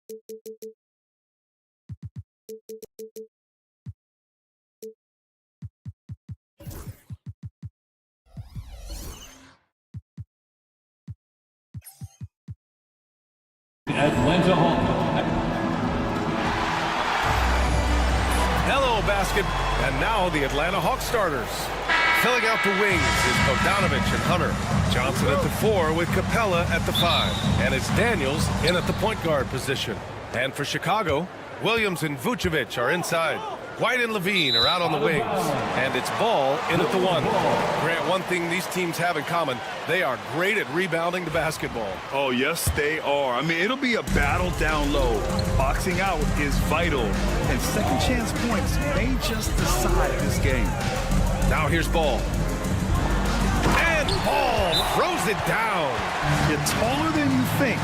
Atlanta Hawks. Hello, basket. And now the Atlanta Hawks starters. Filling out the wings is Bogdanovich and Hunter. Johnson at the 4 with Capella at the 5. And it's Daniels in at the point guard position. And for Chicago, Williams and Vucevic are inside. White and Levine are out on the wings. And it's Ball in at the 1. Grant, one thing these teams have in common, they are great at rebounding the basketball. Oh, yes, they are. I mean, it'll be a battle down low. Boxing out is vital. And second chance points may just decide this game. Now here's Ball. And Ball throws it down. You're taller than you think.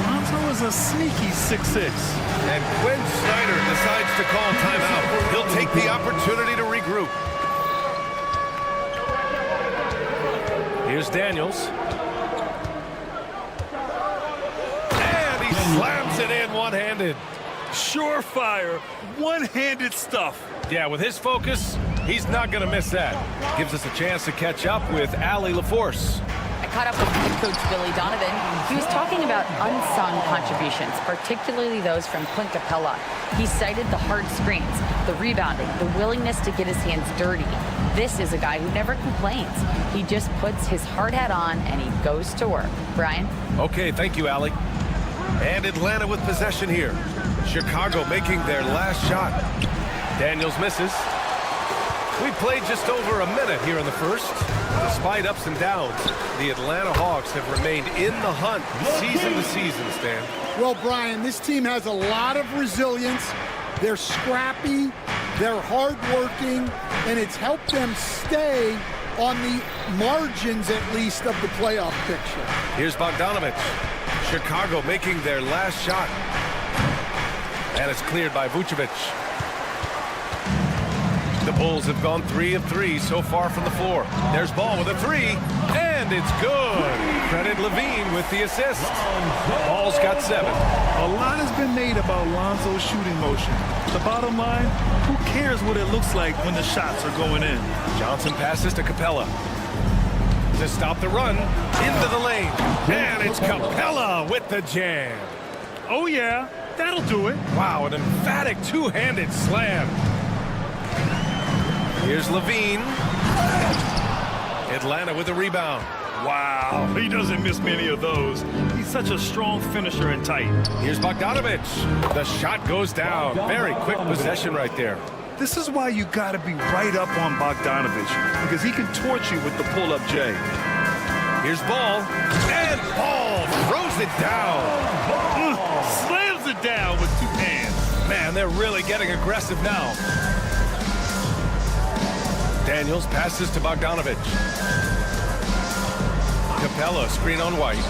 Lonzo is a sneaky 6'6". And Quinn Snyder decides to call timeout. He'll take the opportunity to regroup. Here's Daniels. And he slams it in one-handed. Surefire, one-handed stuff. Yeah, with his focus, he's not going to miss that. Gives us a chance to catch up with Allie LaForce. I caught up with head coach Billy Donovan. He was talking about unsung contributions, particularly those from Clint Capella. He cited the hard screens, the rebounding, the willingness to get his hands dirty. This is a guy who never complains. He just puts his hard hat on and he goes to work. Brian? Okay, thank you, Allie. And Atlanta with possession here. Chicago making their last shot. Daniels misses. We played just over a minute here in the first. Despite ups and downs, the Atlanta Hawks have remained in the hunt season to season, Stan. Well, Brian, this team has a lot of resilience. They're scrappy, they're hardworking, and it's helped them stay on the margins, at least, of the playoff picture. Here's Bogdanovich. Chicago making their last shot. And it's cleared by Vucevic. The Bulls have gone 3 of 3 so far from the floor. There's Ball with a 3, and it's good. Credit Levine with the assist. Ball's got 7. A lot has been made about Lonzo's shooting motion. The bottom line, who cares what it looks like when the shots are going in? Johnson passes to Capella. To stop the run, into the lane. And it's Capella with the jam. Oh, yeah, that'll do it. Wow, an emphatic two-handed slam. Here's Levine. Atlanta with a rebound. Wow, he doesn't miss many of those. He's such a strong finisher and tight. Here's Bogdanovich. The shot goes down. Very quick possession right there. This is why you got to be right up on Bogdanovich, because he can torch you with the pull-up J. Here's Ball. And Ball throws it down. Slams it down with 2 hands. Man, they're really getting aggressive now. Daniels passes to Bogdanovich. Capella, screen on White.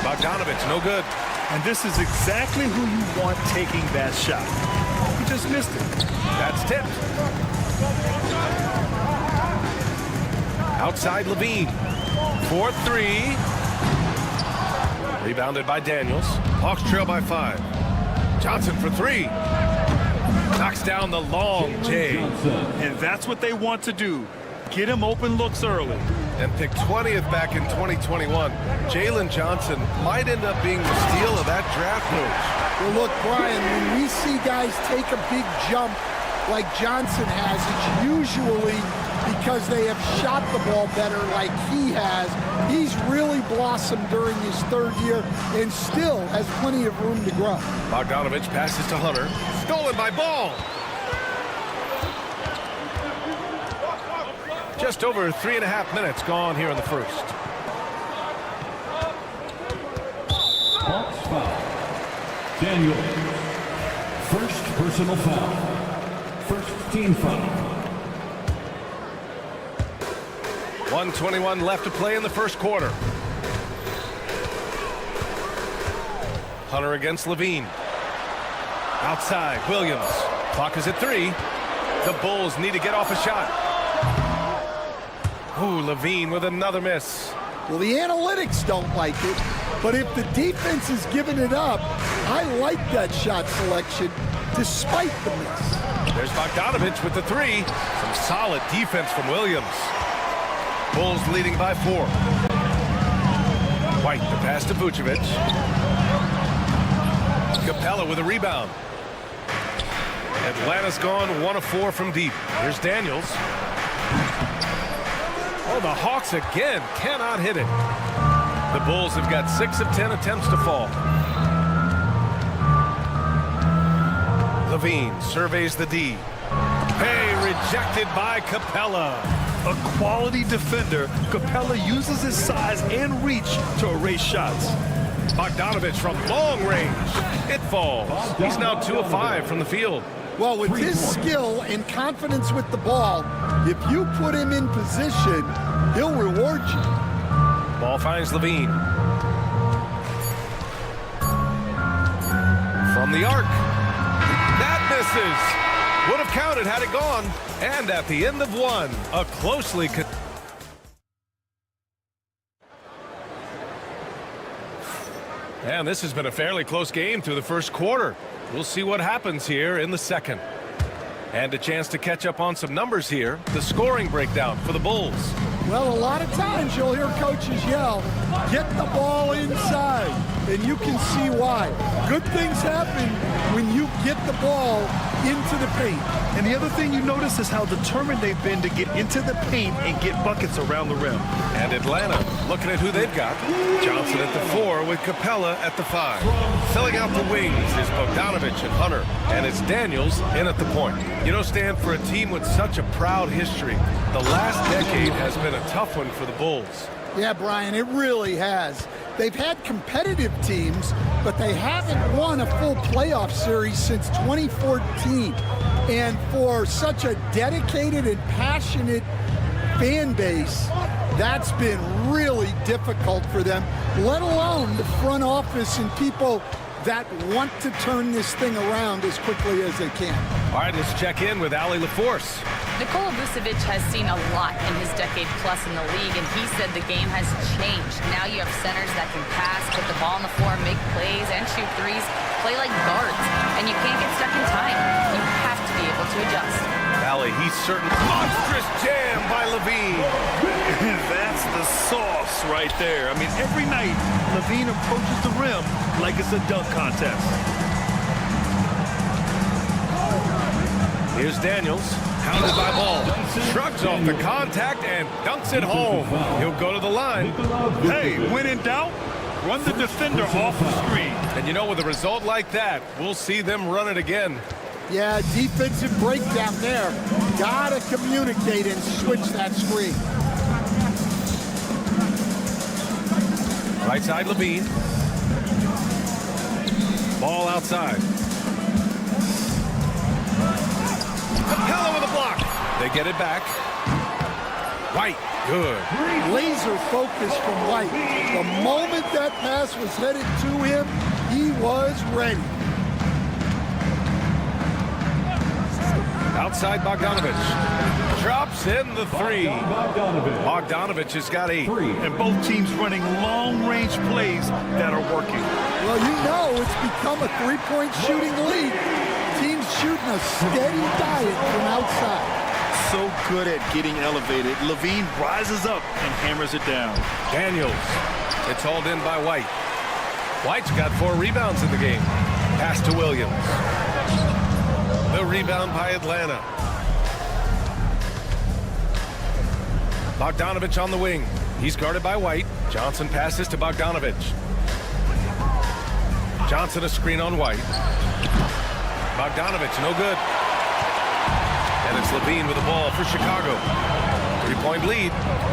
Bogdanovich, no good. And this is exactly who you want taking that shot. He just missed it. That's tipped. Outside Levine. 4-3. Rebounded by Daniels. Hawks trail by 5. Johnson for 3. Knocks down the long J. And that's what they want to do. Get him open looks early. And picked 20th back in 2021. Jalen Johnson might end up being the steal of that draft move. Well, look, Brian, when we see guys take a big jump like Johnson has, it's usually because they have shot the ball better like he has. He's really blossomed during his 3rd year and still has plenty of room to grow. Bogdanovich passes to Hunter. Stolen by Ball. Just over 3.5 minutes gone here in the first. Hawks foul. Daniel. First personal foul. First team foul. 1:21 left to play in the first quarter. Hunter against Levine. Outside, Williams. Clock is at 3. The Bulls need to get off a shot. Ooh, Levine with another miss. Well, the analytics don't like it, but if the defense is giving it up, I like that shot selection despite the miss. There's Bogdanovich with the three. Some solid defense from Williams. Bulls leading by 4. White, the pass to Vucevic. Capella with a rebound. Atlanta's gone 1 of 4 from deep. Here's Daniels. Oh, the Hawks again cannot hit it. The Bulls have got 6 of 10 attempts to fall. Levine surveys the D. Hey, rejected by Capella. A quality defender, Capella uses his size and reach to erase shots. Bogdanovich from long range. It falls. He's now 2 of 5 from the field. Well, with his skill and confidence with the ball, if you put him in position, he'll reward you. Ball finds Levine. From the arc. That misses. Would have counted had it gone. And at the end of 1, a closely... And this has been a fairly close game through the first quarter. We'll see what happens here in the second. And a chance to catch up on some numbers here. The scoring breakdown for the Bulls. Well, a lot of times you'll hear coaches yell, get the ball inside, and you can see why. Good things happen when you get the ball into the paint. And the other thing you notice is how determined they've been to get into the paint and get buckets around the rim. And Atlanta looking at who they've got. Johnson at the 4 with Capella at the 5. Filling out the wings is Bogdanovich and Hunter. And it's Daniels in at the point. You know, Stan, for a team with such a proud history, the last decade has been a tough one for the Bulls. Yeah, Brian, it really has. They've had competitive teams, but they haven't won a full playoff series since 2014. And for such a dedicated and passionate fan base, that's been really difficult for them, let alone the front office and people that want to turn this thing around as quickly as they can. All right, let's check in with Ali LaForce. Nikola Vucevic has seen a lot in his decade plus in the league, and he said the game has changed. Now you have centers that can pass, put the ball on the floor, make plays, and shoot threes, play like guards, and you can't get stuck in time. You have to be able to adjust. Ali, he's certain. Monstrous jam by Levine. That's the sauce right there. I mean, every night, Levine approaches the rim like it's a dunk contest. Here's Daniels, hounded by Ball. Shrugs off the contact and dunks it home. He'll go to the line. Hey, when in doubt, run the defender off the screen. And you know, with a result like that, we'll see them run it again. Yeah, defensive breakdown there. Gotta communicate and switch that screen. Right side, Levine. Ball outside. Capella with a block. They get it back. White, good. Laser focus from White. The moment that pass was headed to him, he was ready. Outside Bogdanovich. Drops in the 3. Bogdanovich has got 8. And both teams running long-range plays that are working. Well, you know it's become a three-point shooting league. Teams shooting a steady diet from outside. So good at getting elevated. Levine rises up and hammers it down. Daniels. It's hauled in by White. White's got 4 rebounds in the game. Pass to Williams. The rebound by Atlanta. Bogdanovich on the wing. He's guarded by White. Johnson passes to Bogdanovich. Johnson a screen on White. Bogdanovich no good. And it's Levine with the ball for Chicago. 3-point lead.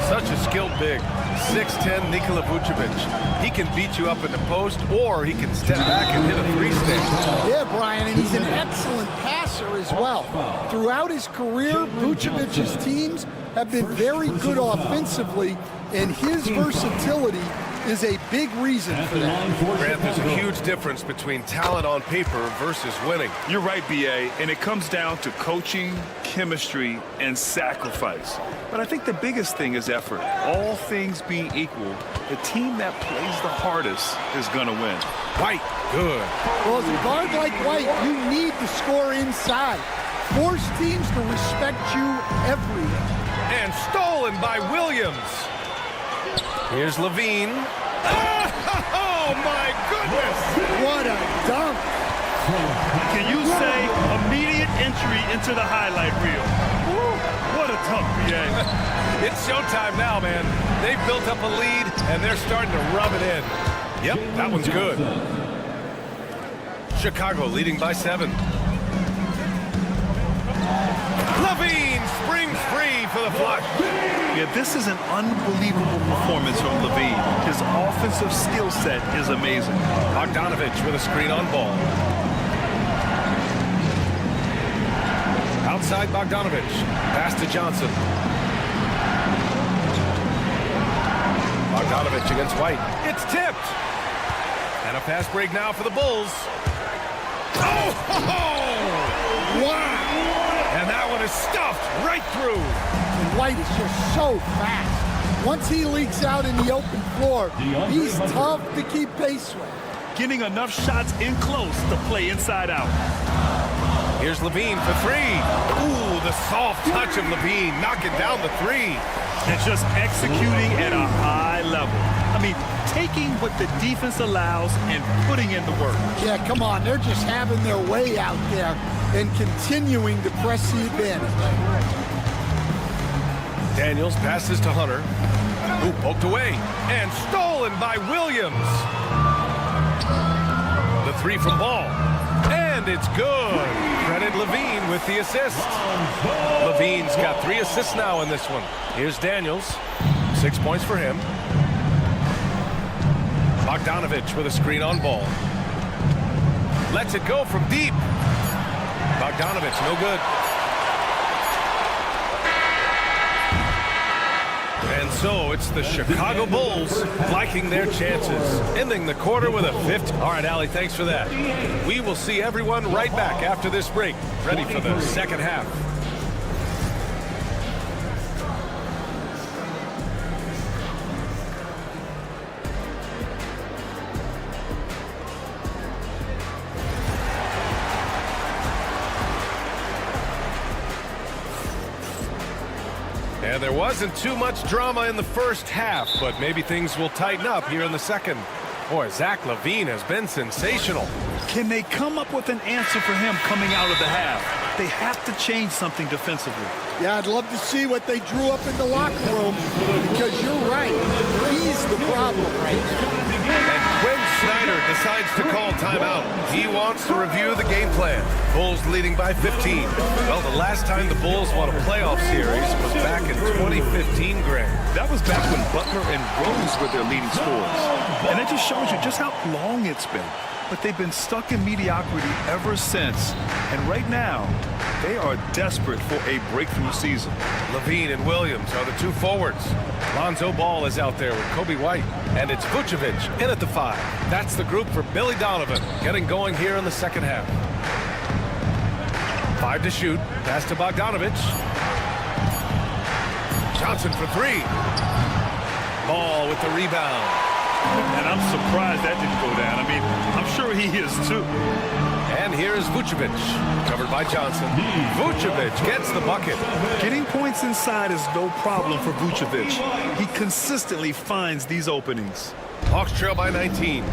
Such a skilled big. 6'10" Nikola Vucevic. He can beat you up in the post, or he can step back and hit a 3-stand. Yeah, Brian, and he's an excellent passer as well. Throughout his career, Vucevic's teams have been very good offensively, and his versatility is a big reason At for the that. line for Grant, there's a Chicago. huge difference between talent on paper versus winning. You're right, B.A., and it comes down to coaching, chemistry, and sacrifice. But I think the biggest thing is effort. All things being equal, the team that plays the hardest is going to win. White, good. Well, as a guard like White, you need to score inside. Force teams to respect you everywhere. And stolen by Williams. Here's Levine. Oh, my goodness! What a dunk. Can you say immediate entry into the highlight reel? Woo, what a dunk, B.A. It's showtime now, man. They've built up a lead, and they're starting to rub it in. Yep, that one's good. Chicago leading by 7. Levine springs free for the flush. Yeah, this is an unbelievable performance from Levine. His offensive skill set is amazing. Bogdanovich with a screen on ball. Outside Bogdanovich. Pass to Johnson. Bogdanovich against White. It's tipped. And a fast break now for the Bulls. Oh! Wow. And that one is stuffed right through. And White is just so fast. Once he leaks out in the open floor, he's tough to keep pace with. Getting enough shots in close to play inside out. Here's Levine for 3. Ooh, the soft touch of Levine knocking down the 3. And just executing at a high level. I mean, taking what the defense allows and putting in the work. Yeah, come on. They're just having their way out there and continuing to press the advantage. Daniels passes to Hunter, who poked away and stolen by Williams. The 3 from Ball, and it's good. Credit Levine with the assist. Levine's got 3 assists now in this one. Here's Daniels, 6 points for him. Bogdanovich with a screen on Ball. Lets it go from deep. Bogdanovich, no good. And so it's the Chicago Bulls liking their chances, ending the quarter with a 50. All right, Allie, thanks for that. We will see everyone right back after this break, ready for the second half. And there wasn't too much drama in the first half, but maybe things will tighten up here in the second. Boy, Zach LaVine has been sensational. Can they come up with an answer for him coming out of the half? They have to change something defensively. Yeah, I'd love to see what they drew up in the locker room because you're right. He's the problem right now. And Quinn Snyder decides to call timeout. He wants to review the game plan. Bulls leading by 15. Well, the last time the Bulls won a playoff series was back in 2015, Greg. That was back when Butler and Rose were their leading scorers. And it just shows you just how long it's been. But they've been stuck in mediocrity ever since. And right now, they are desperate for a breakthrough season. Levine and Williams are the 2 forwards. Lonzo Ball is out there with Kobe White. And it's Vucevic in at the 5. That's the group for Billy Donovan getting going here in the second half. 5 to shoot. Pass to Bogdanovich. Johnson for 3. Ball with the rebound. And I'm surprised that didn't go down. I mean, I'm sure he is too. And here is Vucevic, covered by Johnson. Vucevic gets the bucket. Getting points inside is no problem for Vucevic. He consistently finds these openings. Hawks trail by 19.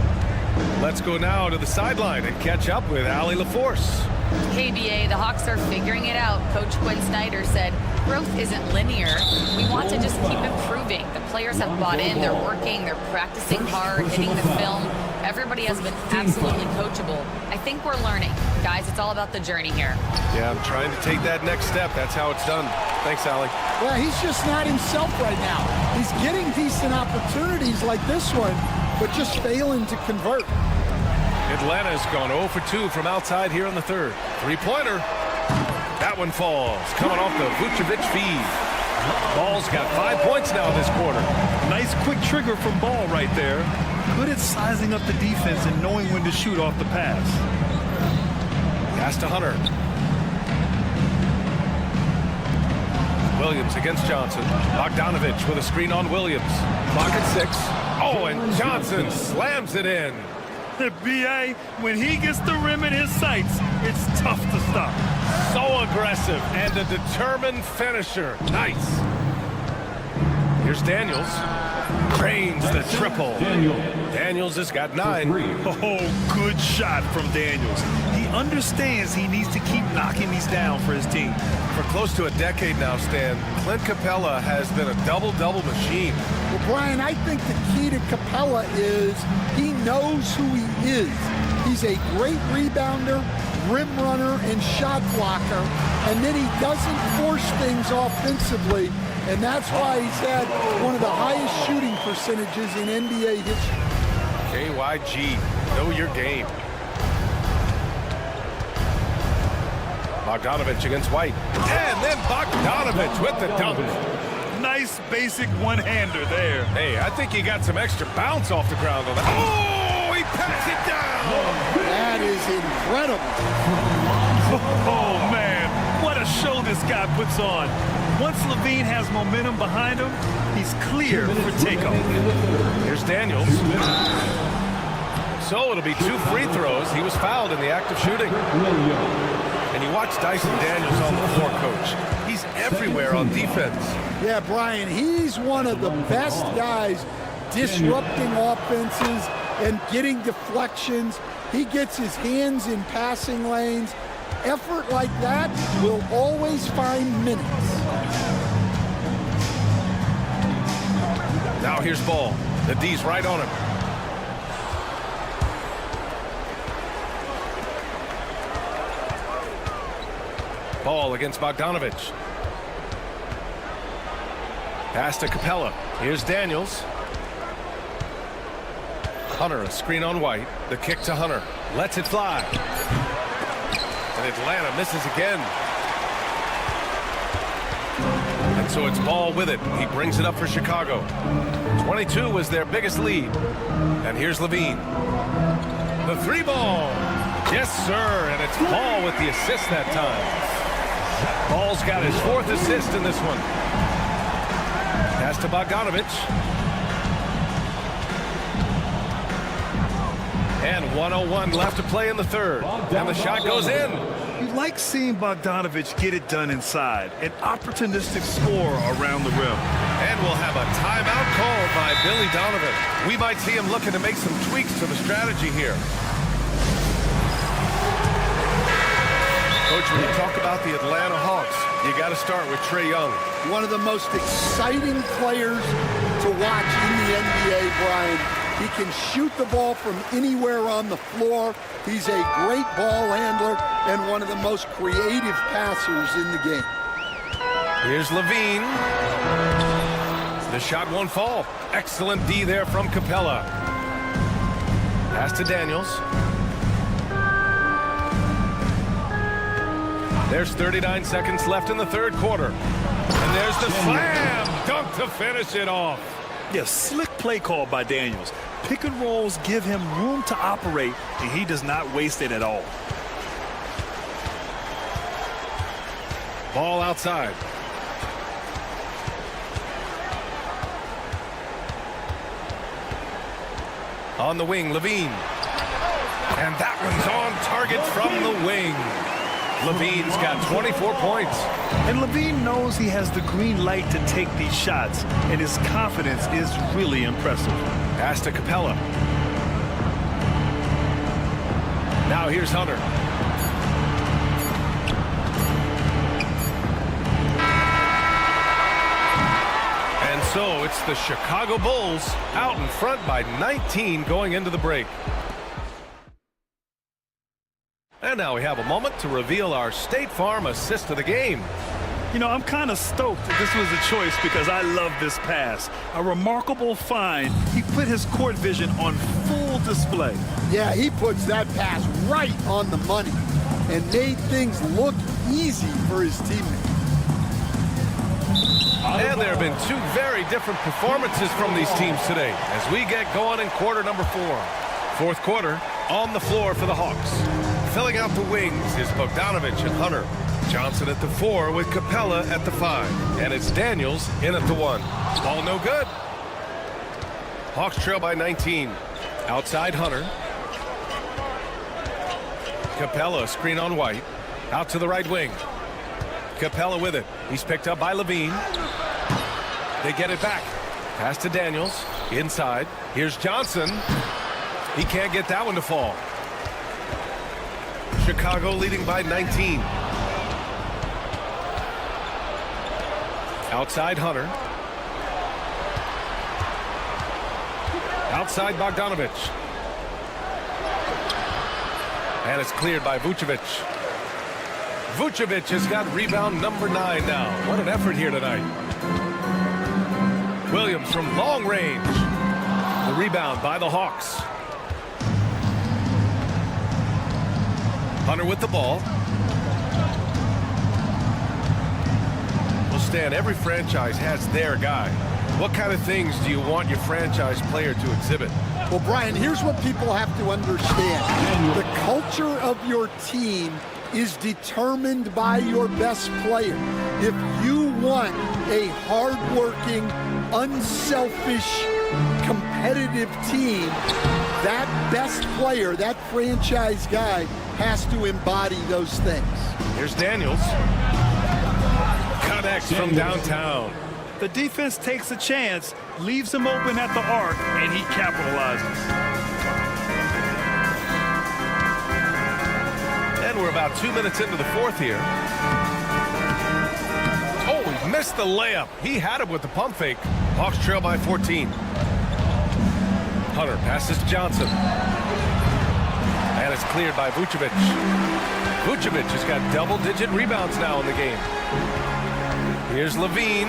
Let's go now to the sideline and catch up with Allie LaForce. KBA, the Hawks are figuring it out. Coach Quinn Snyder said, growth isn't linear. We want to just keep improving. The players have bought in. They're working. They're practicing hard, hitting the film. Everybody has been absolutely coachable. I think we're learning. Guys, it's all about the journey here. Yeah, I'm trying to take that next step. That's how it's done. Thanks, Allie. Well, he's just not himself right now. He's getting decent opportunities like this one, but just failing to convert. Atlanta's gone 0 for 2 from outside here in the third. 3-pointer. That one falls, coming off the Vucevic feed. Ball's got 5 points now this quarter. Nice quick trigger from Ball right there. Good at sizing up the defense and knowing when to shoot off the pass. Pass to Hunter. Williams against Johnson. Bogdanovich with a screen on Williams. Clock at 6. Oh, and Johnson slams it in. The B.A., when he gets the rim in his sights, it's tough to stop. So aggressive and a determined finisher. Nice. Here's Daniels. Cranes the triple. Daniels has got 9. Oh, good shot from Daniels. He understands he needs to keep knocking these down for his team. For close to a decade now, Stan, Clint Capella has been a double-double machine. Well, Brian, I think the key to Capella is he knows who he is. He's a great rebounder, rim runner, and shot blocker, and then he doesn't force things offensively, and that's why he's had one of the highest shooting percentages in NBA history. KYG, know your game. Bogdanovich against White. And then Bogdanovich with the dunk. Nice basic one-hander there. Hey, I think he got some extra bounce off the ground on that. Oh, he pats it down. That is incredible. Oh, man, what a show this guy puts on. Once Levine has momentum behind him, he's clear for takeoff. Here's Daniels. So it'll be 2 free throws. He was fouled in the act of shooting. And you watch Dyson Daniels on the floor, Coach. He's everywhere on defense. Yeah, Brian, he's one of the best guys disrupting offenses and getting deflections. He gets his hands in passing lanes. Effort like that will always find minutes. Now here's Ball. The D's right on him. Ball against Bogdanovich. Pass to Capella. Here's Daniels. Hunter, a screen on White. The kick to Hunter. Lets it fly. And Atlanta misses again. And so it's Ball with it. He brings it up for Chicago. 22 was their biggest lead. And here's Levine. The 3-ball. Yes, sir. And it's Ball with the assist that time. Ball's got his 4th assist in this one. Pass to Bogdanovich. And 1:01 left to play in the 3rd. And the shot goes in. You like seeing Bogdanovich get it done inside. An opportunistic score around the rim. And we'll have a timeout called by Billy Donovan. We might see him looking to make some tweaks to the strategy here. Coach, when you talk about the Atlanta Hawks, you got to start with Trae Young. One of the most exciting players to watch in the NBA, Brian. He can shoot the ball from anywhere on the floor. He's a great ball handler and one of the most creative passers in the game. Here's Levine. The shot won't fall. Excellent D there from Capella. Pass to Daniels. There's 39 seconds left in the 3rd quarter. And there's the slam dunk to finish it off. Yeah, slick play call by Daniels. Pick and rolls give him room to operate, and he does not waste it at all. Ball outside. On the wing, Levine. And that one's on target from the wing. Levine's got 24 points. And Levine knows he has the green light to take these shots, and his confidence is really impressive. Pass to Capella. Now here's Hunter. And so it's the Chicago Bulls out in front by 19 going into the break. And now we have a moment to reveal our State Farm assist of the game. You know, I'm kind of stoked that this was a choice because I love this pass. A remarkable find. He put his court vision on full display. Yeah, he puts that pass right on the money and made things look easy for his teammates. And there have been two very different performances from these teams today as we get going in quarter number 4. Fourth quarter on the floor for the Hawks. Filling out the wings is Bogdanovich and Hunter. Johnson at the 4 with Capella at the 5. And it's Daniels in at the 1. Ball no good. Hawks trail by 19. Outside Hunter. Capella screen on White. Out to the right wing. Capella with it. He's picked up by Levine. They get it back. Pass to Daniels. Inside. Here's Johnson. He can't get that one to fall. Chicago leading by 19. Outside Hunter. Outside Bogdanovich. And it's cleared by Vucevic. Vucevic has got rebound number 9 now. What an effort here tonight. Williams from long range. The rebound by the Hawks. Hunter with the ball. Well, Stan, every franchise has their guy. What kind of things do you want your franchise player to exhibit? Well, Brian, here's what people have to understand. The culture of your team is determined by your best player. If you want a hardworking, unselfish, competitive team, that best player, that franchise guy, has to embody those things. Here's Daniels. Connects from downtown. The defense takes a chance, leaves him open at the arc, and he capitalizes. And we're about 2 minutes into the fourth here. Oh, he missed the layup. He had it with the pump fake. Hawks trail by 14. Hunter passes to Johnson. And it's cleared by Vucevic. Vucevic has got double-digit rebounds now in the game. Here's Levine.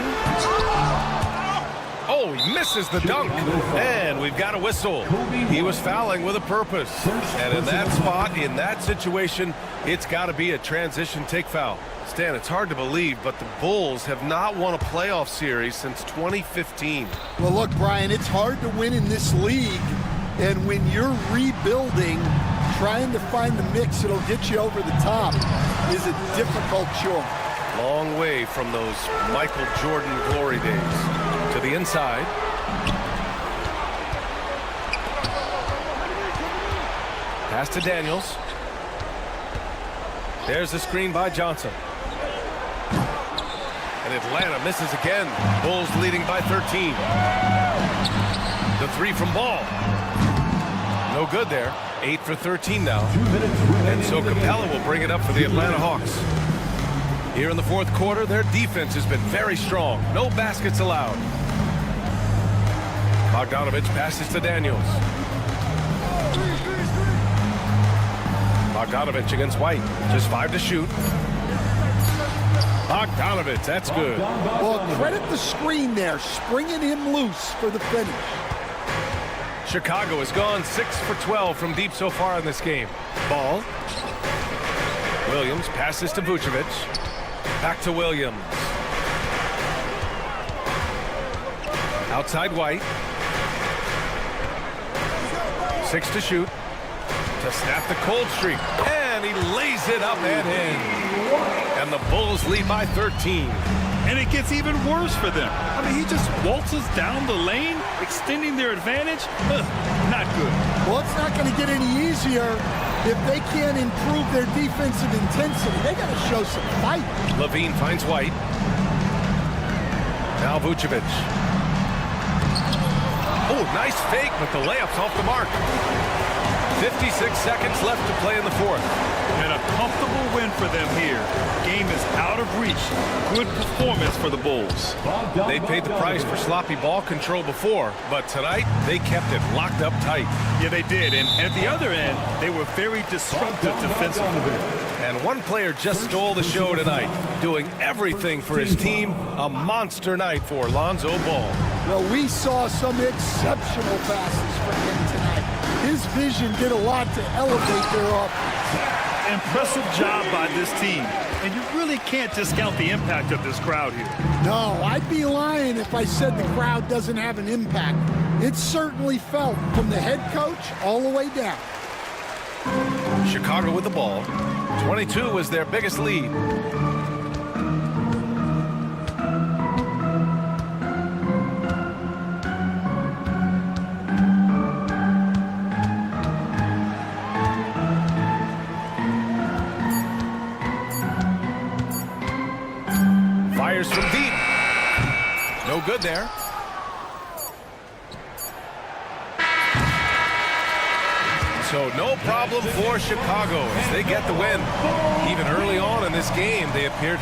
Oh, he misses the dunk. And we've got a whistle. He was fouling with a purpose. And in that spot, in that situation, it's got to be a transition take foul. Stan, it's hard to believe, but the Bulls have not won a playoff series since 2015. Well, look, Brian, it's hard to win in this league. And when you're rebuilding, trying to find the mix that'll get you over the top is a difficult chore. Long way from those Michael Jordan glory days. To the inside. Pass to Daniels. There's the screen by Johnson. And Atlanta misses again. Bulls leading by 13. The 3 from Ball. No good there. 8 for 13 now. And so Capella will bring it up for the Atlanta Hawks. Here in the fourth quarter, their defense has been very strong. No baskets allowed. Bogdanovich passes to Daniels. Bogdanovich against White. Just 5 to shoot. Bogdanovich, that's good. Well, credit the screen there, springing him loose for the finish. Chicago has gone 6 for 12 from deep so far in this game. Ball. Williams passes to Vucevic. Back to Williams. Outside White. 6 to shoot. To snap the cold streak. And he lays it up and in. And the Bulls lead by 13. And it gets even worse for them. I mean, he just waltzes down the lane, extending their advantage. Not good. Well, it's not going to get any easier if they can't improve their defensive intensity. They got to show some fight. Levine finds White. Now Vucevic. Oh, nice fake, but the layup's off the mark. 56 seconds left to play in the fourth. And a comfortable win for them here. Game is out of reach. Good performance for the Bulls. They paid the price for sloppy ball control before, but tonight they kept it locked up tight. Yeah, they did. And at the other end, they were very disruptive defensively. And one player just stole the show tonight, doing everything for his team. A monster night for Lonzo Ball. Well, we saw some exceptional passes from him tonight. His vision did a lot to elevate their offense. Impressive job by this team. And you really can't discount the impact of this crowd here. No, I'd be lying if I said the crowd doesn't have an impact. It's certainly felt from the head coach all the way down. Chicago with the ball. 22 is their biggest lead. Fires from deep. No good there. So no problem for Chicago as they get the win. Even early on in this game, they appeared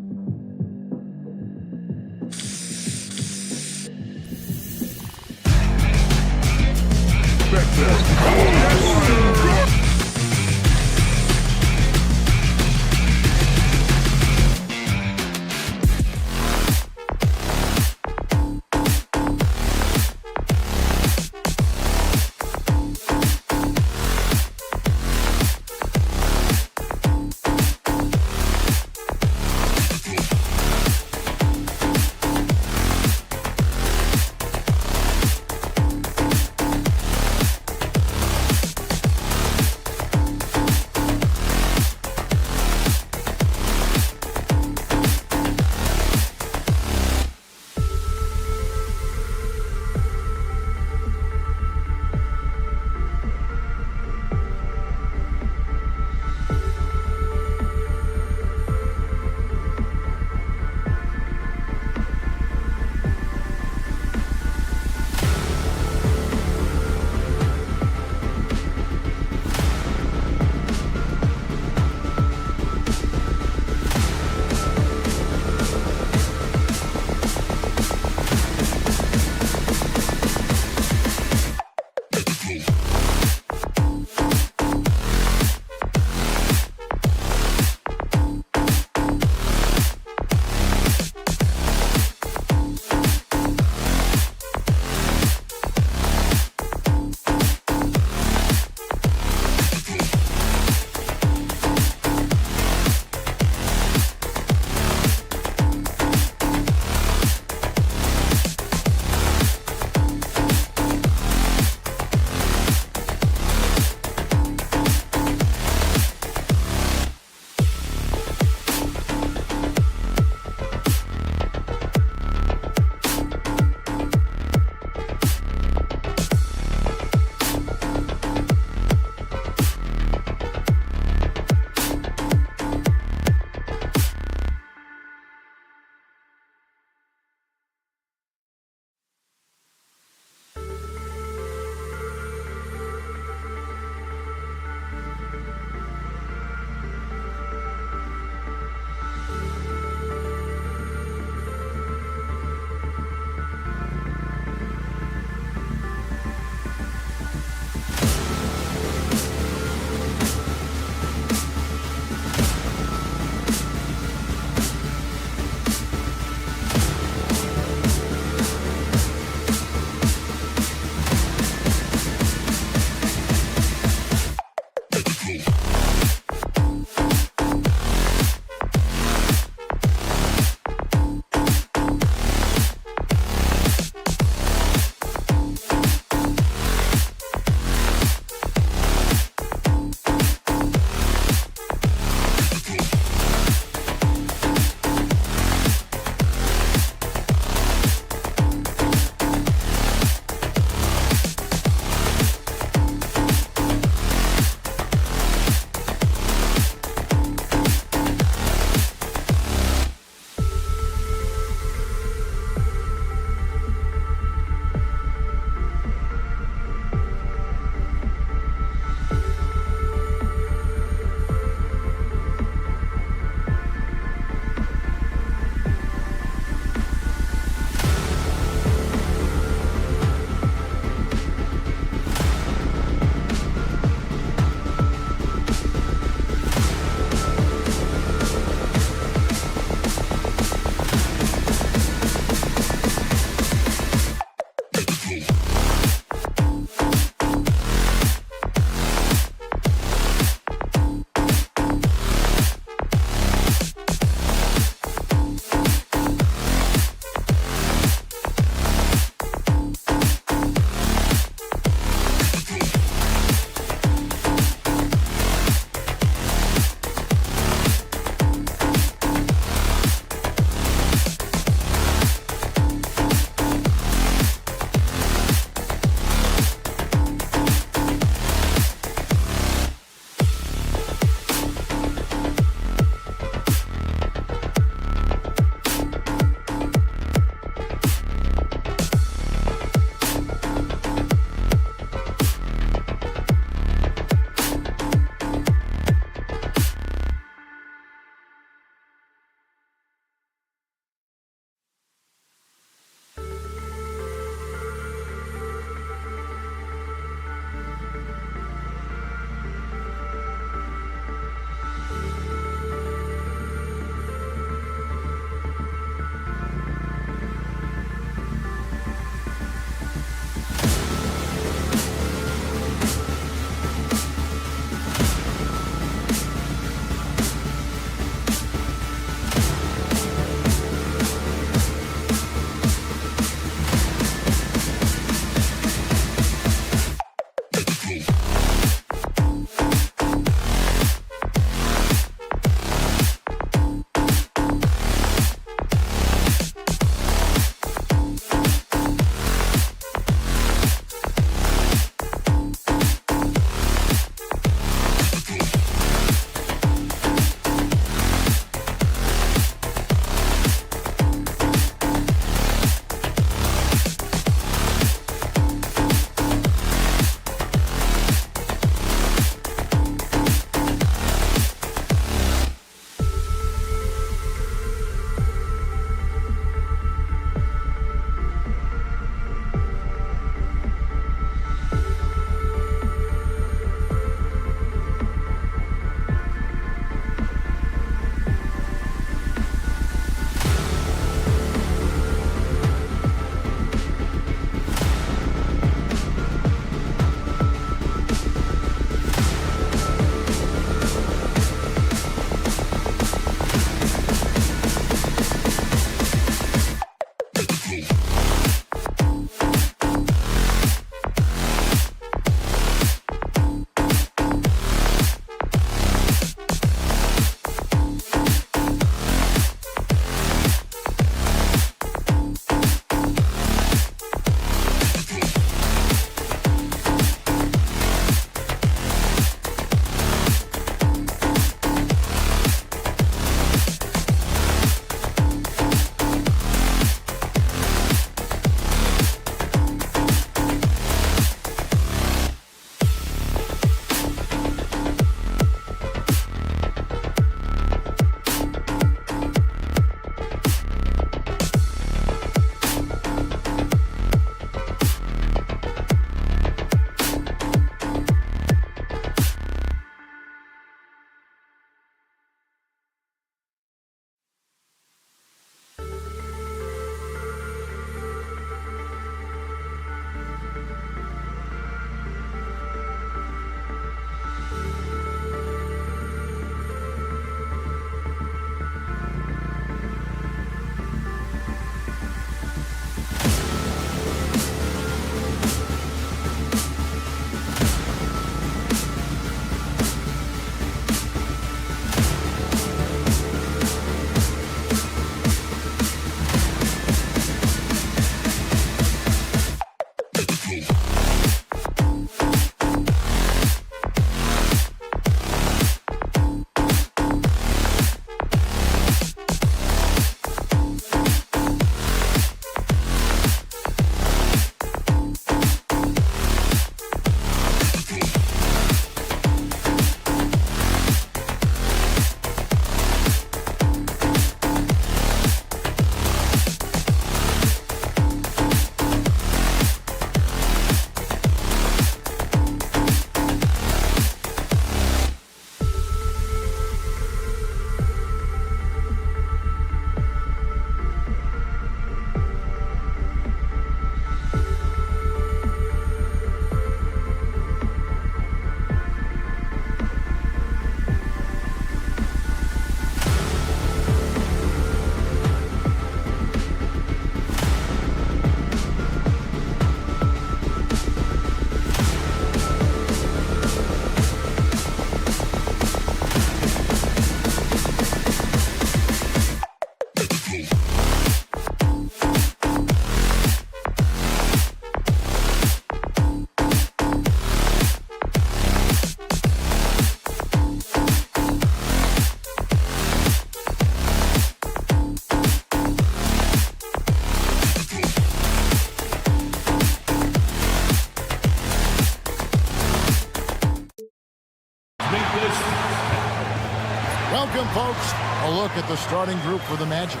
folks, a look at the starting group for the Magic.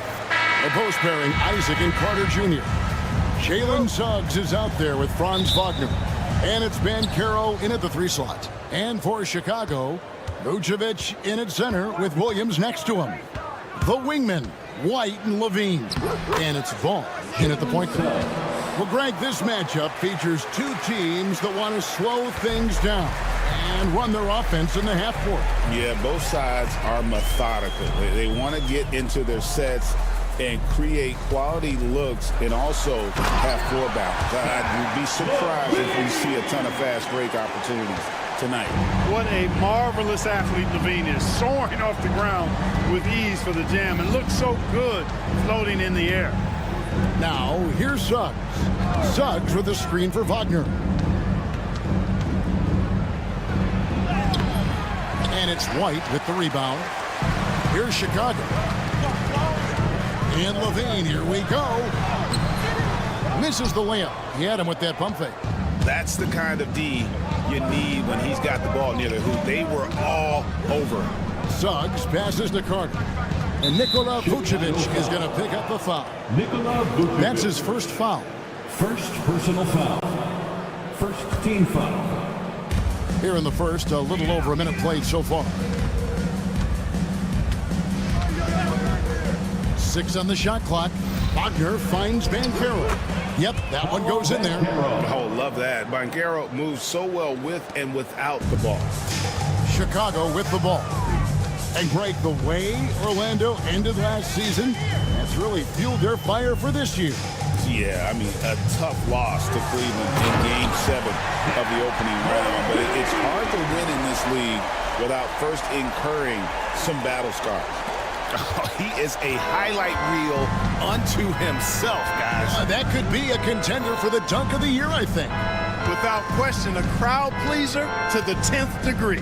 The post pairing, Isaac and Carter Jr. Jalen Suggs is out there with Franz Wagner. And it's Banchero in at the 3 slot. And for Chicago, Vucevic in at center with Williams next to him. The wingmen, White and Levine. And it's Vaughn in at the point guard. Well, Greg, this matchup features 2 teams that want to slow things down and run their offense in the half court. Yeah, both sides are methodical. They want to get into their sets and create quality looks and also have floor balance. I would be surprised if we see a ton of fast break opportunities tonight. What a marvelous athlete Levine is, soaring off the ground with ease for the jam and looks so good floating in the air. Now, here's Suggs. Suggs with a screen for Wagner. And it's White with the rebound. Here's Chicago. And Levine, here we go. Misses the layup. He had him with that pump fake. That's the kind of D you need when he's got the ball near the hoop. They were all over. Suggs passes to Carter. And Nikola Vucevic is going to pick up the foul. Nikola Vucevic. That's his first foul. First personal foul. First team foul. Here in the first, a little over a minute played so far. 6 on the shot clock. Wagner finds Banchero. Yep, that one goes in there. Oh, love that. Banchero moves so well with and without the ball. Chicago with the ball. And Greg, the way Orlando ended last season, that's really fueled their fire for this year. Yeah, I mean, a tough loss to Cleveland in Game 7 of the opening round. But it's hard to win in this league without first incurring some battle scars. He is a highlight reel unto himself, guys. That could be a contender for the dunk of the year, I think. Without question, a crowd pleaser to the 10th degree.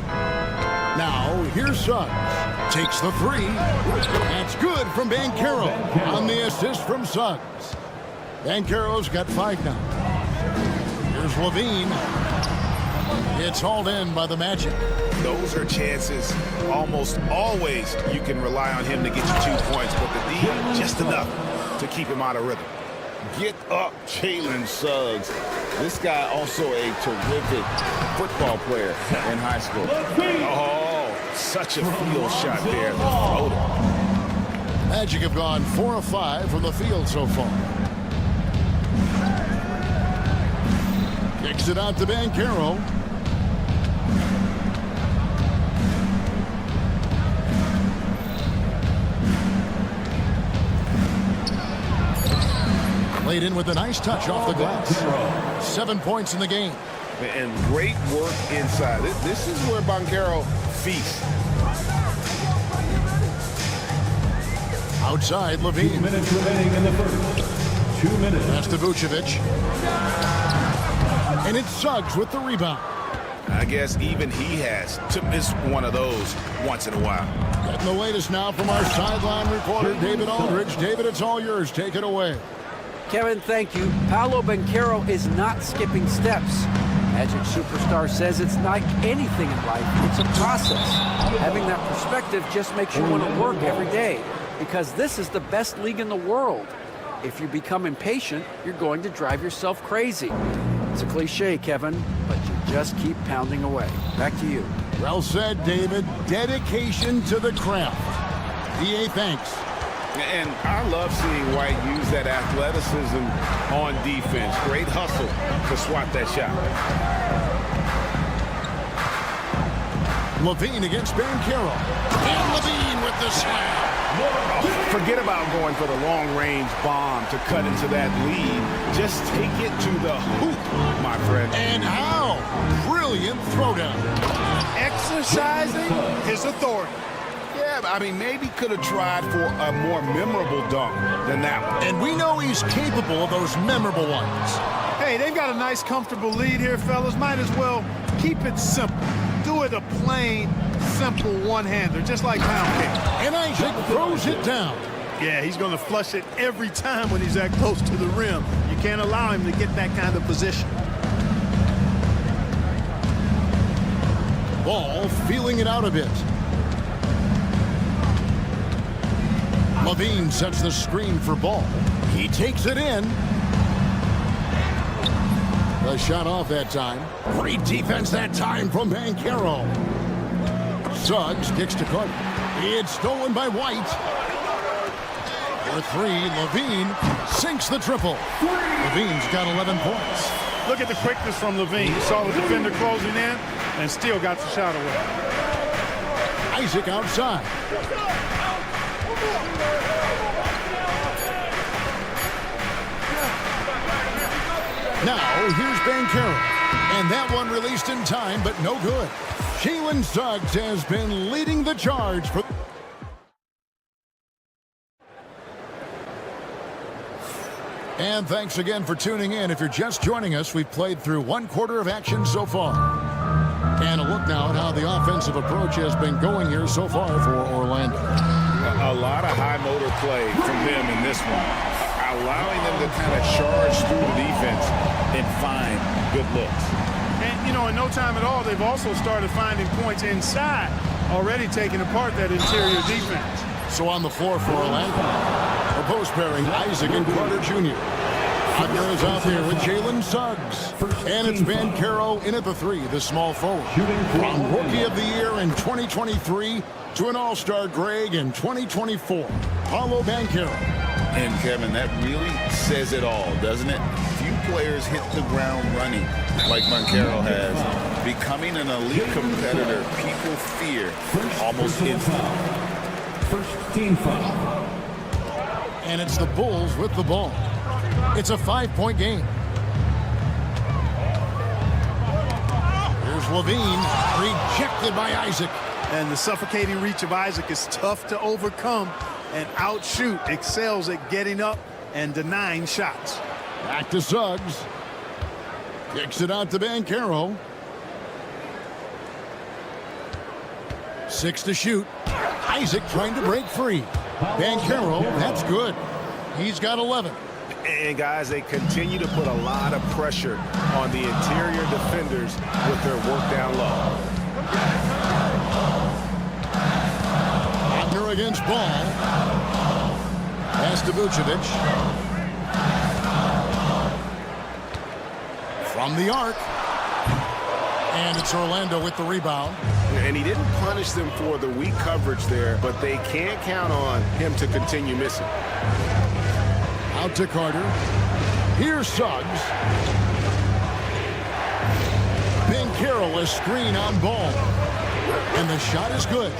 Now, here's Suggs. Takes the 3. That's good from Banchero on the assist from Suggs. Banchero's got 5 now. Here's Levine. It's hauled in by the Magic. Those are chances. Almost always you can rely on him to get you 2 points, but the D, just enough to keep him out of rhythm. Get up, Jalen Suggs. This guy also a terrific football player in high school. Oh, such a field shot there. The floater. Magic have gone 4 of 5 from the field so far. Kicks it out to Banchero. Laid in with a nice touch off the glass. 7 points in the game. And great work inside. This is where Banchero feasts. Outside, Levine. 2 minutes remaining in the first. 2 minutes. That's to Vucevic. And it's Suggs with the rebound. I guess even he has to miss one of those once in a while. Getting the latest now from our sideline reporter, David Aldridge. David, it's all yours. Take it away. Kevin, thank you. Paolo Banchero is not skipping steps. Magic Superstar says it's like anything in life. It's a process. Having that perspective just makes you want to work every day because this is the best league in the world. If you become impatient, you're going to drive yourself crazy. It's a cliche, Kevin, but you just keep pounding away. Back to you. Well said, David. Dedication to the craft. DA, thanks. And I love seeing White use that athleticism on defense. Great hustle to swat that shot. Levine against Banchero. And Levine with the slam. Forget about going for the long-range bomb to cut into that lead. Just take it to the hoop, my friend. And how? Brilliant throwdown. Exercising his authority. Yeah, I mean, maybe could have tried for a more memorable dunk than that one. And we know he's capable of those memorable ones. Hey, they've got a nice, comfortable lead here, fellas. Might as well keep it simple. Do it a plain, simple one-hander, just like pound cake. And Isaac throws it down. Yeah, he's going to flush it every time when he's that close to the rim. You can't allow him to get that kind of position. Ball feeling it out a bit. Levine sets the screen for Ball. He takes it in. The shot off that time. Great defense that time from Banchero. Suggs kicks to Carter. It's stolen by White. For three, Levine sinks the triple. Levine's got 11 points. Look at the quickness from Levine. He saw the defender closing in and still got the shot away. Isaac outside. Now, here's Banchero. And that one released in time, but no good. Jalen Suggs has been leading the charge for... And thanks again for tuning in. If you're just joining us, we've played through one quarter of action so far. And a look now at how the offensive approach has been going here so far for Orlando. A lot of high motor play from them in this one, allowing them to kind of charge through the defense and find good looks. And, you know, in no time at all, they've also started finding points inside, already taking apart that interior defense. So on the floor for Orlando, a post pairing Isaac and Carter Jr. Wagner is out there with Jalen Suggs. And it's Banchero in at the three, the small forward. From Rookie of the Year in 2023 to an All-Star Greg in 2024, Paolo Banchero. And, Kevin, that really says it all, doesn't it? Few players hit the ground running like Banchero has. Becoming an elite competitor, people fear almost instantly. First team foul. And it's the Bulls with the ball. It's a 5-point game. Here's Levine, rejected by Isaac. And the suffocating reach of Isaac is tough to overcome, and outshoot excels at getting up and denying shots. Back to Suggs. Kicks it out to Banchero. 6 to shoot. Isaac trying to break free. Banchero, that's good. He's got 11. And, guys, they continue to put a lot of pressure on the interior defenders with their work down low. Wagner against Ball. Pass to Vucevic. From the arc. And it's Orlando with the rebound. And he didn't punish them for the weak coverage there, but they can't count on him to continue missing. Out to Carter. Here's Suggs. Banchero, a screen on Ball. And the shot is good.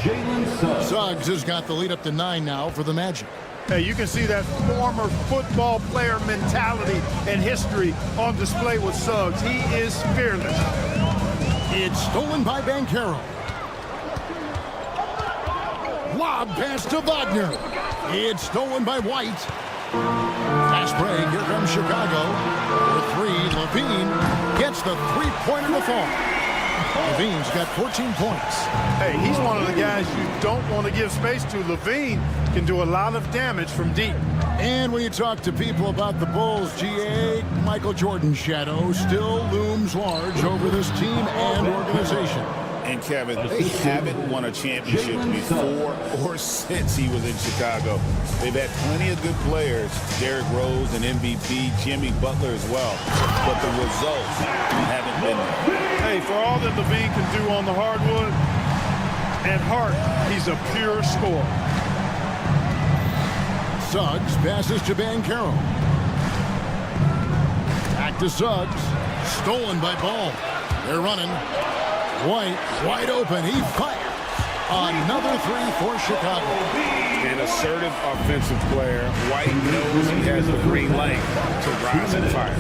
Suggs has got the lead up to 9 now for the Magic. Hey, you can see that former football player mentality and history on display with Suggs. He is fearless. It's stolen by Banchero. Lob pass to Wagner. It's stolen by White. Fast break. Here comes Chicago. For three, Levine gets the three-pointer to fall. Levine's got 14 points. Hey, he's one of the guys you don't want to give space to. Levine can do a lot of damage from deep. And when you talk to people about the Bulls, GA, Michael Jordan's shadow still looms large over this team and organization. And, Kevin, they haven't won a championship before or since he was in Chicago. They've had plenty of good players, Derrick Rose and MVP, Jimmy Butler as well. But the results haven't been there. Hey, for all that Levine can do on the hardwood, at heart, he's a pure scorer. Suggs passes to Banchero. Back to Suggs. Stolen by Ball. They're running. White, wide open. He fires. Another three for Chicago. An assertive offensive player. White knows he has the green light to rise and fire.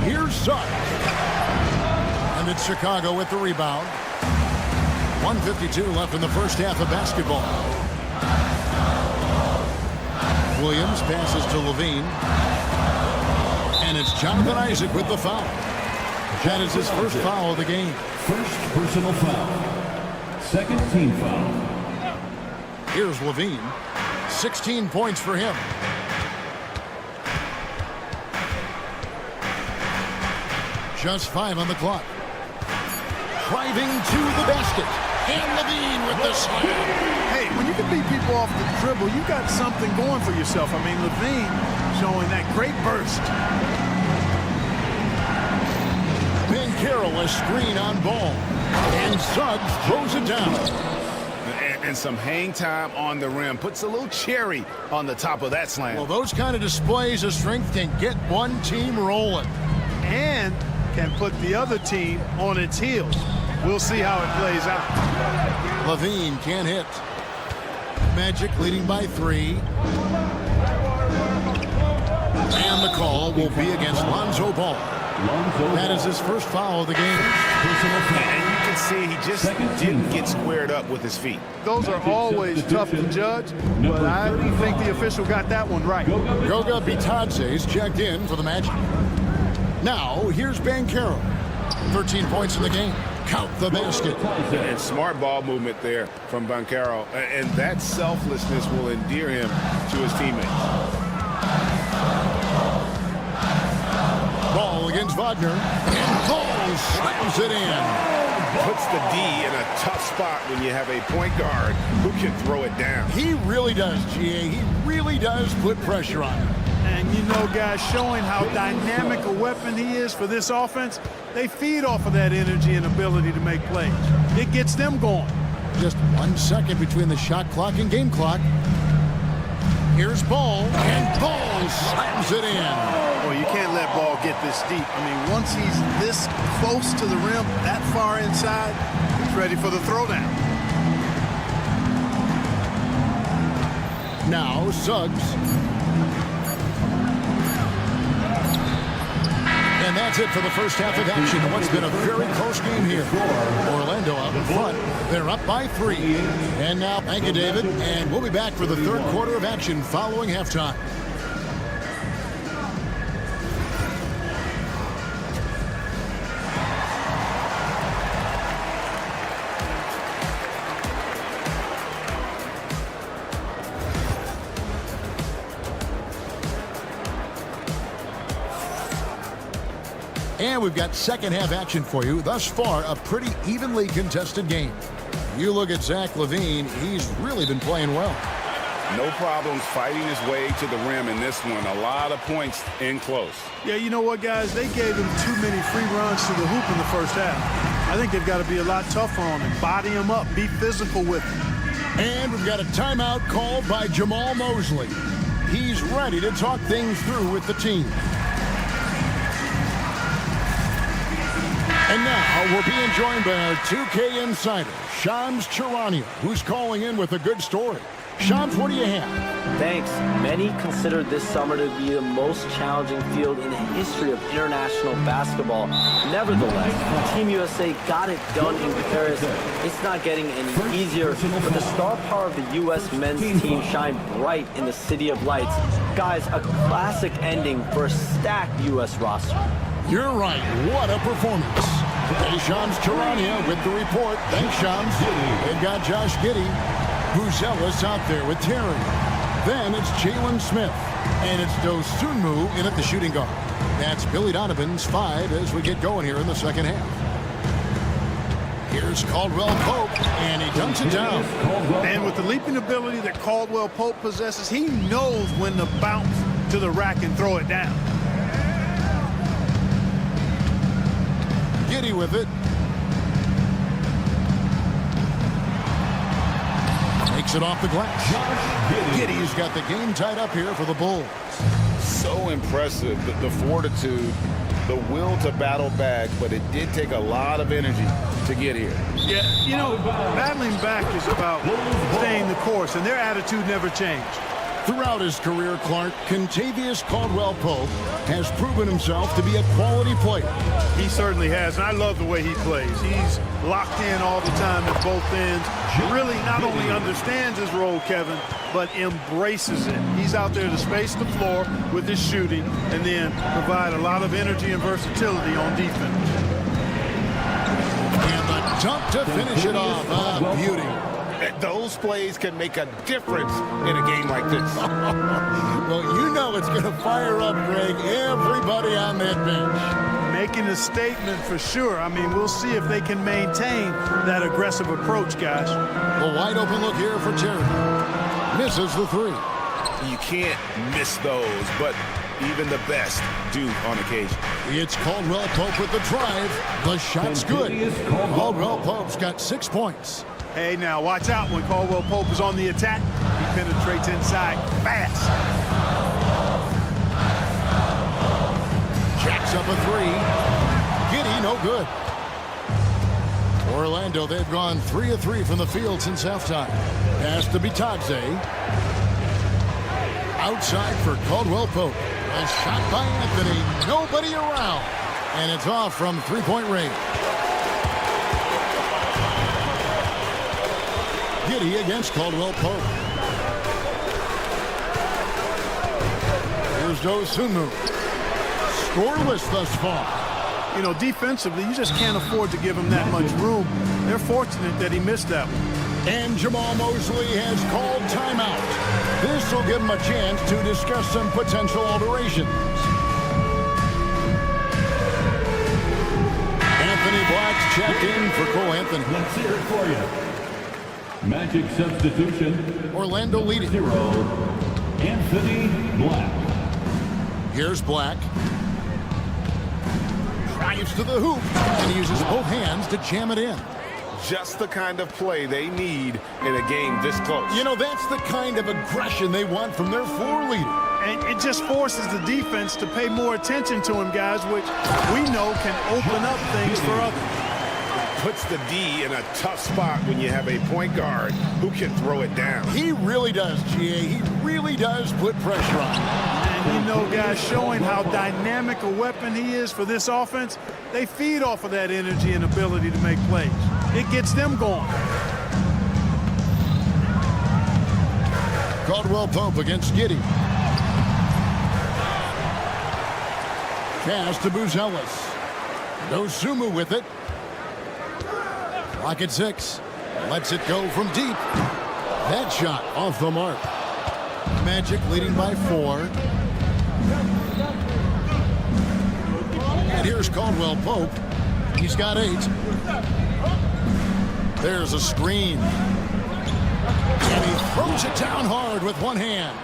Here's Suggs. And it's Chicago with the rebound. 1:52 left in the first half of basketball. Williams passes to Levine. And it's Jonathan Isaac with the foul. That is his first foul of the game. First personal foul. Second team foul. Here's Levine. 16 points for him. Just 5 on the clock. Driving to the basket. And Levine with the slam. Hey, when you can beat people off the dribble, you got something going for yourself. I mean, Levine showing that great burst. Carroll a screen on ball. And Suggs throws it down. And some hang time on the rim. Puts a little cherry on the top of that slam. Well, those kind of displays of strength can get one team rolling. And can put the other team on its heels. We'll see how it plays out. Levine can't hit. Magic leading by 3. And the call will be against Lonzo Ball. That is his first foul of the game. And you can see he just didn't get squared up with his feet. Those are always tough to judge, but I think the official got that one right. Goga Bitadze's checked in for the Magic. Now, here's Banchero. 13 points in the game. Count the basket. And smart ball movement there from Banchero. And that selflessness will endear him to his teammates. Ball against Wagner. And Ball slams it in. Puts the D in a tough spot when you have a point guard who can throw it down. He really does, GA. He really does put pressure on him. And you know, guys, showing how dynamic a weapon he is for this offense, they feed off of that energy and ability to make plays. It gets them going. Just 1 second between the shot clock and game clock. Here's Ball, and Ball slams it in. Well, you can't let Ball get this deep. I mean, once he's this close to the rim, that far inside, he's ready for the throwdown. Now, Suggs. And that's it for the first half of action. What's been a very close game here. Orlando out in front. They're up by 3. And now, thank you, David. And we'll be back for the third quarter of action following halftime. And we've got second half action for you. Thus far, a pretty evenly contested game. You look at Zach LaVine, he's really been playing well. No problems fighting his way to the rim in this one. A lot of points in close. Yeah, you know what, guys? They gave him too many free runs to the hoop in the first half. I think they've got to be a lot tougher on him. Body him up. Be physical with him. And we've got a timeout called by Jamal Mosley. He's ready to talk things through with the team. And now we're being joined by our 2K insider, Shams Charania, who's calling in with a good story. Shams, what do you have? Thanks. Many consider this summer to be the most challenging field in the history of international basketball. Nevertheless, Team USA got it done in Paris. It's not getting any easier, but the star power of the U.S. men's team shined bright in the City of Lights. Guys, a classic ending for a stacked U.S. roster. You're right. What a performance. Hey, Shams Charania with the report. Thanks, Shams. They've got Josh Giddey, who's zealous out there with Terry. Then it's Jalen Smith. And it's Dosunmu in at the shooting guard. That's Billy Donovan's 5 as we get going here in the second half. Here's Caldwell Pope, and he dunks it down. And with the leaping ability that Caldwell Pope possesses, he knows when to bounce to the rack and throw it down. Giddey with it. Takes it off the glass. Giddey's got the game tied up here for the Bulls. So impressive, the fortitude, the will to battle back, but it did take a lot of energy to get here. Yeah, you know, battling back is about staying the course, and their attitude never changed. Throughout his career, Clark, Kentavious Caldwell Pope has proven himself to be a quality player. He certainly has, and I love the way he plays. He's locked in all the time at both ends. Really not only understands his role, Kevin, but embraces it. He's out there to space the floor with his shooting and then provide a lot of energy and versatility on defense. And the dunk to finish it off. Beauty. Those plays can make a difference in a game like this. Well, you know it's going to fire up, Greg, everybody on that bench. Making a statement for sure. I mean, we'll see if they can maintain that aggressive approach, guys. The wide open look here for Terry. Misses the three. You can't miss those, but even the best do on occasion. It's Caldwell Pope with the drive. The shot's good. Caldwell Pope's got 6 points. Hey, now watch out when Caldwell Pope is on the attack. He penetrates inside fast. Jacks up a three. Giddy, no good. Orlando, they've gone 3 of 3 from the field since halftime. Pass to Bitadze. Outside for Caldwell Pope. A shot by Anthony. Nobody around. And it's off from three-point range. Giddy against Caldwell Pope. Here's Dosunmu. Scoreless thus far. You know, defensively, you just can't afford to give him that much room. They're fortunate that he missed that one. And Jamal Mosley has called timeout. This will give him a chance to discuss some potential alterations. Anthony Black's checked in for Cole Anthony. Let's hear it for you. Magic substitution. Orlando leading. 0. Anthony Black. Here's Black. Drives to the hoop and uses both hands to jam it in. Just the kind of play they need in a game this close. You know, that's the kind of aggression they want from their floor leader. And it just forces the defense to pay more attention to him, guys, which we know can open up things for others. Puts the D in a tough spot when you have a point guard who can throw it down. He really does, GA. He really does put pressure on. And you know, guys, showing how dynamic a weapon he is for this offense, they feed off of that energy and ability to make plays. It gets them going. Caldwell Pope against Giddy. Pass to Buzelis. Dosunmu with it. Clock at 6. Lets it go from deep. That shot off the mark. Magic leading by 4. And here's Caldwell Pope. He's got 8. There's a screen. And he throws it down hard with one hand.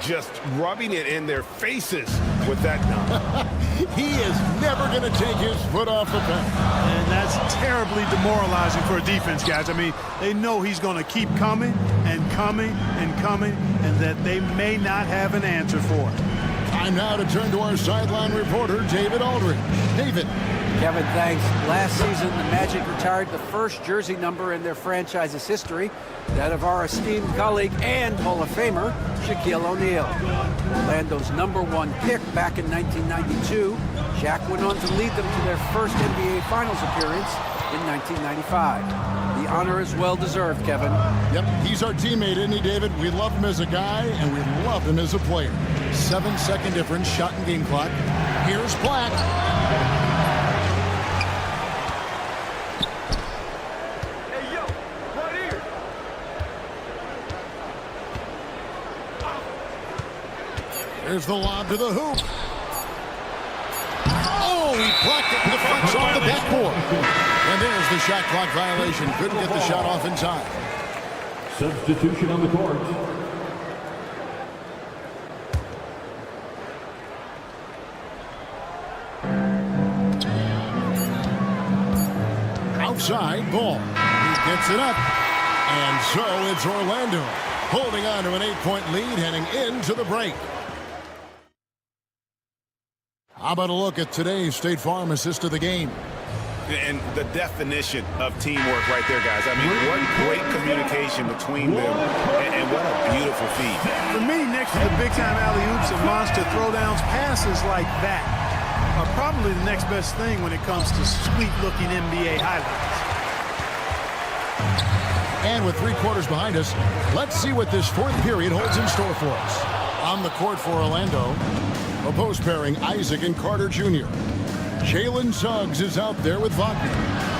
Just rubbing it in their faces with that dunk. He is never going to take his foot off the pedal. And that's terribly demoralizing for a defense, guys. I mean, they know he's going to keep coming and coming and coming, and that they may not have an answer for it. Time now to turn to our sideline reporter, David Aldridge. David. Kevin, thanks. Last season, the Magic retired the first jersey number in their franchise's history, that of our esteemed colleague and Hall of Famer, Shaquille O'Neal. Orlando's #1 pick back in 1992, Shaq went on to lead them to their first NBA Finals appearance in 1995. The honor is well-deserved, Kevin. Yep, he's our teammate, isn't he, David? We love him as a guy, and we love him as a player. 7-second difference, shot and game clock. Here's Black. There's the lob to the hoop. Oh, he blocked it and deflects off the backboard. And there's the shot clock violation. Couldn't get the shot off in time. Substitution on the court. Outside ball. He gets it up. And so it's Orlando holding on to an 8-point lead heading into the break. How about a look at today's State Farm assist of the game? And the definition of teamwork right there, guys. I mean, what great communication between them, and what a beautiful feed. For me, next to the big-time alley-oops and monster throwdowns, passes like that are probably the next best thing when it comes to sweet-looking NBA highlights. And with 3 quarters behind us, let's see what this fourth period holds in store for us. On the court for Orlando, a post pairing Isaac and Carter Jr. Jalen Suggs is out there with Wagner.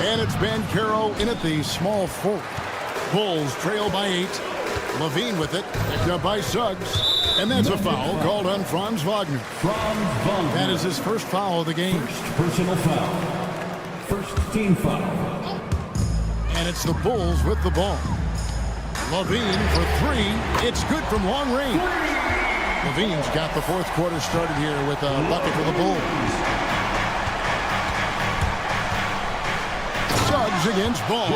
And it's Banchero in at the small forward. Bulls trail by 8. Levine with it, picked up by Suggs. And that's a foul called on Franz Wagner. Franz Wagner. That is his first foul of the game. First personal foul. First team foul. And it's the Bulls with the ball. Levine for three. It's good from long range. Levine's got the fourth quarter started here with a bucket for the Bulls. Suggs against Ball.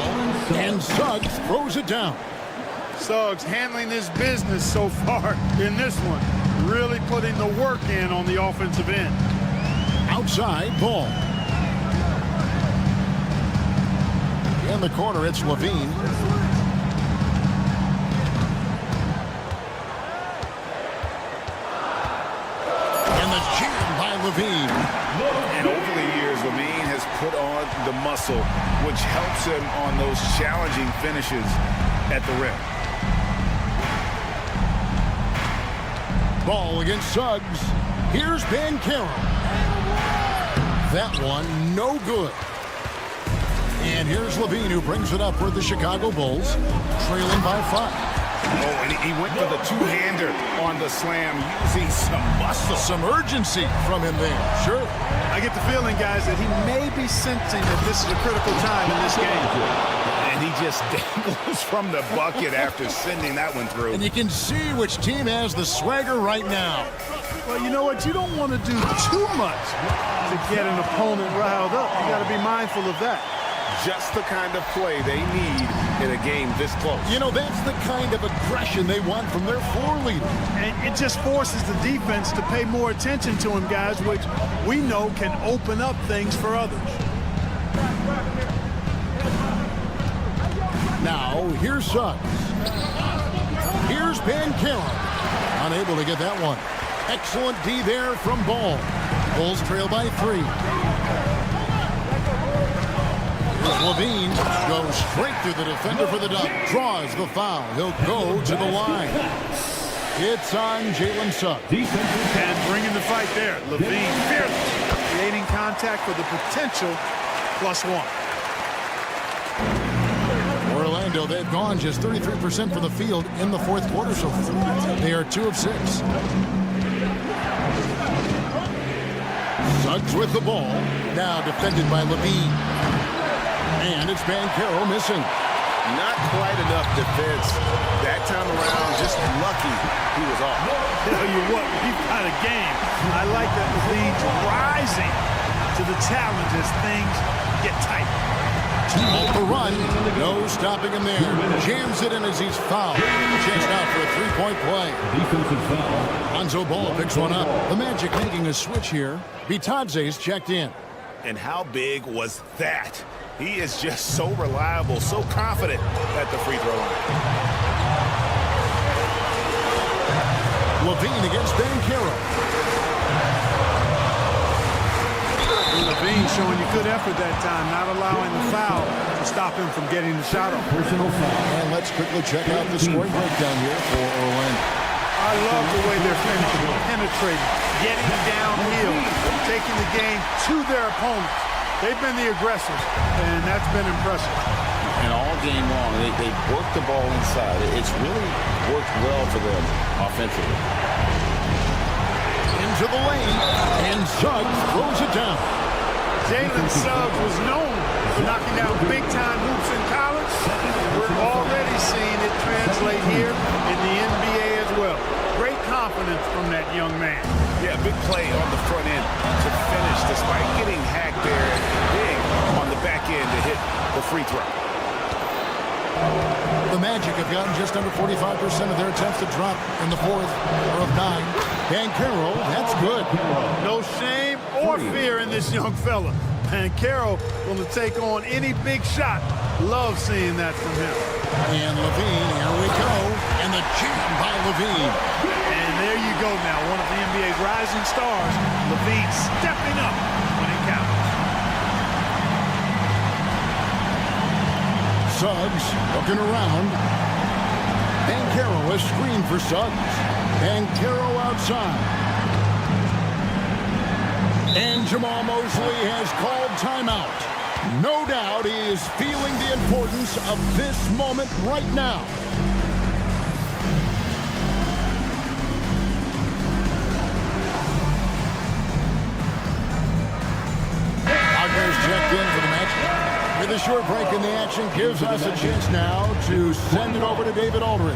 And Suggs throws it down. Suggs handling his business so far in this one. Really putting the work in on the offensive end. Outside, Ball. In the corner, it's Levine. And the jam by Levine. And over the years, Levine has put on the muscle, which helps him on those challenging finishes at the rim. Ball against Suggs. Here's Banchero. That one, no good. And here's Levine, who brings it up for the Chicago Bulls, trailing by 5. Oh, and he went for the two-hander on the slam, using some muscle. Some urgency from him there, sure. I get the feeling, guys, that he may be sensing that this is a critical time in this game. And he just dangles from the bucket after sending that one through. And you can see which team has the swagger right now. Well, you know what? You don't want to do too much to get an opponent riled up. You got to be mindful of that. Just the kind of play they need in a game this close. You know, that's the kind of aggression they want from their floor leader. And it just forces the defense to pay more attention to him, guys, which we know can open up things for others. Now, here's Suggs. Here's Banchero. Unable to get that one. Excellent D there from Ball. Bulls trail by 3. Levine goes straight through the defender for the dunk. Draws the foul. He'll go to the line. It's on Jalen Suggs. And bringing the fight there. Levine fearless. Creating contact for the potential +1. Orlando, they've gone just 33% from the field in the fourth quarter so far. They are 2 of 6. Suggs with the ball. Now defended by Levine. And it's Banchero missing. Not quite enough defense that time around. Just lucky he was off. Tell you what, we've got a game. I like that Levine's rising to the challenge as things get tight. Off the run. No stopping him there. Jams it in as he's fouled. Chased out for a three-point play. Defensive foul. Lonzo Ball picks one up. The Magic making a switch here. Bitadze's checked in. And how big was that? He is just so reliable, so confident at the free throw line. Levine against Banchero. Levine showing you good effort that time, not allowing the foul to stop him from getting the shot off. Personal foul. And let's quickly check out the scoring breakdown here for Orlando. I love the way they're finishing, penetrating, getting downhill, taking the game to their opponents. They've been the aggressors, and that's been impressive. And all game long, they work the ball inside. It's really worked well for them offensively. Into the lane, and Suggs throws it down. Jalen Suggs was known for knocking down big-time hoops in college. We're already seeing it translate here in the NBA as well. Great confidence from that young man. Yeah, big play on the front end to finish, despite getting hacked there, big on the back end to hit the free throw. The Magic have gotten just under 45% of their attempts to drop in the fourth, or of 9. Banchero, that's good. No shame or fear in this young fella. Banchero going to take on any big shot. Love seeing that from him. And Levine, here we go. And the jam by Levine. And there you go now, one of the NBA's rising stars. Levine stepping up when it counts. Suggs looking around. Banchero, a screen for Suggs. Banchero outside. And Jamal Mosley has called timeout. No doubt he is feeling the importance of this moment right now. The short break in the action gives us a chance now to send it over to David Aldridge.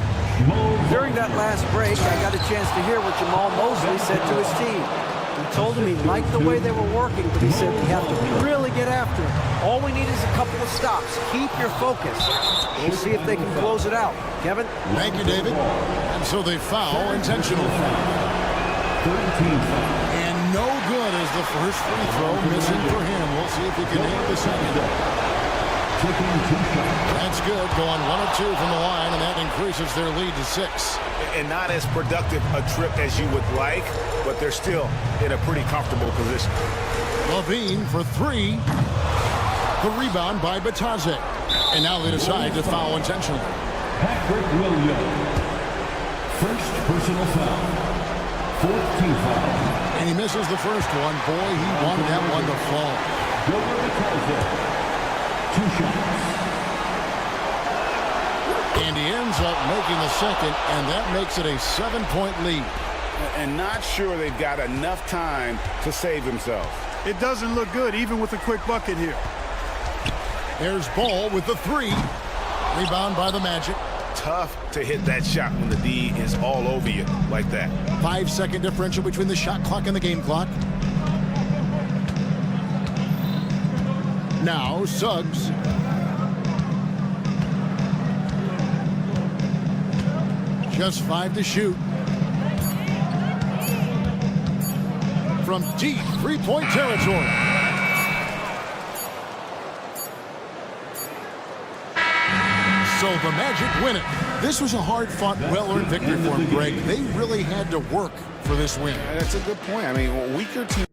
During that last break, I got a chance to hear what Jamal Mosley said to his team. He told him he liked the way they were working, but he said we have to really get after it. All we need is a couple of stops. Keep your focus. We'll see if they can close it out. Kevin? Thank you, David. And so they foul intentional. And no good as the first free throw missing for him. We'll see if he can hit the second. That's good. Going 1 of 2 from the line, and that increases their lead to 6. And not as productive a trip as you would like, but they're still in a pretty comfortable position. Levine for 3. The rebound by Bataze. And now they decide to foul intentionally. Patrick Williams. First personal foul. 4th team foul. And he misses the first one. Boy, he wanted that one to fall. Bataze. 2 shots. And he ends up making the second, and that makes it a 7-point lead. And not sure they've got enough time to save themselves. It doesn't look good, even with a quick bucket here. There's Ball with the 3. Rebound by the Magic. Tough to hit that shot when the D is all over you like that. 5-second differential between the shot clock and the game clock. Now Suggs. Just 5 to shoot. From deep three-point territory. So the Magic win it. This was a hard-fought, well-earned victory for them, Greg. They really had to work for this win. That's a good point. I mean, weaker team.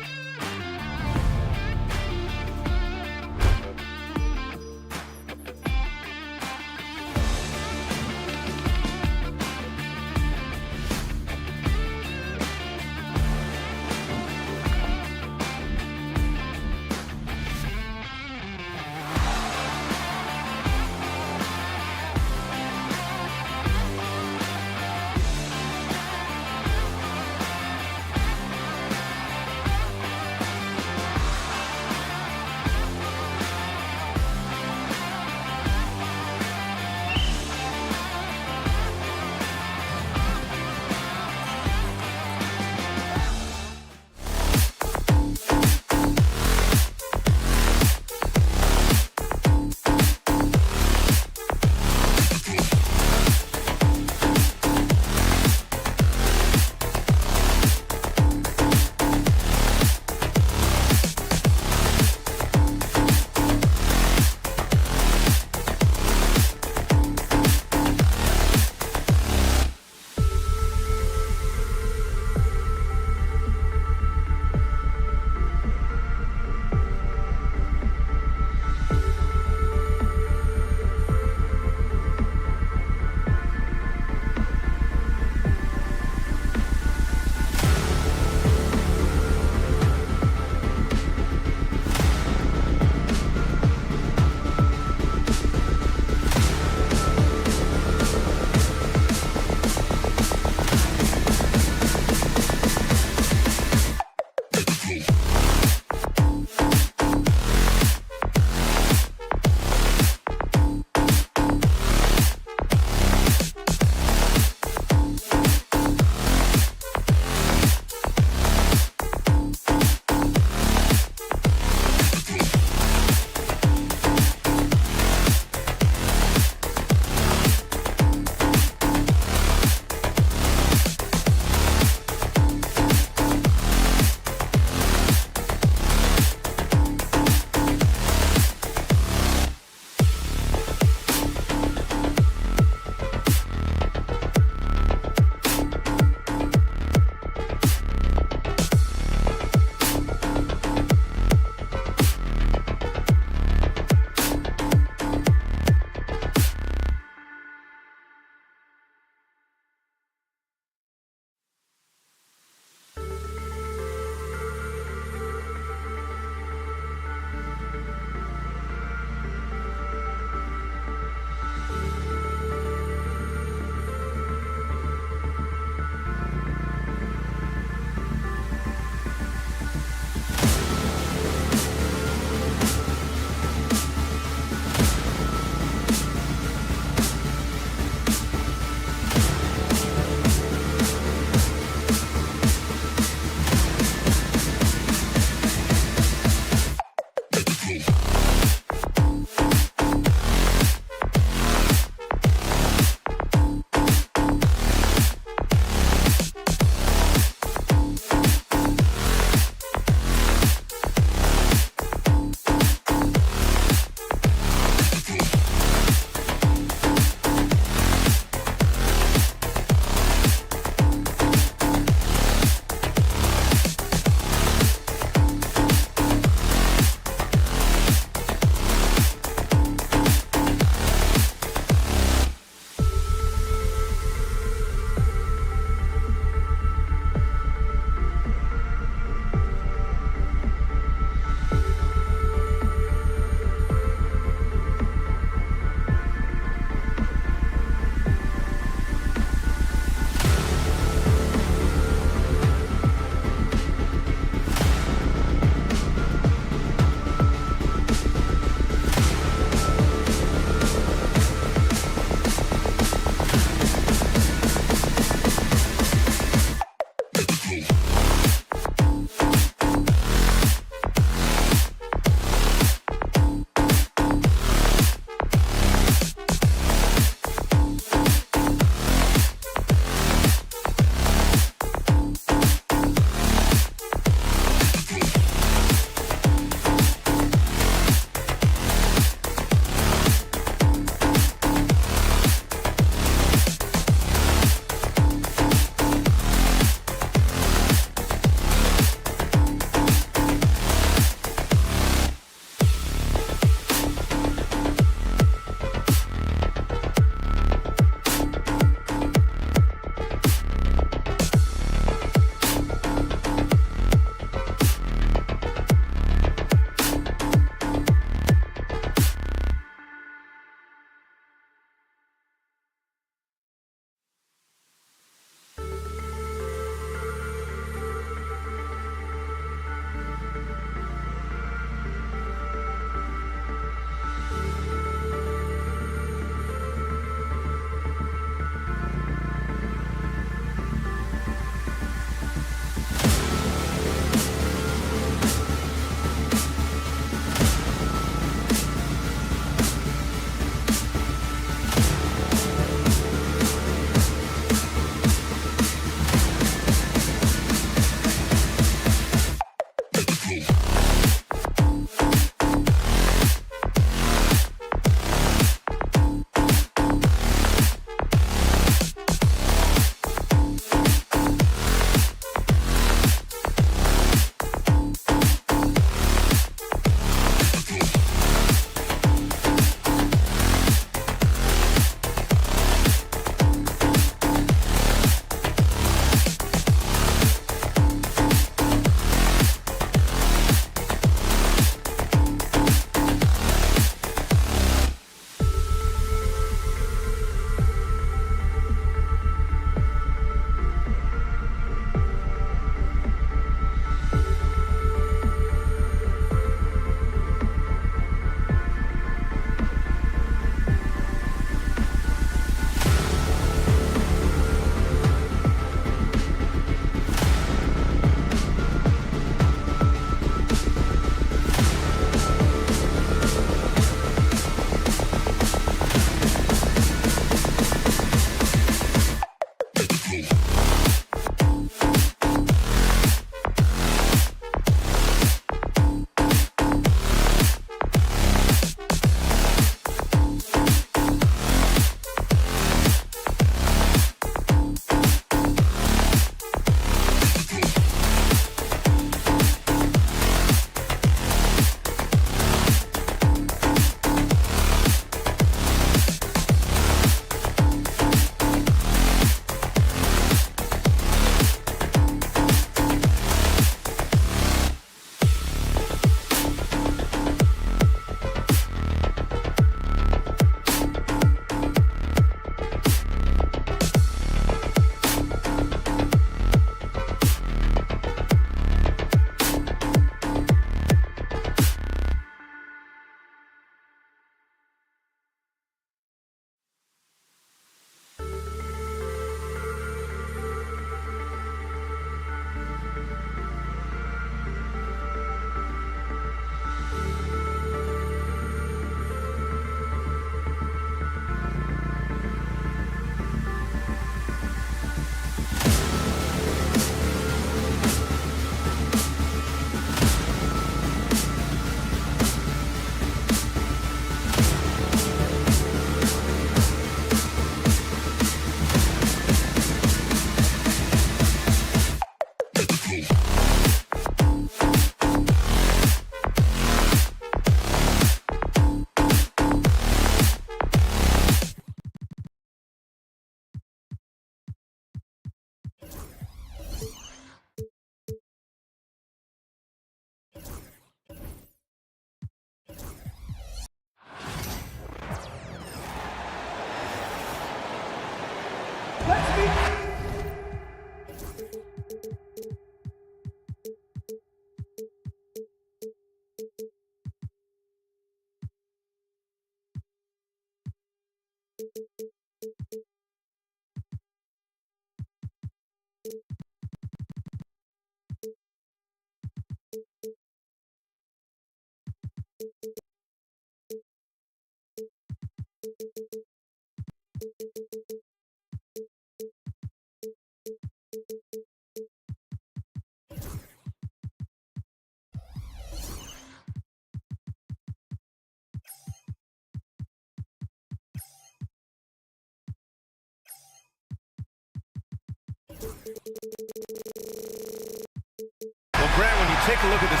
Take a look at this.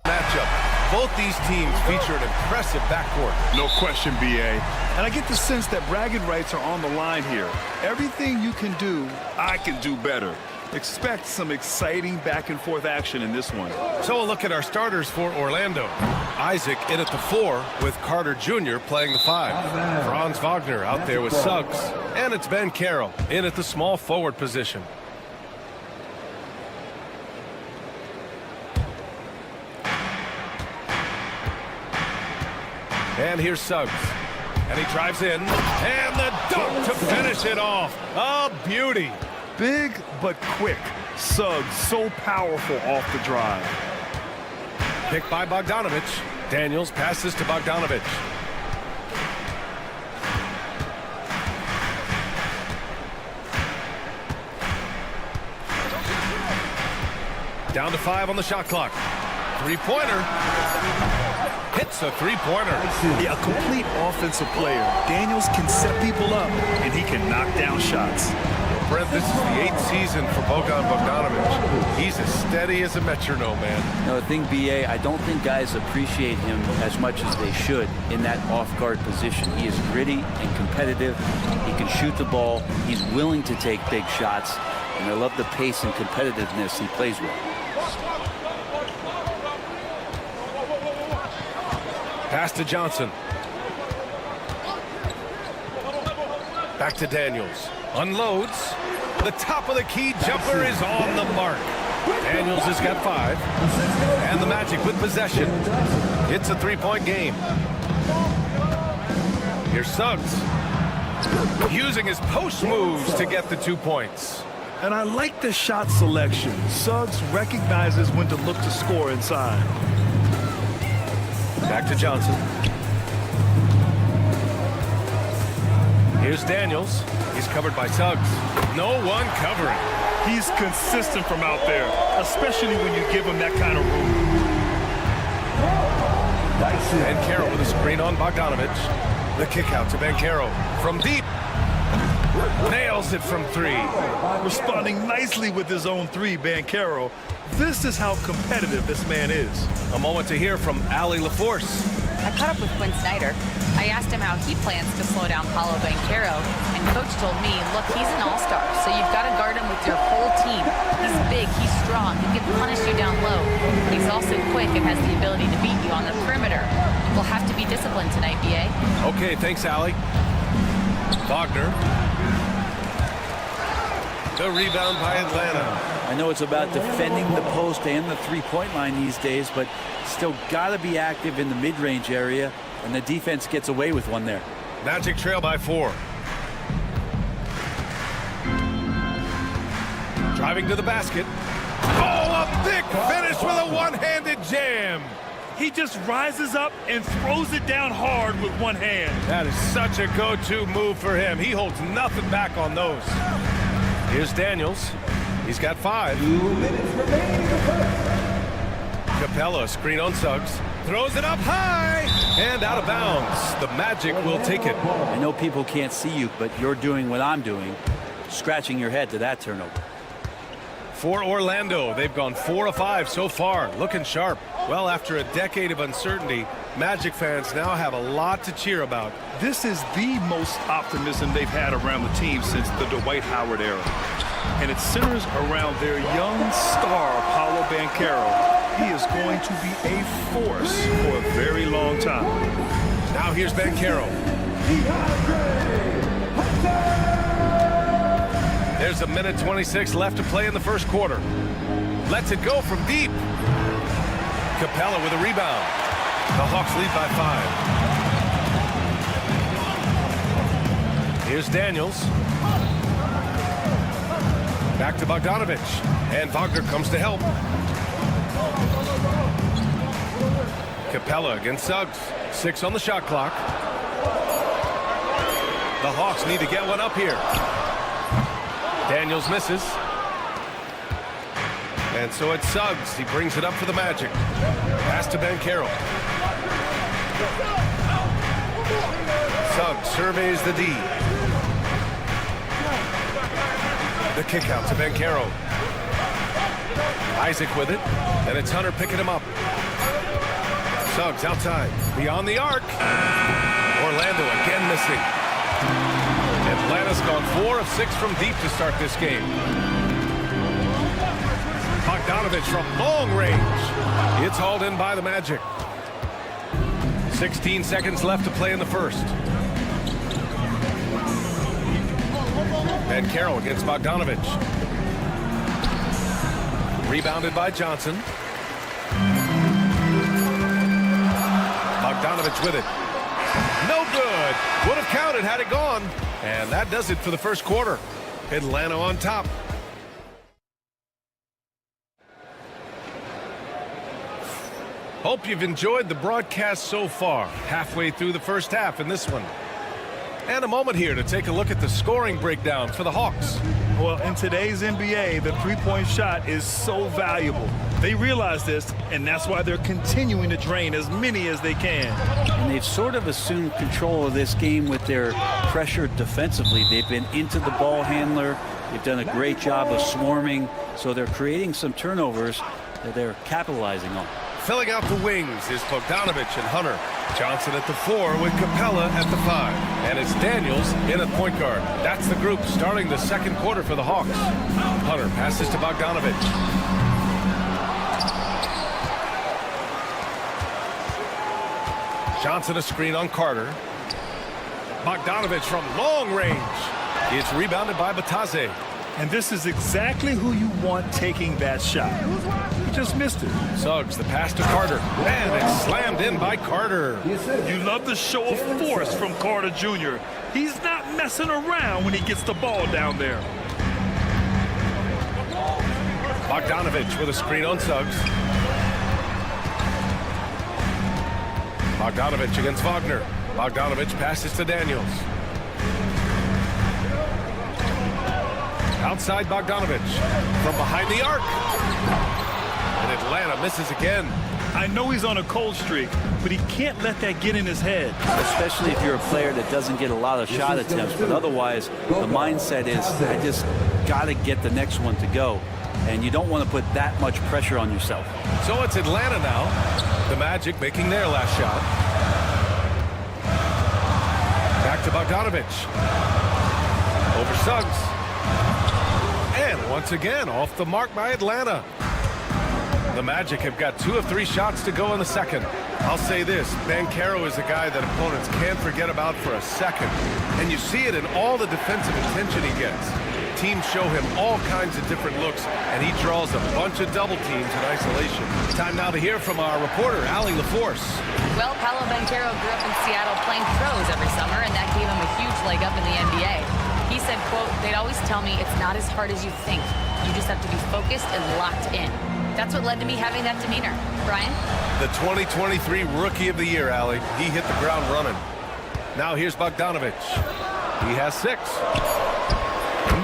Matchup. Both these teams feature an impressive backcourt. No question, B.A. And I get the sense that bragging rights are on the line here. Everything you can do, I can do better. Expect some exciting back-and-forth action in this one. So a look at our starters for Orlando. Isaac in at the 4 with Carter Jr. playing the 5. Franz Wagner out there with Suggs. And it's Ben Carroll in at the small forward position. And here's Suggs. And he drives in. And the dunk to finish it off. A beauty. Big but quick. Suggs so powerful off the drive. Picked by Bogdanovich. Daniels passes to Bogdanovich. Down to 5 on the shot clock. Three-pointer. Hits a three-pointer. Yeah, a complete offensive player. Daniels can set people up, and he can knock down shots. Brent, this is the 8th season for Bogan Bogdanovich. He's as steady as a metronome, man. No, the thing, B.A., I don't think guys appreciate him as much as they should in that off-guard position. He is gritty and competitive. He can shoot the ball. He's willing to take big shots. And I love the pace and competitiveness he plays with. Pass to Johnson. Back to Daniels. Unloads. The top of the key jumper is on the mark. Daniels has got 5. And the Magic with possession. It's a three-point game. Here's Suggs. Using his post moves to get the 2 points. And I like the shot selection. Suggs recognizes when to look to score inside. Back to Johnson. Here's Daniels. He's covered by Suggs. No one covering. He's consistent from out there, especially when you give him that kind of room. Ben Carroll with a screen on Bogdanovich. The kick out to Ben Carroll from deep. Nails it from 3. Responding nicely with his own 3, Ben Carroll. This is how competitive this man is. A moment to hear from Allie LaForce. I caught up with Quinn Snyder. I asked him how he plans to slow down Paolo Banchero, and Coach told me, look, he's an all-star, so you've got to guard him with your whole team. He's big, he's strong, he can punish you down low. He's also quick and has the ability to beat you on the perimeter. We'll have to be disciplined tonight, B.A. Okay, thanks, Allie. Wagner. The rebound by Atlanta. I know it's about defending the post and the three-point line these days, but still got to be active in the mid-range area, and the defense gets away with one there. Magic trail by 4. Driving to the basket. Oh, a big finish with a one-handed jam. He just rises up and throws it down hard with one hand. That is such a go-to move for him. He holds nothing back on those. Here's Daniels. He's got 5. 2 minutes remaining in the first. Capella, screen on Suggs. Throws it up high and out of bounds. The Magic will take it. I know people can't see you, but you're doing what I'm doing, scratching your head to that turnover. For Orlando, they've gone 4 of 5 so far, looking sharp. Well, after a decade of uncertainty, Magic fans now have a lot to cheer about. This is the most optimism they've had around the team since the Dwight Howard era. And it centers around their young star, Paolo Banchero. He is going to be a force for a very long time. Now here's Banchero. There's a minute 26 left to play in the first quarter. Lets it go from deep. Capella with a rebound. The Hawks lead by 5. Here's Daniels. Back to Bogdanovich. And Wagner comes to help. Capella against Suggs. 6 on the shot clock. The Hawks need to get one up here. Daniels misses. And so it's Suggs. He brings it up for the Magic. Pass to Banchero. Suggs surveys the D. The kick out to Banchero. Isaac with it, and it's Hunter picking him up. Suggs outside, beyond the arc. Orlando again missing. Atlanta's gone 4 of 6 from deep to start this game. Bogdanovich from long range. It's hauled in by the Magic. 16 seconds left to play in the first. Banchero against Bogdanovich. Rebounded by Johnson. Bogdanovich with it. No good. Would have counted had it gone. And that does it for the first quarter. Atlanta on top. Hope you've enjoyed the broadcast so far. Halfway through the first half in this one. And a moment here to take a look at the scoring breakdown for the Hawks. Well, in today's NBA, the three-point shot is so valuable. They realize this, and that's why they're continuing to drain as many as they can. And they've sort of assumed control of this game with their pressure defensively. They've been into the ball handler. They've done a great job of swarming, so they're creating some turnovers that they're capitalizing on. Filling out the wings is Bogdanovich and Hunter. Johnson at the 4 with Capella at the 5. And it's Daniels in at point guard. That's the group starting the second quarter for the Hawks. Hunter passes to Bogdanovich. Johnson a screen on Carter. Bogdanovich from long range. It's rebounded by Batase. And this is exactly who you want taking that shot. He just missed it. Suggs, the pass to Carter. And it's slammed in by Carter. You love the show of force from Carter Jr. He's not messing around when he gets the ball down there. Bogdanovich with a screen on Suggs. Bogdanovich against Wagner. Bogdanovich passes to Daniels. Outside Bogdanovich from behind the arc. And Atlanta misses again. I know he's on a cold streak, but he can't let that get in his head. Especially if you're a player that doesn't get a lot of shot attempts. But otherwise, the mindset is, I just got to get the next one to go. And you don't want to put that much pressure on yourself. So it's Atlanta now. The Magic making their last shot. Back to Bogdanovich. Over Suggs. And once again, off the mark by Atlanta. The Magic have got 2 of 3 shots to go in the second. I'll say this, Banchero is a guy that opponents can't forget about for a second. And you see it in all the defensive attention he gets. Teams show him all kinds of different looks, and he draws a bunch of double teams in isolation. Time now to hear from our reporter, Allie LaForce. Well, Paolo Banchero grew up in Seattle playing pros every summer, and that gave him a huge leg up in the NBA. He said, quote, they'd always tell me it's not as hard as you think. You just have to be focused and locked in. That's what led to me having that demeanor. Brian? The 2023 Rookie of the Year, Allie. He hit the ground running. Now here's Bogdanovich. He has 6.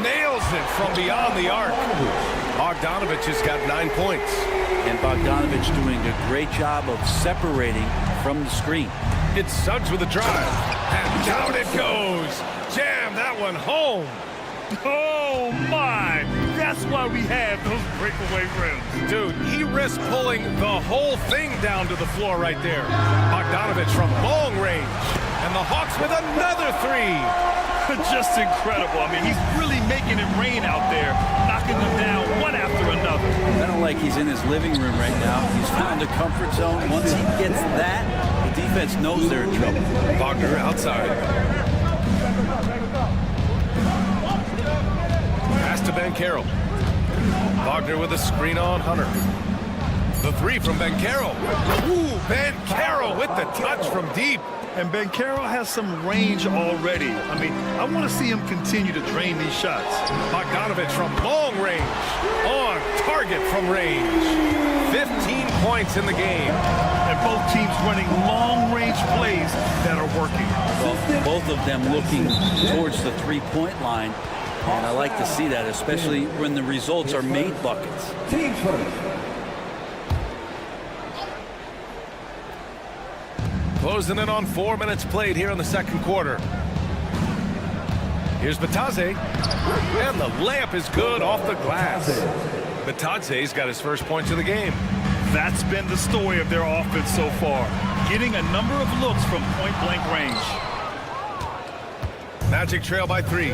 Nails it from beyond the arc. Bogdanovich has got 9 points. And Bogdanovich doing a great job of separating from the screen. It's Suggs with a drive. And down it goes. Jam that one home. Oh, my. That's why we have those breakaway rims. Dude, he risked pulling the whole thing down to the floor right there. Bogdanovich from long range. And the Hawks with another 3. Just incredible. I mean, he's really making it rain out there, knocking them down one after another. I don't like he's in his living room right now. He's found a comfort zone. Once he gets that, the defense knows they're in trouble. Wagner outside. Pass to Banchero. Wagner with a screen on Hunter. The 3 from Banchero. Ooh, Banchero with the touch from deep. And Banchero has some range already. I mean, I want to see him continue to drain these shots. Bogdanovich from long range. On target from range. 15 points in the game. And both teams running long-range plays that are working. Well, both of them looking towards the three-point line. And I like to see that, especially when the results are made buckets. Team first. Closing in on 4 minutes played here in the second quarter. Here's Batadze, and the layup is good off the glass. Batadze's got his first points of the game. That's been the story of their offense so far, getting a number of looks from point-blank range. Magic trail by 3.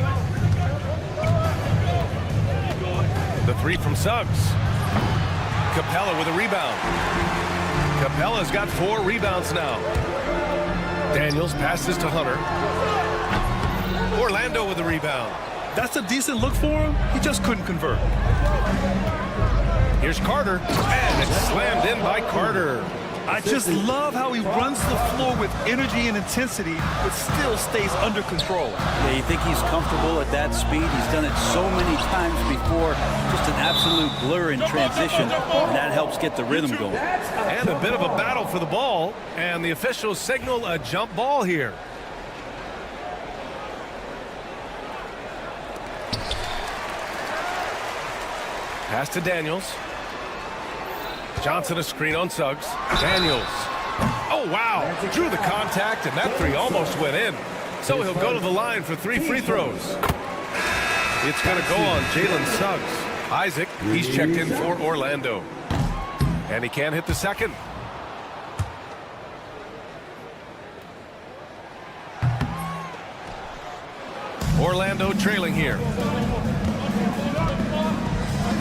The 3 from Suggs. Capella with a rebound. Capella's got 4 rebounds now. Daniels passes to Hunter. Orlando with a rebound. That's a decent look for him. He just couldn't convert. Here's Carter, and it's slammed in by Carter. I just love how he runs the floor with energy and intensity, but still stays under control. Yeah, you think he's comfortable at that speed? He's done it so many times before. Just an absolute blur in transition, and that helps get the rhythm going. And a bit of a battle for the ball, and the officials signal a jump ball here. Pass to Daniels. Johnson a screen on Suggs. Daniels. Oh, wow. Drew the contact, and that 3 almost went in. So he'll go to the line for 3 free throws. It's going to go on Jalen Suggs. Isaac, he's checked in for Orlando. And he can't hit the second. Orlando trailing here.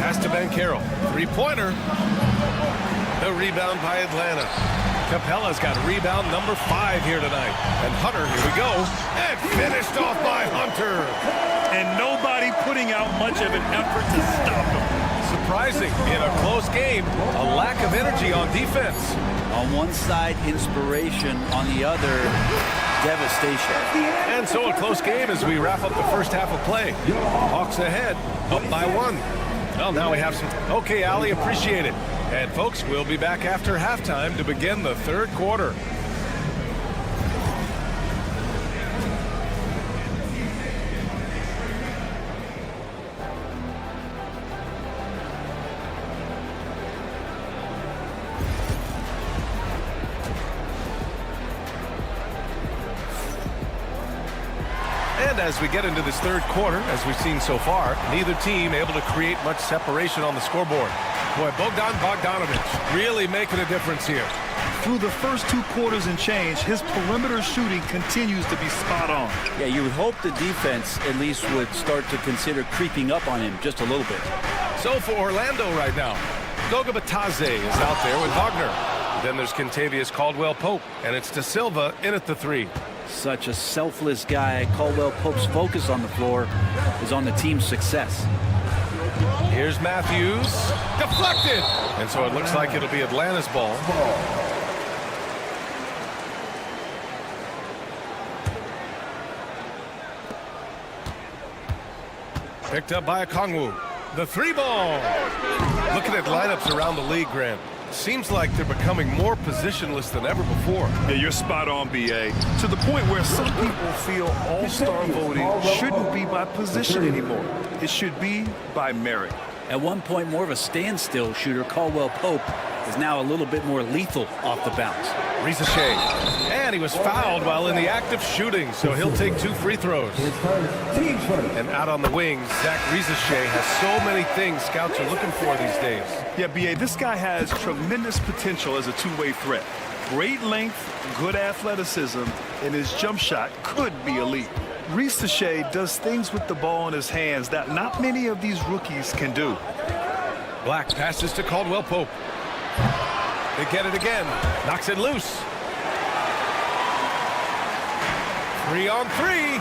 Pass to Banchero. 3-pointer. The rebound by Atlanta. Capella's got rebound number 5 here tonight. And Hunter, here we go. And finished off by Hunter. And nobody putting out much of an effort to stop him. Surprising in a close game, a lack of energy on defense. On one side, inspiration. On the other, devastation. And so a close game as we wrap up the first half of play. Hawks ahead, up by 1. Well, now we have some... Okay, Ali, appreciate it. And, folks, we'll be back after halftime to begin the third quarter. And as we get into this third quarter, as we've seen so far, neither team able to create much separation on the scoreboard. Boy, Bogdanovich really making a difference here. Through the first 2 quarters and change, his perimeter shooting continues to be spot on. Yeah, you would hope the defense at least would start to consider creeping up on him just a little bit. So for Orlando right now, Goga Batadze is out there with Wagner. Then there's Kentavious Caldwell-Pope, and it's De Silva in at the 3. Such a selfless guy. Caldwell-Pope's focus on the floor is on the team's success. Here's Matthews. Deflected! And so it looks like it'll be Atlanta's ball. Picked up by Okongwu. The 3 ball. Looking at lineups around the league, Grant. Seems like they're becoming more positionless than ever before. Yeah, you're spot on, B.A. To the point where some people feel all-star voting shouldn't be by position anymore. It should be by merit. At one point, more of a standstill shooter, Caldwell-Pope is now a little bit more lethal off the bounce. Risache. And he was fouled while in the act of shooting, so he'll take 2 free throws. And out on the wings, Zach Risache has so many things scouts are looking for these days. Yeah, B.A., this guy has tremendous potential as a two-way threat. Great length, good athleticism, and his jump shot could be elite. Risache does things with the ball in his hands that not many of these rookies can do. Black passes to Caldwell-Pope. They get it again. Knocks it loose. 3-on-3.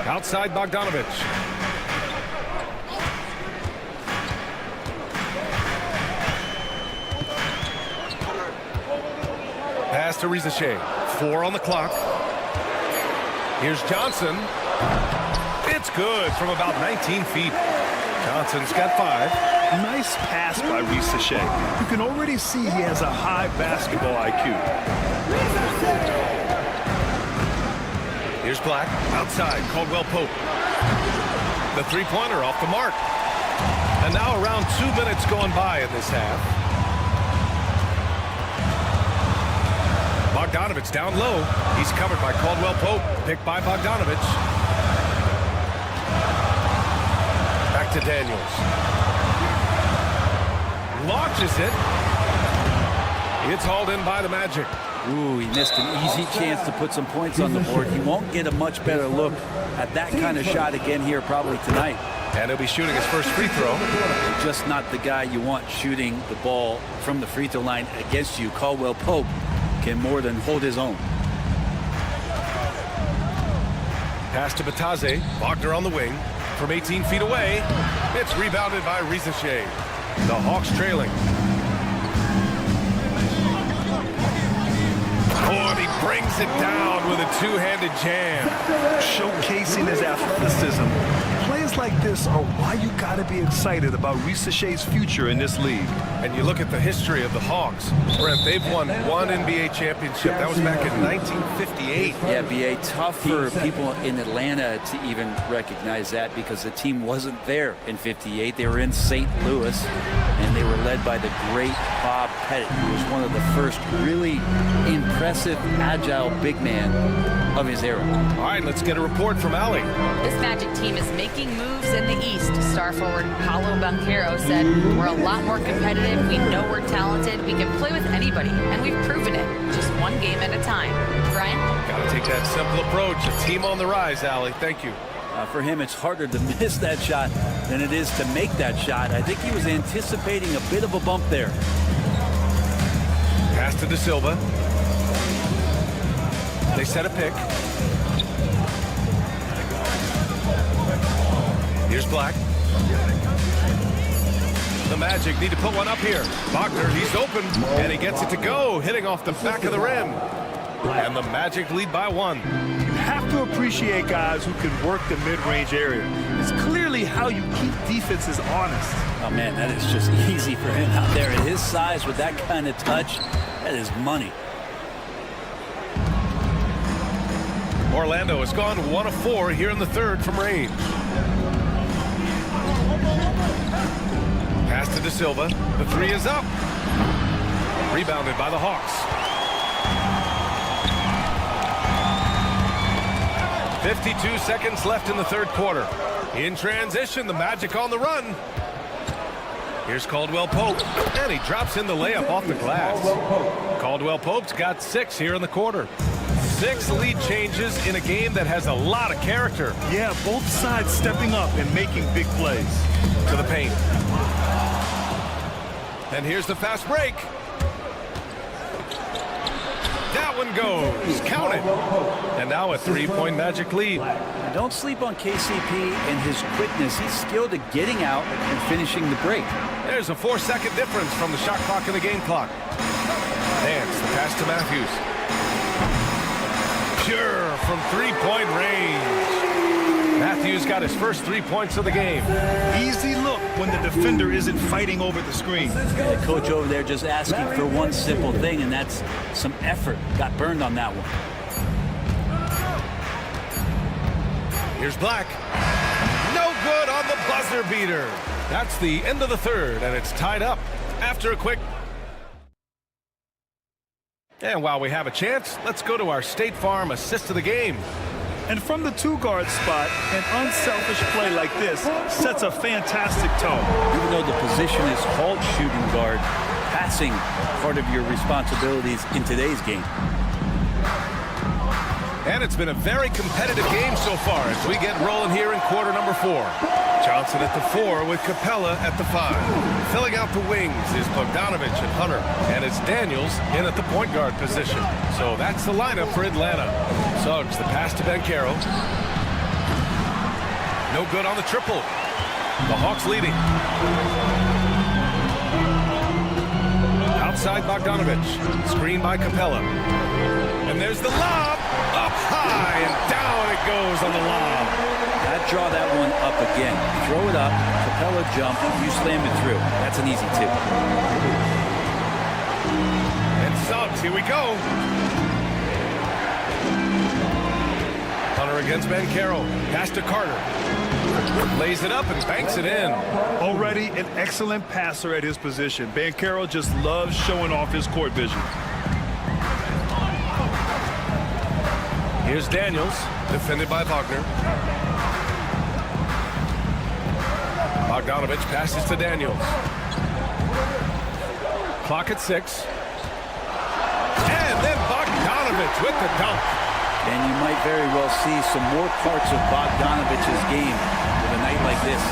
Outside Bogdanovich. Pass to Risache. 4 on the clock. Here's Johnson. It's good from about 19 feet. Johnson's got 5. Nice pass by Risache. You can already see he has a high basketball IQ. Here's Black. Outside. Caldwell Pope. The three-pointer off the mark. And now around 2 minutes going by in this half. Bogdanovich down low. He's covered by Caldwell Pope. Picked by Bogdanovich. Back to Daniels. Launches it. It's hauled in by the Magic. Ooh, he missed an easy chance to put some points on the board. He won't get a much better look at that kind of shot again here probably tonight. And he'll be shooting his first free throw. Just not the guy you want shooting the ball from the free throw line against you. Caldwell Pope can more than hold his own. Pass to Bataze. Wagner on the wing. From 18 feet away. It's rebounded by Rizachet. The Hawks trailing. Oh, and he brings it down with a two-handed jam. Showcasing his athleticism. Plays like this are why you got to be excited about Rizachet's future in this league. And you look at the history of the Hawks. Brent, they've won one NBA championship. That was back in 1958. Yeah, B.A., tough for people in Atlanta to even recognize that because the team wasn't there in 58. They were in St. Louis, and they were led by the great Bob Pettit, who was one of the first really impressive, agile big man of his era. All right, let's get a report from Allie. This Magic team is making moves in the East. Star forward Paolo Banchero said, "We're a lot more competitive. We know we're talented. We can play with anybody, and we've proven it. Just one game at a time." Brian? Got to take that simple approach. A team on the rise, Allie. Thank you. For him, it's harder to miss that shot than it is to make that shot. I think he was anticipating a bit of a bump there. Pass to De Silva. They set a pick. Here's Black. The Magic need to put one up here. Wagner, he's open, and he gets it to go, hitting off the back of the rim. And the Magic lead by one. You have to appreciate guys who can work the mid-range area. It's clearly how you keep defenses honest. Oh, man, that is just easy for him out there. At his size, with that kind of touch, that is money. Orlando has gone 1 of 4 here in the third from range. Pass to De Silva. The three is up. Rebounded by the Hawks. 52 seconds left in the third quarter. In transition, the Magic on the run. Here's Caldwell Pope, and he drops in the layup off the glass. Caldwell Pope's got 6 here in the quarter. 6 lead changes in a game that has a lot of character. Yeah, both sides stepping up and making big plays. To the paint. And here's the fast break. That one goes. Count it. And now a 3-point Magic lead. And don't sleep on KCP and his quickness. He's skilled at getting out and finishing the break. There's a 4-second difference from the shot clock and the game clock. Dance, the pass to Matthews. Pure from 3-point range. Matthews got his first 3 points of the game. Easy look when the defender isn't fighting over the screen. The coach over there just asking for one simple thing, and that's some effort. Got burned on that one. Here's Black. No good on the buzzer beater. That's the end of the third, and it's tied up after a quick. And while we have a chance, let's go to our State Farm assist of the game. And from the 2-guard spot, an unselfish play like this sets a fantastic tone. Even though the position is halt shooting guard, passing part of your responsibilities in today's game. And it's been a very competitive game so far as we get rolling here in quarter number 4. Johnson at the 4 with Capella at the 5. Filling out the wings is Bogdanovich and Hunter. And it's Daniels in at the point guard position. So that's the lineup for Atlanta. Suggs, the pass to Banchero. No good on the triple. The Hawks leading. Outside Bogdanovich. Screen by Capella. And there's the lob. Up high and down it goes on the lob. I'd draw that one up again. Throw it up, Capella jump, you slam it through. That's an easy 2. And Suggs, here we go. Hunter against Bancaro. Pass to Carter. Lays it up and banks it in. Already an excellent passer at his position. Bancaro just loves showing off his court vision. Here's Daniels, defended by Wagner. Bogdanovich passes to Daniels. Clock at 6. And then Bogdanovich with the dunk. And you might very well see some more parts of Bogdanovich's game with a night like this.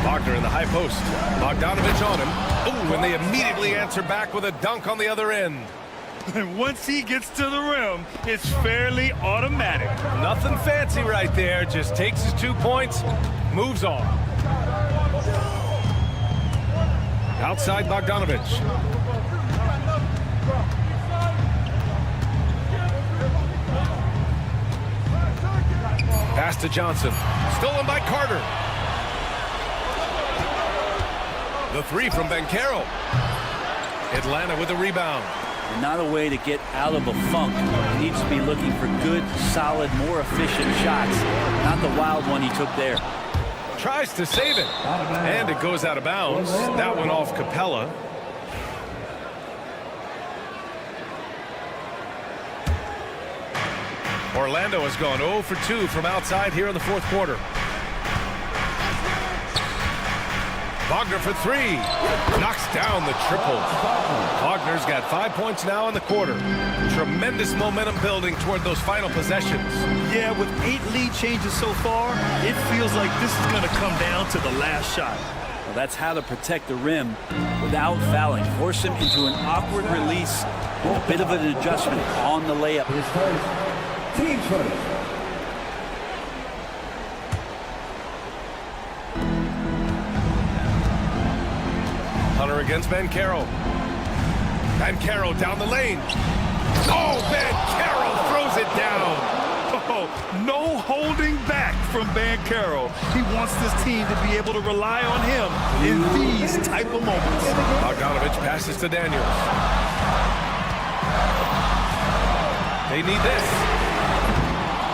Wagner in the high post. Bogdanovich on him. Ooh, and they immediately answer back with a dunk on the other end. And once he gets to the rim, it's fairly automatic. Nothing fancy right there. Just takes his 2 points, moves on. Outside Bogdanovich. Pass to Johnson. Stolen by Carter. The 3 from Bancaro. Atlanta with a rebound. Not a way to get out of a funk. He needs to be looking for good, solid, more efficient shots. Not the wild one he took there. Tries to save it. And it goes out of bounds. That one off Capella. Orlando has gone 0 for 2 from outside here in the fourth quarter. Wagner for 3. Knocks down the triple. Wagner's got 5 points now in the quarter. Tremendous momentum building toward those final possessions. Yeah, with 8 lead changes so far, it feels like this is going to come down to the last shot. Well, that's how to protect the rim without fouling. Force him into an awkward release with a bit of an adjustment on the layup. Team first. Hunter against Bancaro. Bancaro down the lane. Oh, Bancaro throws it down. Oh, no holding back from Bancaro. He wants this team to be able to rely on him in these type of moments. Bogdanovich passes to Daniels. They need this.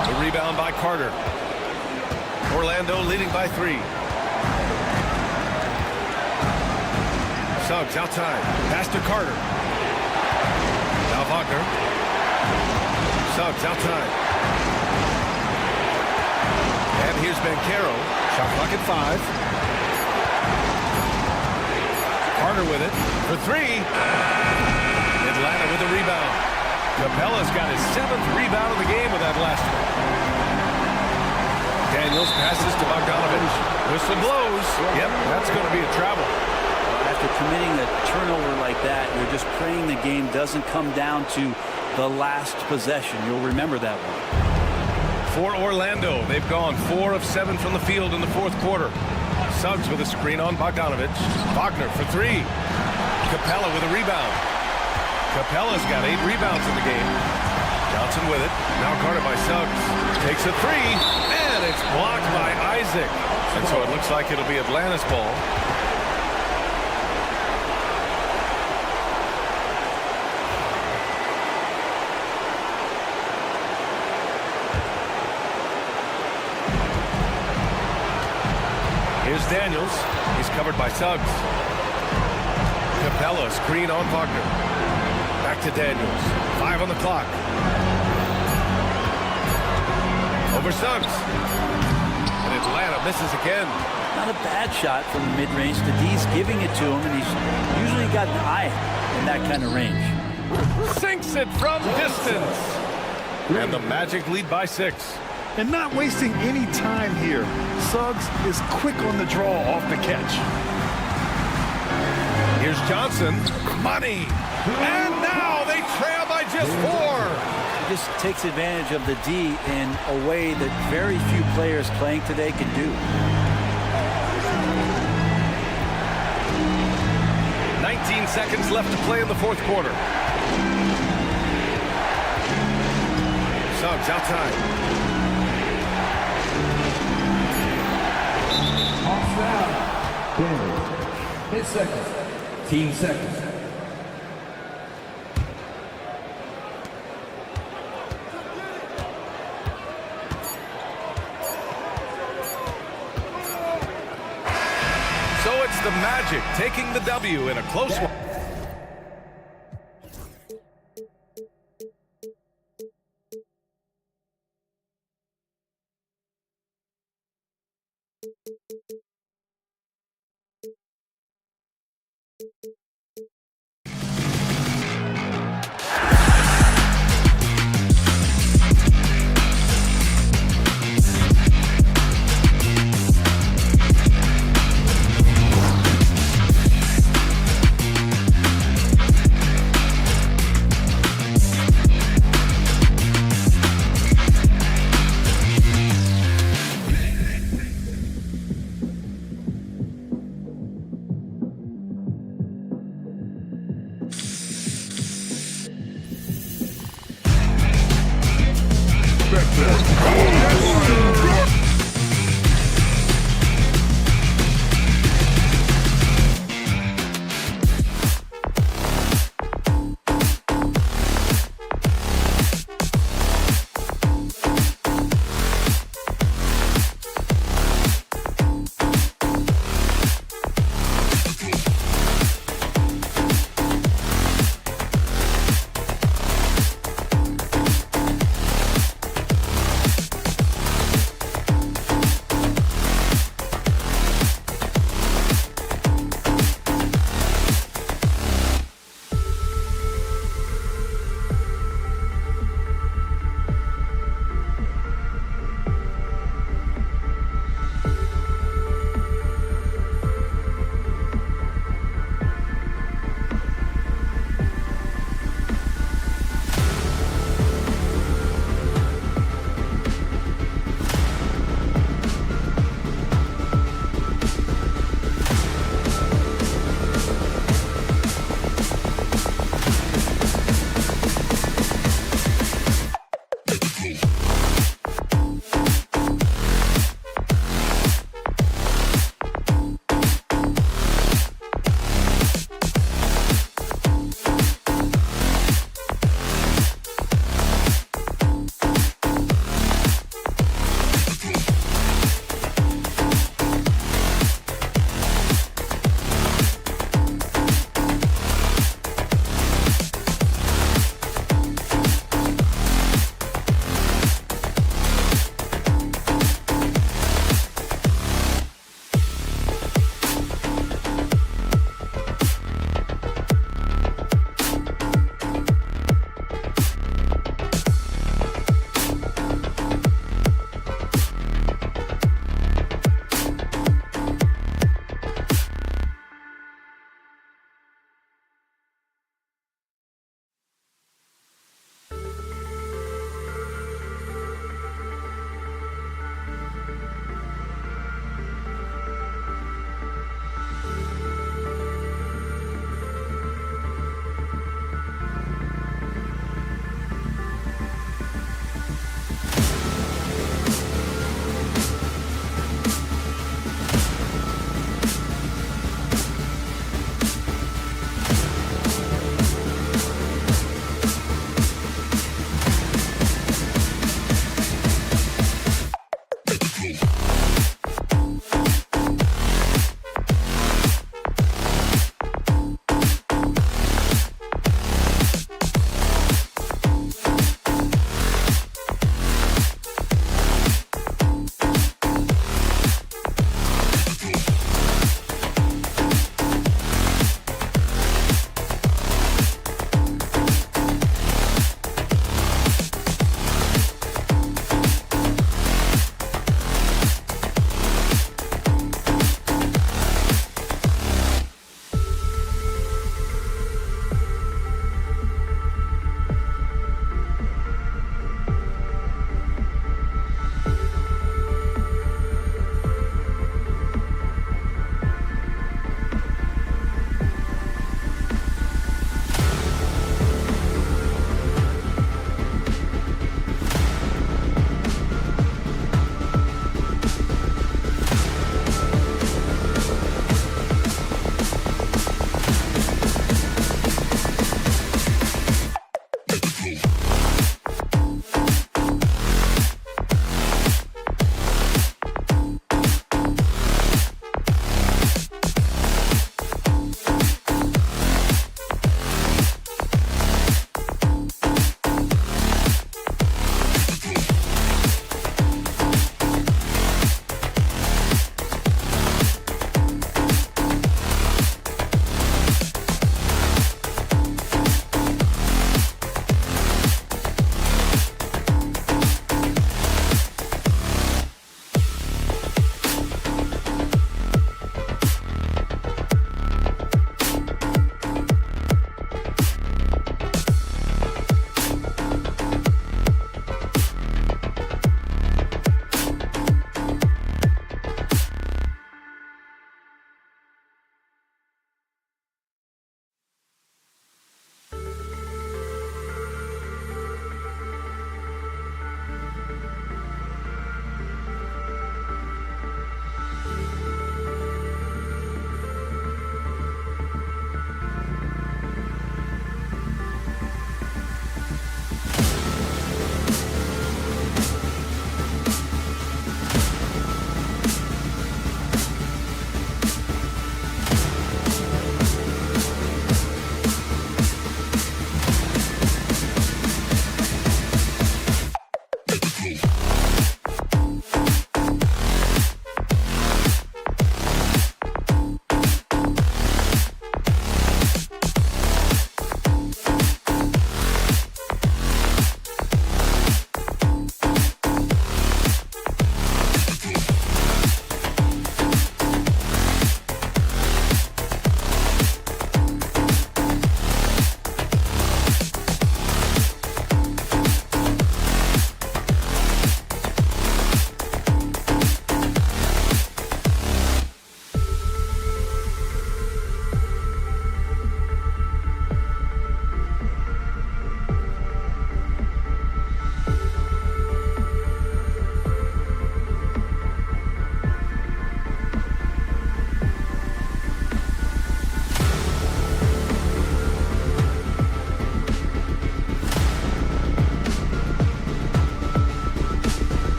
The rebound by Carter. Orlando leading by 3. Suggs outside. Pass to Carter. Now Wagner. Suggs outside. And here's Bancaro. Shot clock at 5. Carter with it for 3. Atlanta with the rebound. Capella's got his 7th rebound of the game with that last one. Daniels passes to Bogdanovich. Whistle blows. Yep, that's going to be a travel. After committing a turnover like that, you're just praying the game doesn't come down to the last possession. You'll remember that one. For Orlando, they've gone 4 of 7 from the field in the fourth quarter. Suggs with a screen on Bogdanovich. Wagner for 3. Capella with a rebound. Capella's got 8 rebounds in the game. Johnson with it. Now guarded by Suggs. Takes a 3, and it's blocked by Isaac. And so it looks like it'll be Atlanta's ball. Here's Daniels. He's covered by Suggs. Capella screen on Wagner. Back to Daniels. 5 on the clock. Over Suggs. And Atlanta misses again. Not a bad shot from the mid-range. The D's giving it to him, and he's usually got an eye in that kind of range. Sinks it from distance. And the Magic lead by 6. And not wasting any time here. Suggs is quick on the draw off the catch. Here's Johnson. Money. And now they trail by just 4. He just takes advantage of the D in a way that very few players playing today can do. 19 seconds left to play in the fourth quarter. Suggs outside. Hit seconds. Team seconds. the Magic taking the W in a close one.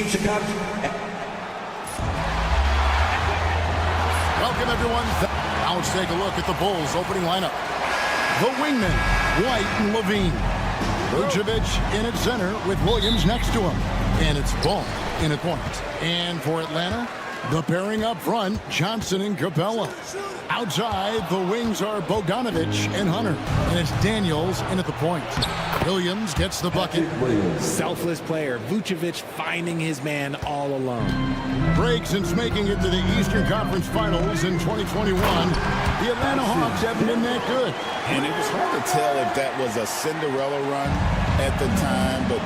Team Chicago. Welcome, everyone. Now let's take a look at the Bulls' opening lineup. The wingmen, White and Levine. Vucevic in at center with Williams next to him. And it's Ball in at point. And for Atlanta, the pairing up front, Johnson and Capella. Outside, the wings are Bogdanovich and Hunter. And it's Daniels in at the point. Williams gets the bucket. Selfless player. Vucevic finding his man all alone. Break since making it to the Eastern Conference Finals in 2021. The Atlanta Hawks haven't been that good. And it was hard to tell if that was a Cinderella run at the time, but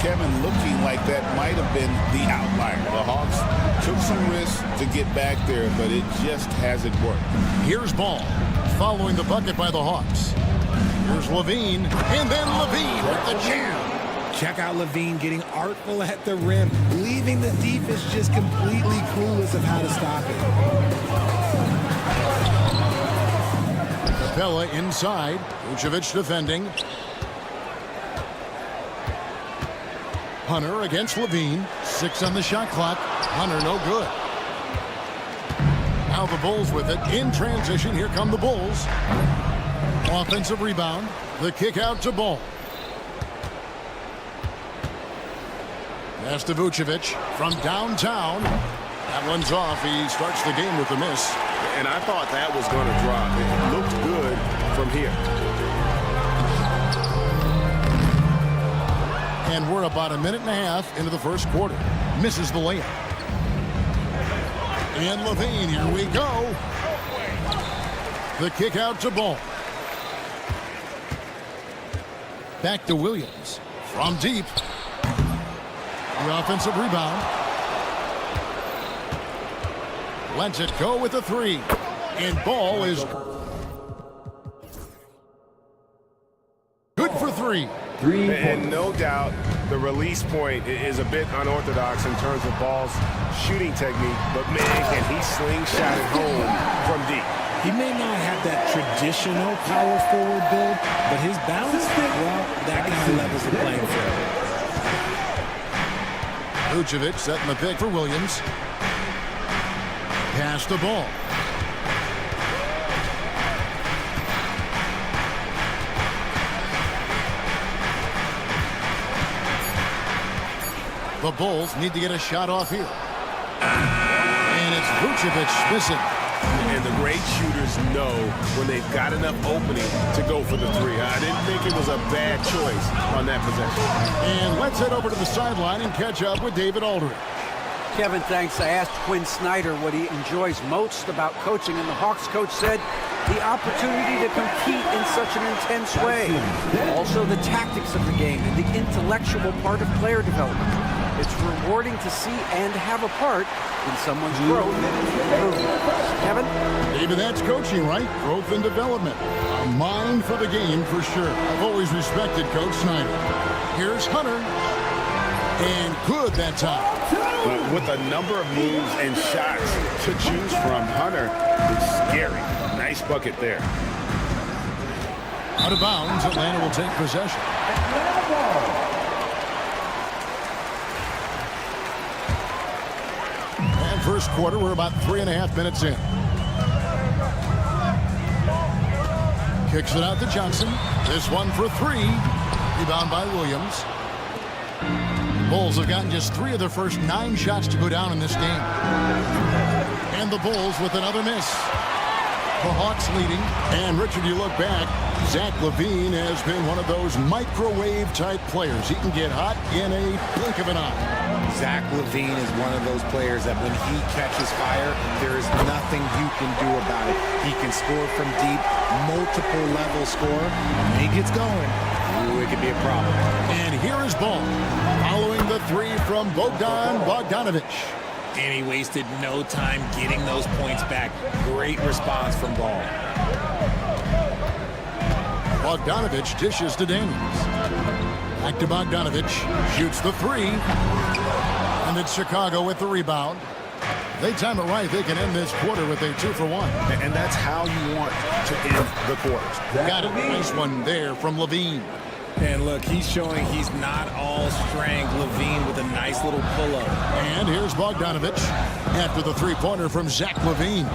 Kevin, looking like that might have been the outlier. The Hawks took some risks to get back there, but it just hasn't worked. Here's Ball following the bucket by the Hawks. Here's Levine, and then Levine with the jam. Check out Levine getting artful at the rim, leaving the defense just completely clueless of how to stop it. Capella inside. Vucevic defending. Hunter against Levine. 6 on the shot clock. Hunter no good. Now the Bulls with it in transition. Here come the Bulls. Offensive rebound. The kick out to Ball. Pass to Vucevic from downtown. That one's off. He starts the game with a miss. And I thought that was going to drop. It looked good from here. And we're about a minute and a half into the first quarter. Misses the layup. And Levine, here we go. The kick out to Ball. Back to Williams. From deep. The offensive rebound. Lets it go with a 3. And Ball is good for 3. And no doubt the release point is a bit unorthodox in terms of Ball's shooting technique, but man, can he slingshot it home from deep. He may not have that traditional power forward build, but his balance, well, that kind of levels the playing field. Vucevic setting the pick for Williams. Pass the Ball. The Bulls need to get a shot off here. And it's Vucevic missing. And the great shooters know when they've got enough opening to go for the 3. I didn't think it was a bad choice on that possession. And let's head over to the sideline and catch up with David Aldridge. Kevin, thanks. I asked Quinn Snyder what he enjoys most about coaching, and the Hawks coach said the opportunity to compete in such an intense way. Also, the tactics of the game and the intellectual part of player development. It's rewarding to see and have a part in someone's growth and improvement. Kevin? David, that's coaching, right? Growth and development. A mind for the game for sure. I've always respected Coach Snyder. Here's Hunter. And good that time. With a number of moves and shots to choose from, Hunter is scary. Nice bucket there. Out of bounds, Atlanta will take possession. And first quarter, we're about 3.5 minutes in. Kicks it out to Johnson. This one for 3. Rebound by Williams. Bulls have gotten just 3 of their first 9 shots to go down in this game. And the Bulls with another miss. The Hawks leading. And Richard, you look back, Zach LaVine has been one of those microwave-type players. He can get hot in a blink of an eye. Zach LaVine is one of those players that when he catches fire, there is nothing you can do about it. He can score from deep, multiple level score. When he gets going, ooh, it could be a problem. And here is Ball, following the 3 from Bogdanovich. And he wasted no time getting those points back. Great response from Ball. Bogdanovich dishes to Daniels. Back to Bogdanovich. Shoots the 3. And it's Chicago with the rebound. They time it right. They can end this quarter with a 2-for-1. And that's how you want to end the quarters. Got it. Nice one there from Levine. And look, he's showing he's not all strength. Levine with a nice little pull-up. And here's Bogdanovich after the three-pointer from Zach Levine.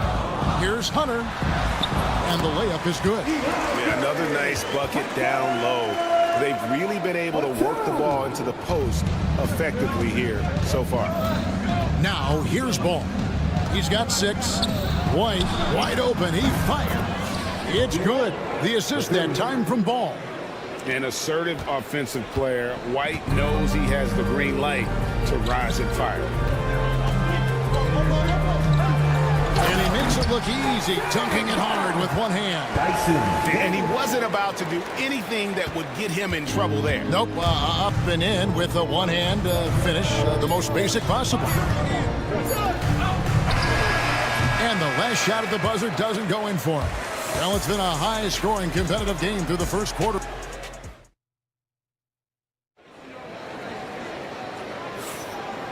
Here's Hunter. And the layup is good. Yeah, another nice bucket down low. They've really been able to work the ball into the post effectively here so far. Now, here's Ball. He's got 6. White, wide open. He fires. It's good. The assist that time from Ball. An assertive offensive player. White knows he has the green light to rise and fire. And he makes it look easy, dunking it hard with one hand. And he wasn't about to do anything that would get him in trouble there. Nope, up and in with a one-hand finish, the most basic possible. And the last shot at the buzzer doesn't go in for him. Well, it's been a high-scoring, competitive game through the first quarter.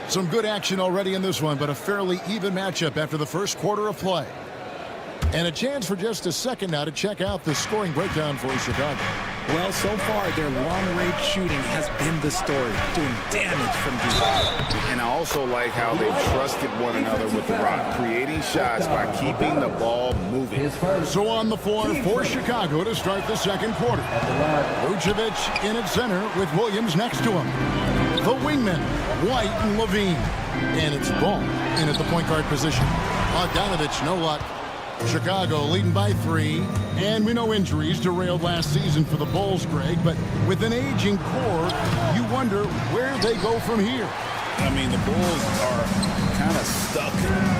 Some good action already in this one, but a fairly even matchup after the first quarter of play. And a chance for just a second now to check out the scoring breakdown for Chicago. Well, so far, their long-range shooting has been the story, doing damage from deep. And I also like how they've trusted one another with the rock, creating shots by keeping the ball moving. So on the floor for Chicago to start the second quarter. Vucevic in at center with Williams next to him. The wingmen, White and Levine. And it's Ball in at the point guard position. Bogdanovich, no luck. Chicago leading by 3, and we know injuries derailed last season for the Bulls, Greg, but with an aging core, you wonder where they go from here. I mean, the Bulls are kind of stuck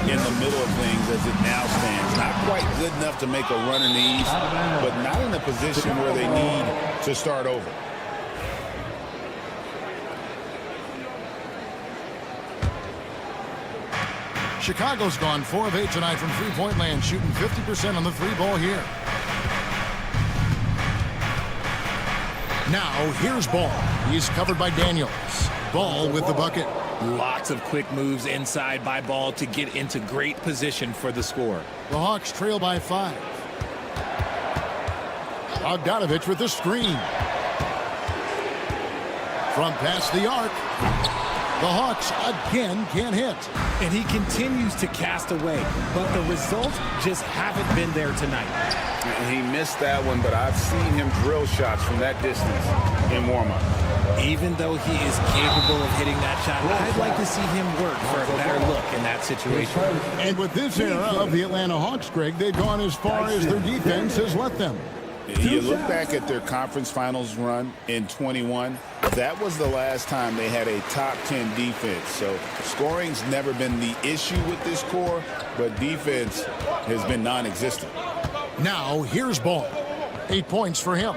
in the middle of things as it now stands. Not quite good enough to make a run in the East, but not in a position where they need to start over. Chicago's gone 4 of 8 tonight from three-point land, shooting 50% on the 3-ball here. Now, here's Ball. He's covered by Daniels. Ball with the bucket. Lots of quick moves inside by Ball to get into great position for the score. The Hawks trail by 5. Bogdanovich with the screen. From past the arc. The Hawks again can't hit. And he continues to cast away, but the results just haven't been there tonight. He missed that one, but I've seen him drill shots from that distance in warm-up. Even though he is capable of hitting that shot, I'd like to see him work for a better look in that situation. And with this era of the Atlanta Hawks, Greg, they've gone as far as their defense has let them. You look back at their conference finals run in 21, that was the last time they had a top 10 defense. So scoring's never been the issue with this core, but defense has been non-existent. Now, here's Ball. 8 points for him.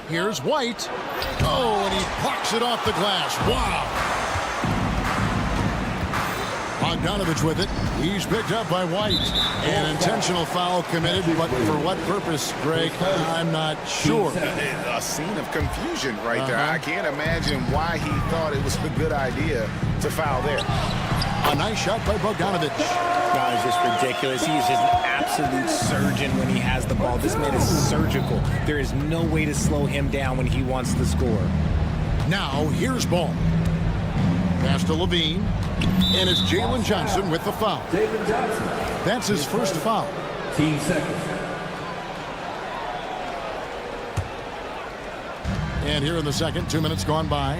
Here's White. Oh, and he plucks it off the glass. Wow. Bogdanovich with it. He's picked up by White. An intentional foul committed, but for what purpose, Greg? I'm not sure. A scene of confusion right there. I can't imagine why he thought it was a good idea to foul there. A nice shot by Bogdanovich. That is just ridiculous. He is just an absolute surgeon when he has the ball. This man is surgical. There is no way to slow him down when he wants to score. Now, here's Ball. Pass to Levine. And it's Jalen Johnson with the foul. That's his first foul. Team second. And here in the second, 2 minutes gone by.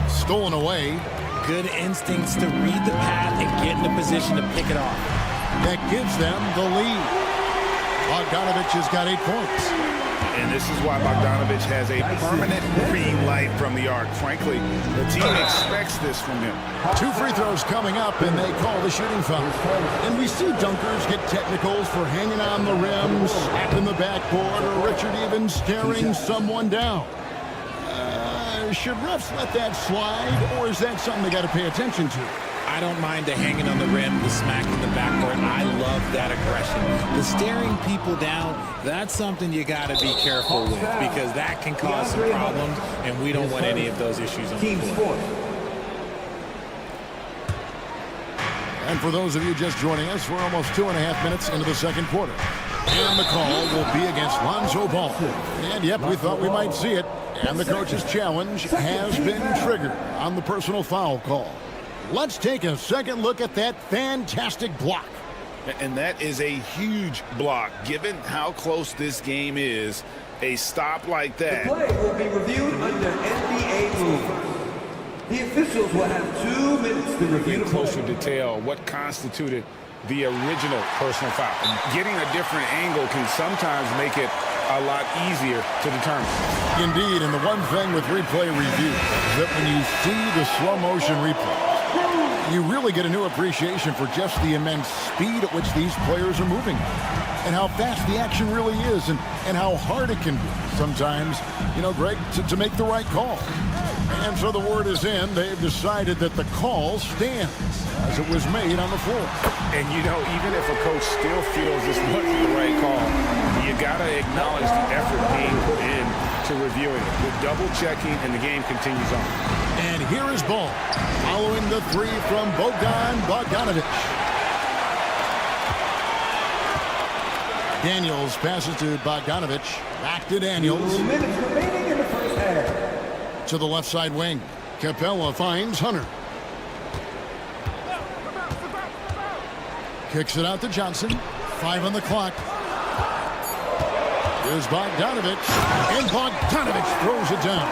Stolen away. Good instincts to read the path and get in a position to pick it off. That gives them the lead. Bogdanovich has got 8 points. And this is why Bogdanovich has a permanent green light from the arc. Frankly, the team expects this from him. 2 free throws coming up, and they call the shooting foul. And we see dunkers get technicals for hanging on the rim, slapping the backboard, or Richard even staring someone down. Should refs let that slide, or is that something they got to pay attention to? I don't mind the hanging on the rim, the smacking the backboard. I love that aggression. The staring people down, that's something you got to be careful with because that can cause some problems, and we don't want any of those issues on the floor. And for those of you just joining us, we're almost 2.5 minutes into the second quarter. And the call will be against Lonzo Ball. And yep, we thought we might see it. And the coach's challenge has been triggered on the personal foul call. Let's take a second look at that fantastic block. And that is a huge block. Given how close this game is, a stop like that. The play will be reviewed under NBA rules. The officials will have 2 minutes to review the play. Closer detail what constituted the original personal foul. Getting a different angle can sometimes make it a lot easier to determine. Indeed, and the one thing with replay review is that when you see the slow motion replay, you really get a new appreciation for just the immense speed at which these players are moving and how fast the action really is and how hard it can be sometimes, you know, Greg, to make the right call. And so the word is in. They've decided that the call stands as it was made on the floor. And, you know, even if a coach still feels this wasn't the right call, you got to acknowledge the effort being put in to reviewing it. The double checking, and the game continues on. And here is Ball following the three from Bogdanovic. Daniels passes to Bogdanovic. Back to Daniels. 2 minutes remaining in the first half. To the left side wing. Capella finds Hunter. Kicks it out to Johnson. 5 on the clock. Here's Bogdanovic. And Bogdanovic throws it down.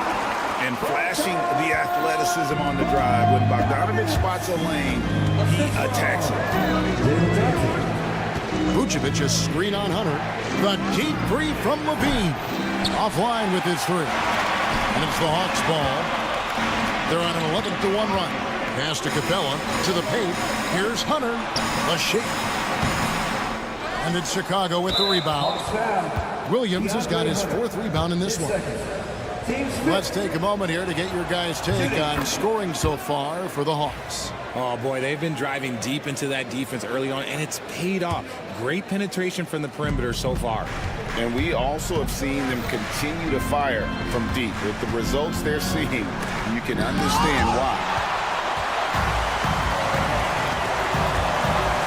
And flashing the athleticism on the drive. When Bogdanovic spots a lane, he attacks it. Vucevic a screen on Hunter. The deep three from Levine. Offline with his three. And it's the Hawks ball. They're on an 11-1 run. Pass to Capella. To the paint. Here's Hunter. The shake. And it's Chicago with the rebound. Williams has got his 4th rebound in this one. Let's take a moment here to get your guys' take on scoring so far for the Hawks. Oh, boy, they've been driving deep into that defense early on, and it's paid off. Great penetration from the perimeter so far. And we also have seen them continue to fire from deep. With the results they're seeing, you can understand why.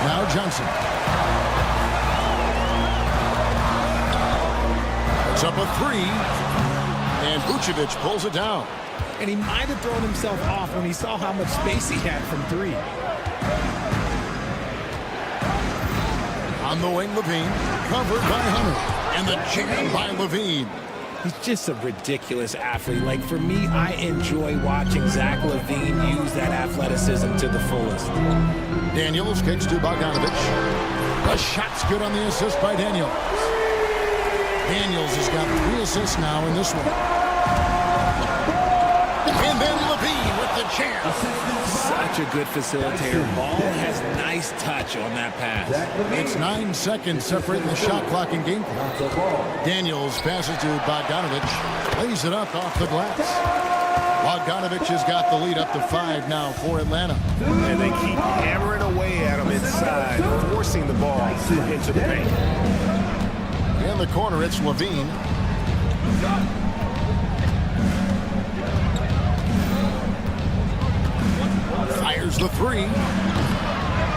Now Johnson. It's up a 3. And Vucevic pulls it down. And he might have thrown himself off when he saw how much space he had from 3. On the wing, Levine. Covered by Hunter. And the jam by Levine. He's just a ridiculous athlete. Like, for me, I enjoy watching Zach LaVine use that athleticism to the fullest. Daniels kicks to Bogdanovic. The shot's good on the assist by Daniels. Daniels has got 3 assists now in this one. And then Levine with the jam. Such a good facilitator. Ball has nice touch on that pass. It's 9 seconds separating the shot clock and game clock. Daniels passes to Bogdanovic. Lays it up off the glass. Bogdanovic has got the lead up to 5 now for Atlanta. And they keep hammering away at him inside, forcing the ball into the paint. In the corner, it's Levine. Fires the 3.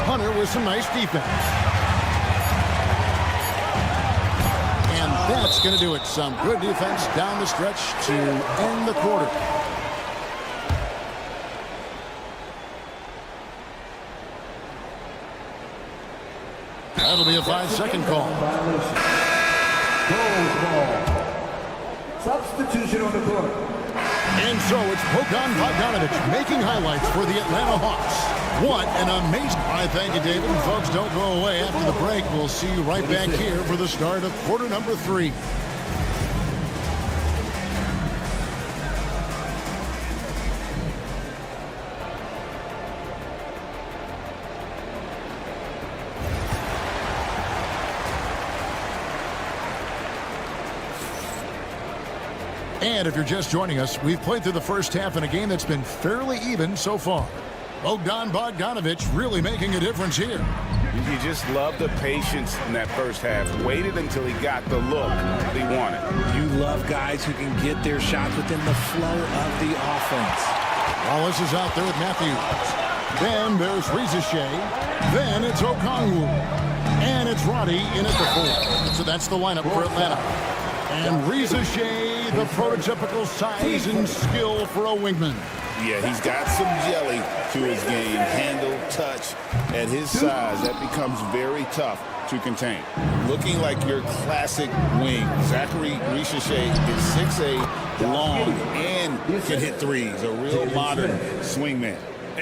Hunter with some nice defense. And that's going to do it. Some good defense down the stretch to end the quarter. That'll be a 5-second call. Substitution on the court. And so it's Bogdanovic making highlights for the Atlanta Hawks. What an amazing... I thank you, David. And folks, don't go away. After the break, we'll see you right back here for the start of quarter number 3. And if you're just joining us, we've played through the first half in a game that's been fairly even so far. Bogdanovic really making a difference here. You just love the patience in that first half. Waited until he got the look he wanted. You love guys who can get their shots within the flow of the offense. Wallace is out there with Matthews. Then there's Ricochet. Then it's Okongwu. And it's Roddy in at the 4. So that's the lineup for Atlanta. And Ricochet, the prototypical size and skill for a wingman. Yeah, he's got some jelly to his game. Handle, touch. At his size, that becomes very tough to contain. Looking like your classic wing. Zachary Ricochet is 6'8", long, and can hit threes. A real modern swingman.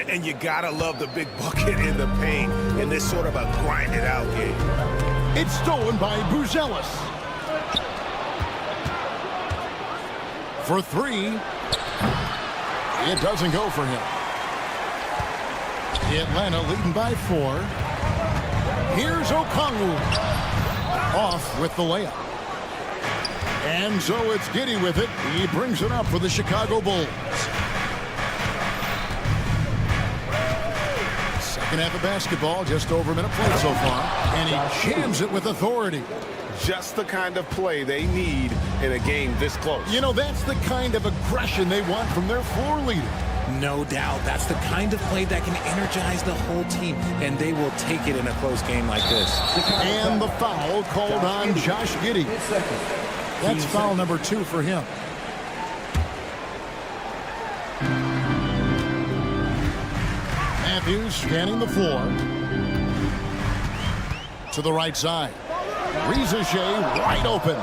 And you gotta love the big bucket in the paint in this sort of a grinded-out game. It's stolen by Buzelis. For 3. It doesn't go for him. Atlanta leading by 4. Here's Okongwu. Off with the layup. And so it's Giddy with it. He brings it up for the Chicago Bulls. Second half of basketball, just over a minute played so far. And he jams it with authority. Just the kind of play they need in a game this close. You know, that's the kind of aggression they want from their floor leader. No doubt. That's the kind of play that can energize the whole team, and they will take it in a close game like this. And the foul called on Josh Giddey. That's foul number 2 for him. Matthews scanning the floor. To the right side. Ricochet wide open.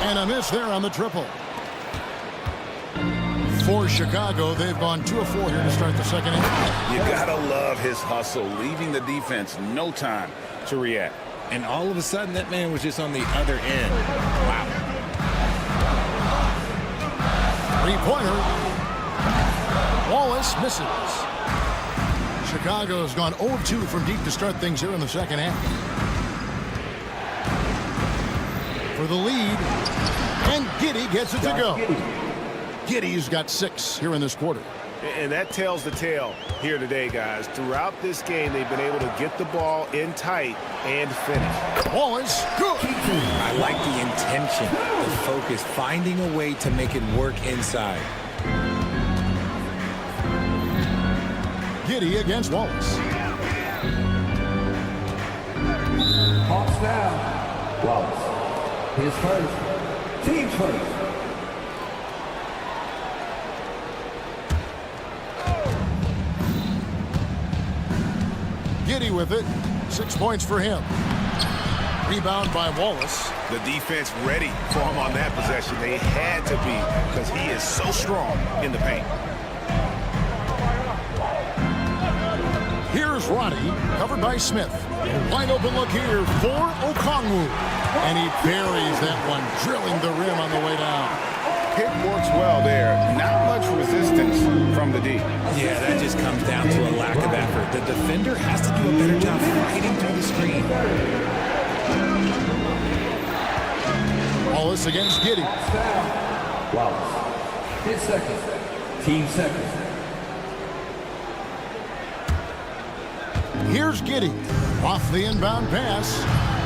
And a miss there on the triple. For Chicago, they've gone 2 of 4 here to start the second half. You gotta love his hustle, leaving the defense no time to react. And all of a sudden, that man was just on the other end. Wow. Three-pointer. Wallace misses. Chicago's gone 0-2 from deep to start things here in the second half. For the lead. And Giddey gets it to go. Giddey's got 6 here in this quarter. And that tells the tale here today, guys. Throughout this game, they've been able to get the ball in tight and finish. Wallace, good. I like the intention, the focus, finding a way to make it work inside. Giddey against Wallace. Hawks down. Wallace. His first. Team's first. Giddey with it. 6 points for him. Rebound by Wallace. The defense ready for him on that possession. They had to be because he is so strong in the paint. Here's Roddy, covered by Smith. Wide open look here for Okongwu. And he buries that one, drilling the rim on the way down. Pick works well there. Not much resistance from the D. Yeah, that just comes down to a lack of effort. The defender has to do a better job fighting through the screen. Wallace against Giddey. Wallace. His second. Team second. Here's Giddey. Off the inbound pass.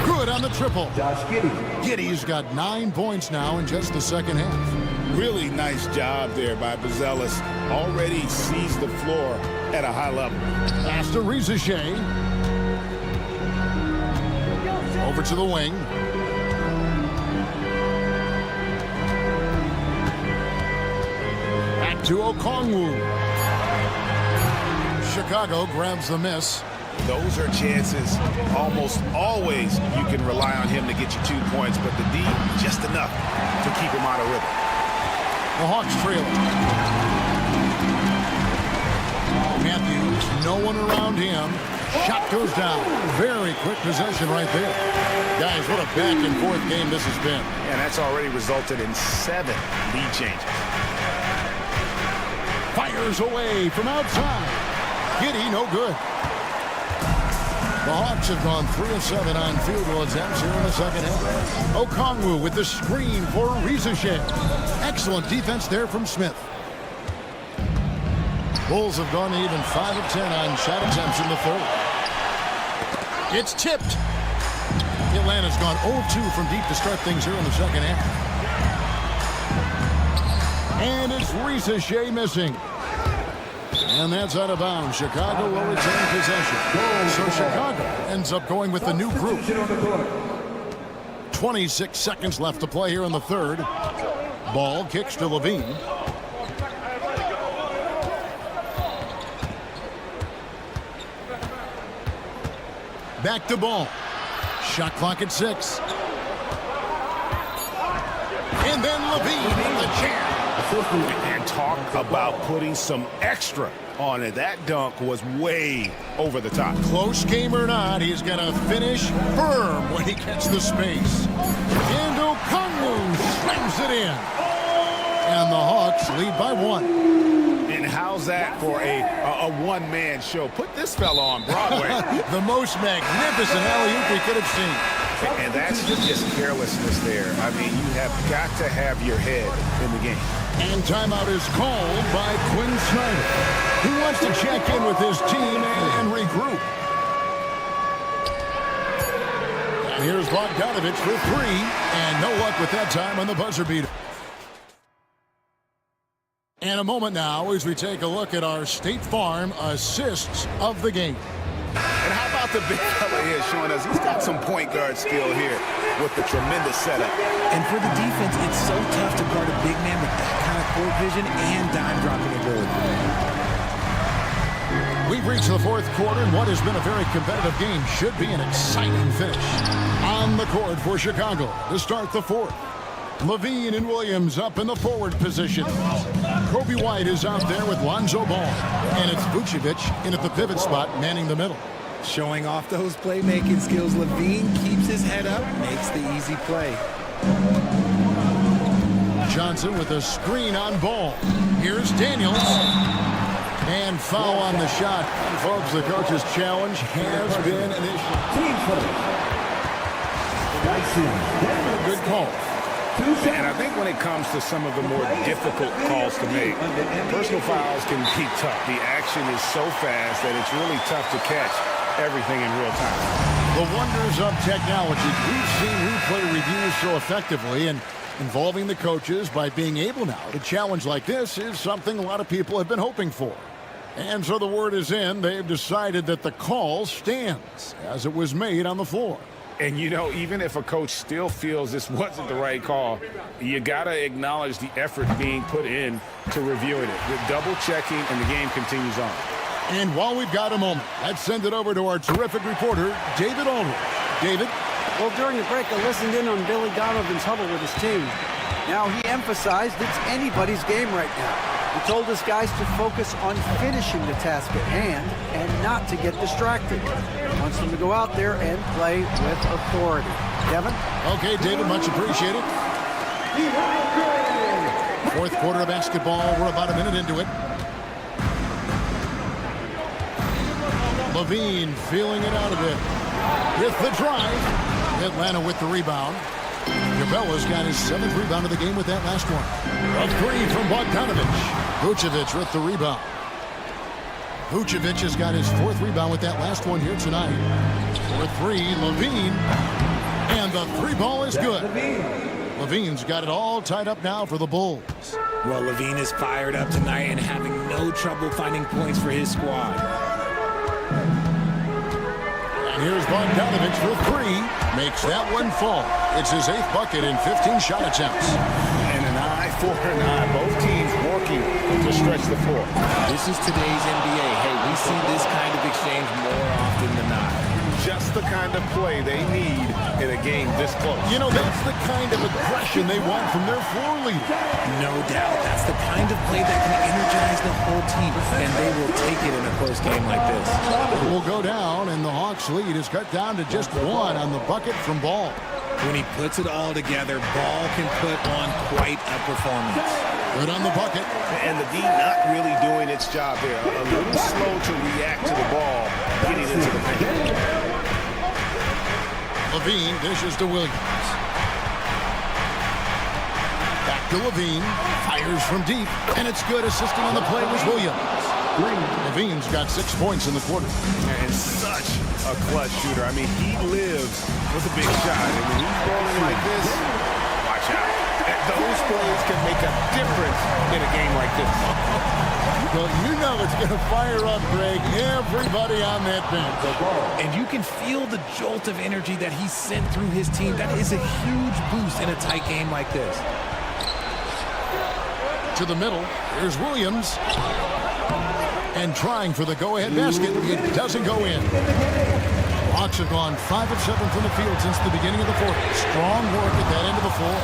Good on the triple. Josh Giddey. Giddey's got 9 points now in just the second half. Really nice job there by Buzelis. Already sees the floor at a high level. Pass to Ricochet. Over to the wing. Back to Okongwu. Chicago grabs the miss. Those are chances. Almost always you can rely on him to get you 2 points, but the D, just enough to keep him out of rhythm. The Hawks trail. Matthews, no one around him. Shot goes down. Very quick possession right there. Guys, what a back-and-forth game this has been. And that's already resulted in 7 lead changes. Fires away from outside. Giddey, no good. The Hawks have gone 3 of 7 on field goal attempts here in the second half. Okongwu with the screen for Ricochet. Excellent defense there from Smith. Bulls have gone even 5 of 10 on shot attempts in the third. It's tipped. Atlanta's gone 0-2 from deep to start things here in the second half. And it's Ricochet missing. And that's out of bounds. Chicago will retain possession. So Chicago ends up going with the new group. 26 seconds left to play here in the third. Ball kicks to Levine. Back to Ball. Shot clock at 6. And then Levine in the chair. And talk about putting some extra on it. That dunk was way over the top. Close game or not, he's going to finish firm when he gets the space. And Okongwu slams it in. And the Hawks lead by 1. And how's that for a one-man show? Put this fella on Broadway. The most magnificent alley-oop we could have seen. And that's just carelessness there. I mean, you have got to have your head in the game. And timeout is called by Quinn Snyder, who wants to check in with his team and regroup. And here's Bogdanovich for 3, and no luck with that time on the buzzer beater. And a moment now as we take a look at our State Farm assists of the game. And how about the big fella here showing us he's got some point guard skill here with the tremendous setup. And for the defense, it's so tough to guard a big man with that kind of court vision and dime dropping ability. We've reached the fourth quarter, and what has been a very competitive game should be an exciting finish. On the court for Chicago to start the fourth. Levine and Williams up in the forward position. Kobe White is out there with Lonzo Ball. And it's Vucevic in at the pivot spot, manning the middle. Showing off those playmaking skills, Levine keeps his head up, makes the easy play. Johnson with a screen on Ball. Here's Daniels. And foul on the shot. And folks, the coach's challenge has been initiated. Good call. And I think when it comes to some of the more difficult calls to make, personal fouls can be tough. The action is so fast that it's really tough to catch everything in real time. The wonders of technology. We've seen replay reviews so effectively, and involving the coaches by being able now to challenge like this is something a lot of people have been hoping for. And so the word is in. They've decided that the call stands as it was made on the floor. And, you know, even if a coach still feels this wasn't the right call, you got to acknowledge the effort being put in to reviewing it. With double-checking, and the game continues on. And while we've got a moment, let's send it over to our terrific reporter, David Aldridge. David? Well, during the break, I listened in on Billy Donovan's huddle with his team. Now, he emphasized it's anybody's game right now. He told his guys to focus on finishing the task at hand and not to get distracted. He wants them to go out there and play with authority. Kevin? Okay, David, much appreciated. Fourth quarter of basketball. We're about a minute into it. Levine feeling it out a bit. With the drive. Atlanta with the rebound. Gabella's got his 7th rebound of the game with that last one. A 3 from Bogdanovich. Vucevic with the rebound. Vucevic has got his 4th rebound with that last one here tonight. For 3, Levine. And the 3 ball is good. Levine's got it all tied up now for the Bulls. Well, Levine is fired up tonight and having no trouble finding points for his squad. And here's Bogdanovich for 3. Makes that one fall. It's his 8th bucket in 15 shot attempts. And an eye for an eye. Both teams working to stretch the floor. This is today's NBA. Hey, we see this kind of exchange more often than not. Just the kind of play they need in a game this close. You know, that's the kind of aggression they want from their floor leader. No doubt. That's the kind of play that can energize the whole team, and they will take it in a close game like this. It will go down, and the Hawks' lead is cut down to just 1 on the bucket from Ball. When he puts it all together, Ball can put on quite a performance. Good on the bucket. And the D not really doing its job there. A little slow to react to the ball getting into the paint. Levine dishes to Williams. Back to Levine. Fires from deep. And it's good. Assisting on the play was Williams. Levine's got 6 points in the quarter. And such a clutch shooter. I mean, he lives with a big shot. And when he's rolling like this, watch out. Those plays can make a difference in a game like this. Well, you know it's going to fire up, Greg, everybody on that bench. And you can feel the jolt of energy that he sent through his team. That is a huge boost in a tight game like this. To the middle, here's Williams. And trying for the go-ahead basket. It doesn't go in. Hawks have gone 5 of 7 from the field since the beginning of the fourth. Strong work at that end of the floor.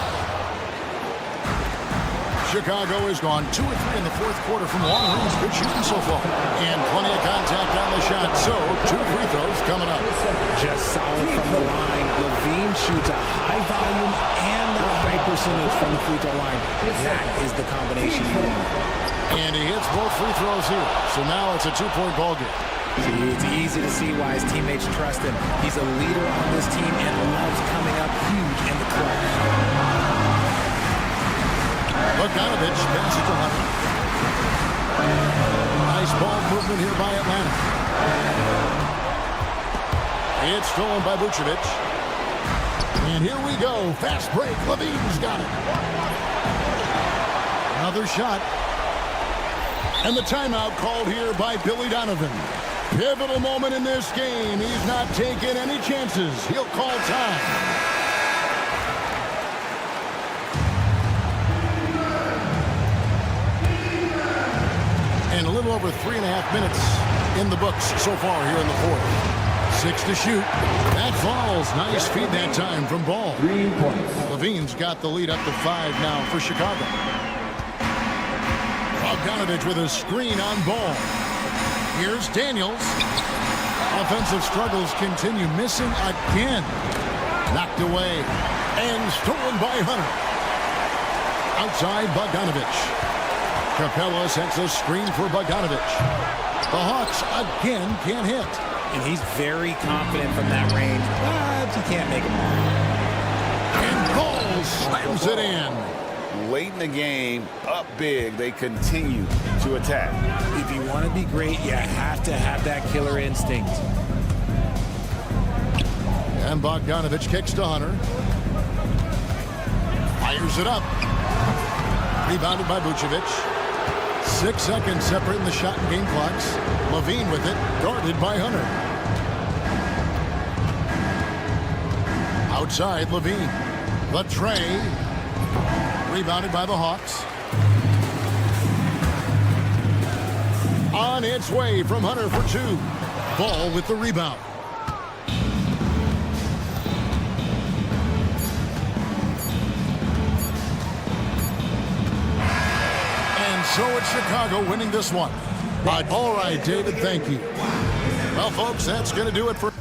Chicago has gone 2 of 3 in the fourth quarter from long range. Good shooting so far. And plenty of contact on the shot. So 2 free throws coming up. Just solid from the line. Levine shoots a high volume and a high percentage from the free throw line. That is the combination you want. And he hits both free throws here. So now it's a 2-point ball game. See, it's easy to see why his teammates trust him. He's a leader on this team and loves coming up huge in the clutch. Bogdanovich passes to Hunter. Nice ball movement here by Atlanta. It's stolen by Vucevic. And here we go. Fast break. Levine's got it. Another shot. And the timeout called here by Billy Donovan. Pivotal moment in this game. He's not taking any chances. He'll call time. And a little over 3.5 minutes in the books so far here in the fourth. 6 to shoot. That falls. Nice feed that time from Ball. 3 points. Levine's got the lead up to 5 now for Chicago. Bogdanovich with a screen on Ball. Here's Daniels. Offensive struggles continue. Missing again. Knocked away. And stolen by Hunter. Outside Bogdanovich. Capella sets a screen for Bogdanovich. The Hawks again can't hit. And he's very confident from that range, but he can't make it work. And Ball slams it in. Late in the game, up big, they continue to attack. If you want to be great, you have to have that killer instinct. And Bogdanovich kicks to Hunter. Fires it up. Rebounded by Vucevic. 6 seconds separating the shot and game clocks. Levine with it, guarded by Hunter. Outside, Levine. The tray. Rebounded by the Hawks. On its way from Hunter for 2. Ball with the rebound. And so it's Chicago winning this one. All right, David, thank you. Well, folks, that's going to do it for...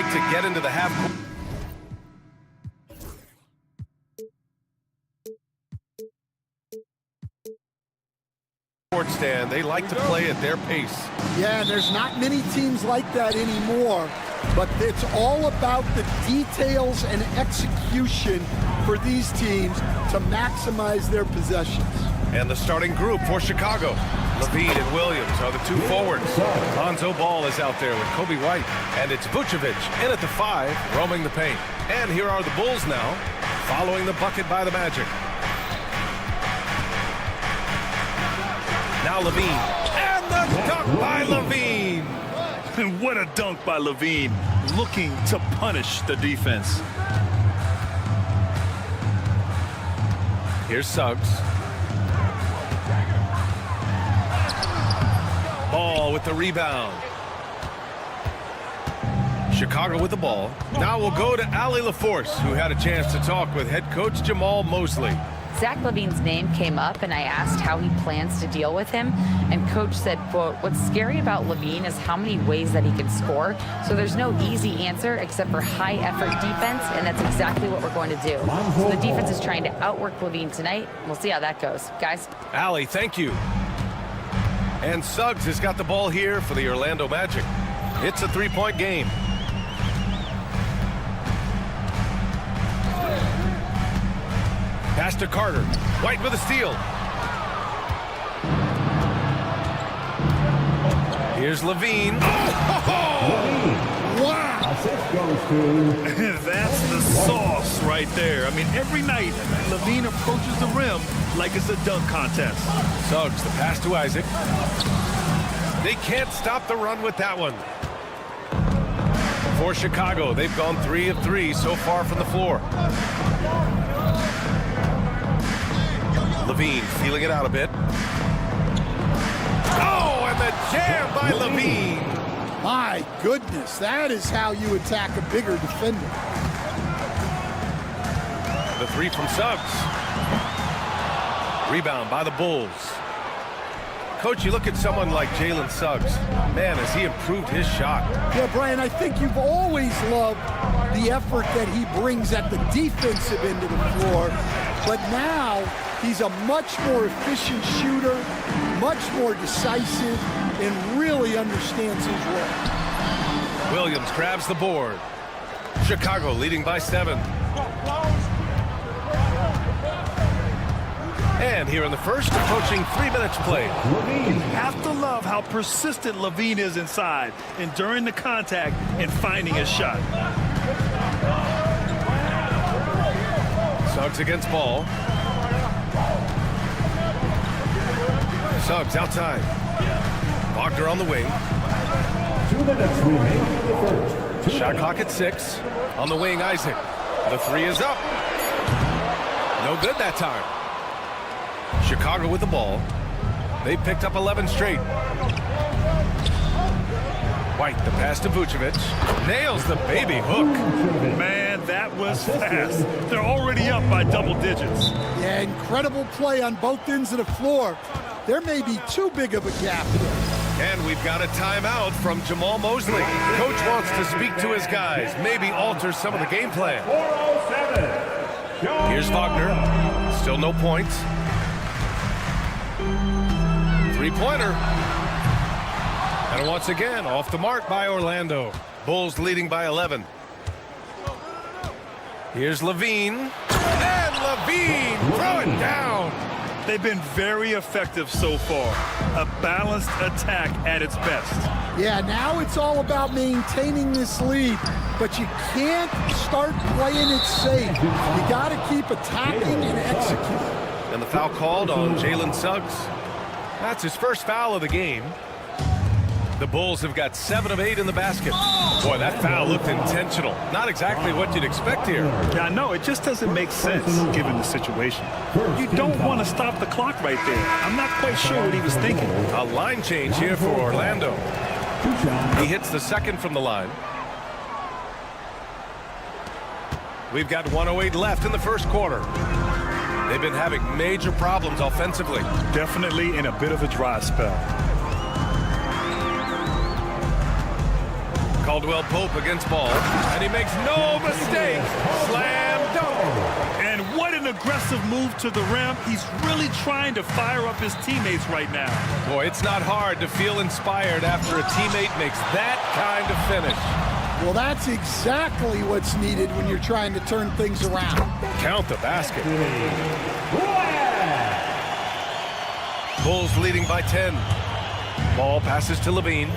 like to get into the half court stand. They like to play at their pace. Yeah, and there's not many teams like that anymore, but it's all about the details and execution for these teams to maximize their possessions. And the starting group for Chicago. Levine and Williams are the two forwards. Lonzo Ball is out there with Kobe White. And it's Vucevic in at the 5, roaming the paint. And here are the Bulls now, following the bucket by the Magic. Now Levine. And the dunk by Levine. And what a dunk by Levine, looking to punish the defense. Here's Suggs. Ball with the rebound. Chicago with the ball. Now we'll go to Allie LaForce, who had a chance to talk with head coach Jamal Mosley. Zach LaVine's name came up, and I asked how he plans to deal with him. And coach said, quote, "What's scary about Levine is how many ways that he can score. So there's no easy answer except for high-effort defense, and that's exactly what we're going to do." So the defense is trying to outwork Levine tonight. We'll see how that goes. Guys. Allie, thank you. And Suggs has got the ball here for the Orlando Magic. It's a three-point game. Pass to Carter. White with a steal. Here's Levine. Wow! That's the sauce right there. I mean, every night, Levine approaches the rim like it's a dunk contest. Suggs, the pass to Isaac. They can't stop the run with that one. For Chicago, they've gone 3 of 3 so far from the floor. Levine feeling it out a bit. Oh, and the jam by Levine. My goodness, that is how you attack a bigger defender. The 3 from Suggs. Rebound by the Bulls. Coach, you look at someone like Jalen Suggs. Man, has he improved his shot. Yeah, Brian, I think you've always loved the effort that he brings at the defensive end of the floor. But now he's a much more efficient shooter, much more decisive, and really understands his role. Williams grabs the board. Chicago leading by 7. And here in the first, approaching 3 minutes played. You have to love how persistent Levine is inside, enduring the contact and finding his shot. Suggs against Ball. Suggs outside. Wagner on the wing. 2 minutes remaining in the first. Shot clock at 6. On the wing, Isaac. The 3 is up. No good that time. Chicago with the ball. They picked up 11 straight. White, the pass to Vucevic. Nails the baby hook. Man, that was fast. They're already up by double digits. Yeah, incredible play on both ends of the floor. There may be too big of a gap here. And we've got a timeout from Jamal Mosley. Coach wants to speak to his guys, maybe alter some of the game plan. Here's Wagner. Still no points. Three-pointer. And once again, off the mark by Orlando. Bulls leading by 11. Here's Levine. And Levine, throw it down. They've been very effective so far. A balanced attack at its best. Yeah, now it's all about maintaining this lead, but you can't start playing it safe. You got to keep attacking and executing. And the foul called on Jalen Suggs. That's his first foul of the game. The Bulls have got 7 of 8 in the basket. Boy, that foul looked intentional. Not exactly what you'd expect here. Yeah, I know. It just doesn't make sense given the situation. You don't want to stop the clock right there. I'm not quite sure what he was thinking. A line change here for Orlando. He hits the second from the line. We've got 1:08 left in the first quarter. They've been having major problems offensively. Definitely in a bit of a dry spell. Caldwell Pope against Ball, and he makes no mistake. Slam dunk. And what an aggressive move to the rim. He's really trying to fire up his teammates right now. Boy, it's not hard to feel inspired after a teammate makes that kind of finish. Well, that's exactly what's needed when you're trying to turn things around. Count the basket. Bulls leading by 10. Ball passes to Levine.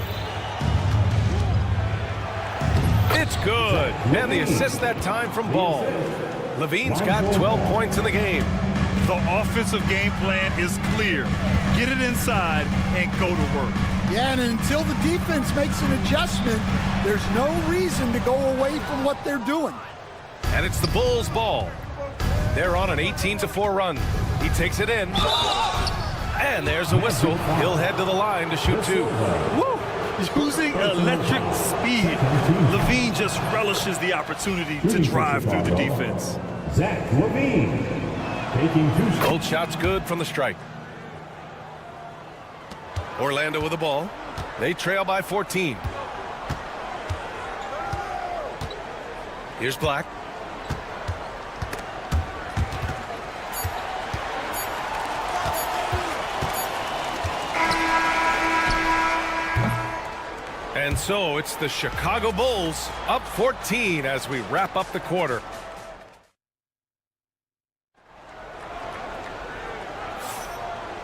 It's good. And the assist that time from Ball. Levine's got 12 points in the game. The offensive game plan is clear. Get it inside and go to work. Yeah, and until the defense makes an adjustment, there's no reason to go away from what they're doing. And it's the Bulls' ball. They're on an 18-4 run. He takes it in. And there's a whistle. He'll head to the line to shoot two. Woo! Using electric speed, Levine just relishes the opportunity to drive through the defense. Zach Levine taking 2 shots. Both shots good from the strike. Orlando with the ball. They trail by 14. Here's Black. And so it's the Chicago Bulls up 14 as we wrap up the quarter.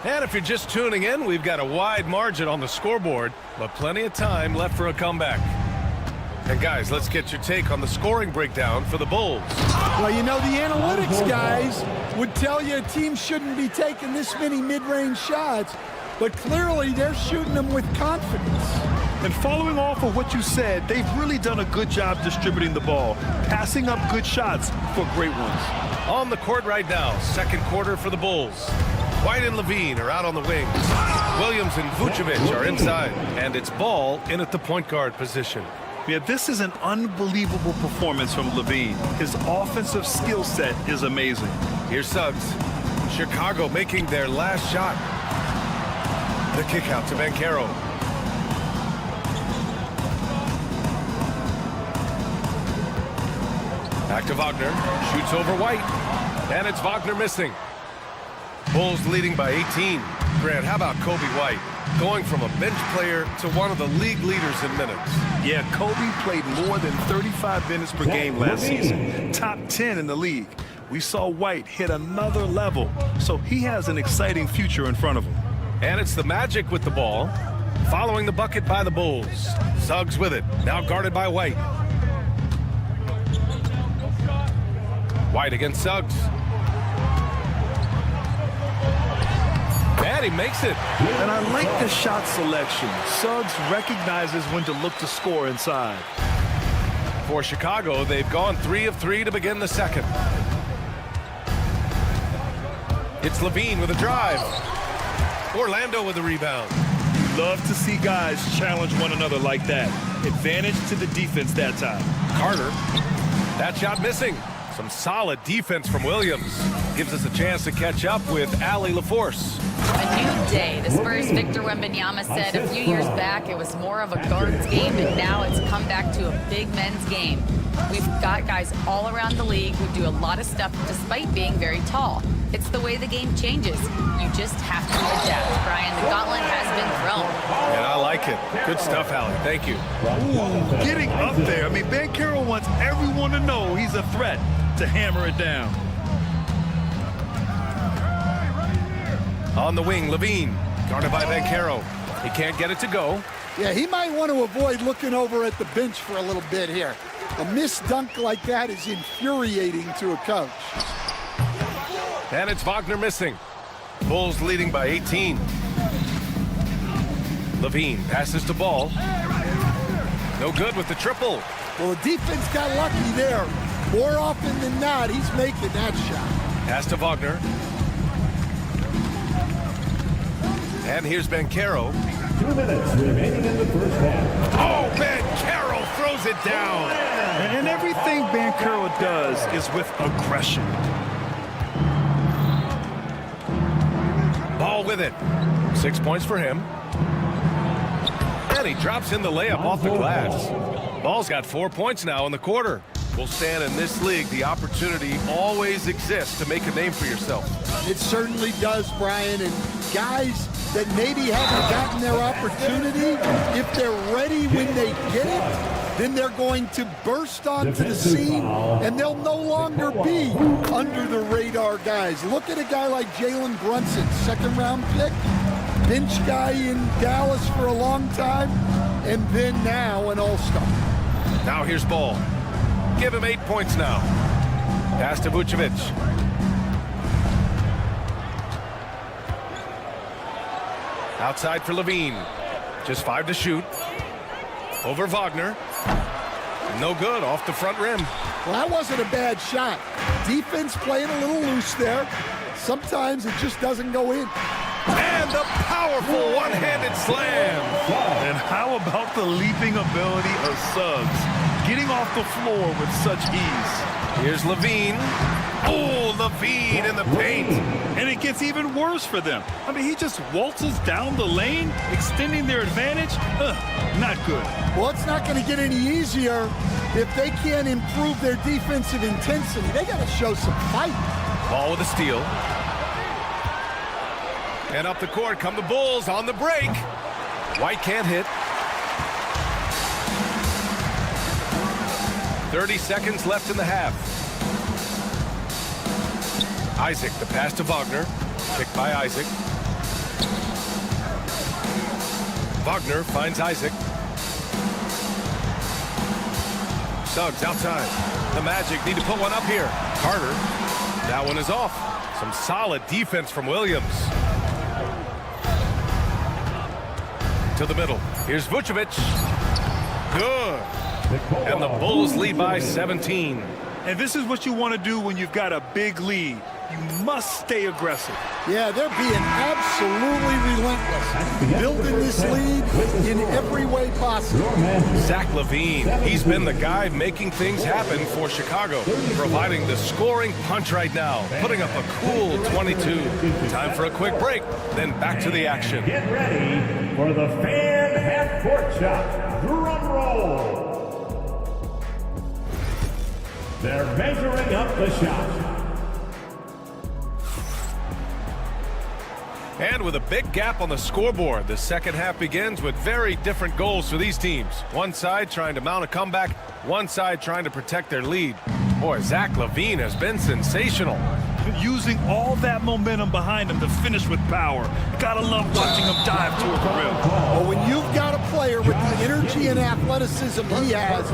And if you're just tuning in, we've got a wide margin on the scoreboard, but plenty of time left for a comeback. And guys, let's get your take on the scoring breakdown for the Bulls. Well, you know, the analytics guys would tell you a team shouldn't be taking this many mid-range shots, but clearly they're shooting them with confidence. And following off of what you said, they've really done a good job distributing the ball, passing up good shots for great ones. On the court right now, second quarter for the Bulls. White and Levine are out on the wings. Williams and Vucevic are inside, and it's Ball in at the point guard position. Yeah, this is an unbelievable performance from Levine. His offensive skill set is amazing. Here's Suggs. Chicago making their last shot. The kick out to Banchero. Back to Wagner. Shoots over White. And it's Wagner missing. Bulls leading by 18. Grant, how about Kobe White? Going from a bench player to one of the league leaders in minutes. Yeah, Kobe played more than 35 minutes per game last season. Top 10 in the league. We saw White hit another level, so he has an exciting future in front of him. And it's the Magic with the ball. Following the bucket by the Bulls. Suggs with it. Now guarded by White. White against Suggs. And he makes it. And I like the shot selection. Suggs recognizes when to look to score inside. For Chicago, they've gone 3 of 3 to begin the second. It's Levine with a drive. Orlando with a rebound. Love to see guys challenge one another like that. Advantage to the defense that time. Carter. That shot missing. Some solid defense from Williams. Gives us a chance to catch up with Allie LaForce. A new day. The Spurs' Victor Wembanyama said a few years back it was more of a guards game, and now it's come back to a big men's game. We've got guys all around the league who do a lot of stuff despite being very tall. It's the way the game changes. You just have to adapt. Brian, the gauntlet has been thrown. And I like it. Good stuff, Allie. Thank you. Ooh, getting up there. I mean, Banchero wants everyone to know he's a threat to hammer it down. On the wing, Levine. Guarded by Banchero. He can't get it to go. Yeah, he might want to avoid looking over at the bench for a little bit here. A missed dunk like that is infuriating to a coach. And it's Wagner missing. Bulls leading by 18. Levine passes to Ball. No good with the triple. Well, the defense got lucky there. More often than not, he's making that shot. Pass to Wagner. And here's Banchero. 2 minutes remaining in the first half. Oh, Banchero throws it down. And everything Banchero does is with aggression. Ball with it. 6 points for him. And he drops in the layup off the glass. Ball's got 4 points now in the quarter. Well, Stan, in this league, the opportunity always exists to make a name for yourself. It certainly does, Brian. And guys that maybe haven't gotten their opportunity, if they're ready when they get it, then they're going to burst onto the scene, and they'll no longer be under the radar guys. Look at a guy like Jalen Brunson, second-round pick, bench guy in Dallas for a long time, and then now an all-star. Now here's Ball. Give him 8 points now. Pass to Vucevic. Outside for Levine. Just 5 to shoot. Over Wagner. No good, off the front rim. Well, that wasn't a bad shot. Defense playing a little loose there. Sometimes it just doesn't go in. And the powerful one-handed slam. And how about the leaping ability of Suggs? Getting off the floor with such ease. Here's Levine. Oh, Levine in the paint. And it gets even worse for them. I mean, he just waltzes down the lane, extending their advantage. Not good. Well, it's not going to get any easier if they can't improve their defensive intensity. They got to show some fight. Ball with a steal. And up the court come the Bulls on the break. White can't hit. 30 seconds left in the half. Isaac, the pass to Wagner. Picked by Isaac. Wagner finds Isaac. Suggs outside. The Magic need to put one up here. Carter. That one is off. Some solid defense from Williams. To the middle. Here's Vucevic. Good. And the Bulls lead by 17. And this is what you want to do when you've got a big lead. You must stay aggressive. Yeah, they're being absolutely relentless. Building this lead in every way possible. Zach LaVine, he's been the guy making things happen for Chicago, providing the scoring punch right now, putting up a cool 22. Time for a quick break, then back to the action. Get ready for the fan half-court shot. Drum roll. They're measuring up the shot. And with a big gap on the scoreboard, the second half begins with very different goals for these teams. One side trying to mount a comeback, one side trying to protect their lead. Boy, Zach LaVine has been sensational. Using all that momentum behind him to finish with power. Gotta love watching him dive toward the rim. Well, when you've got a player with the energy and athleticism he has,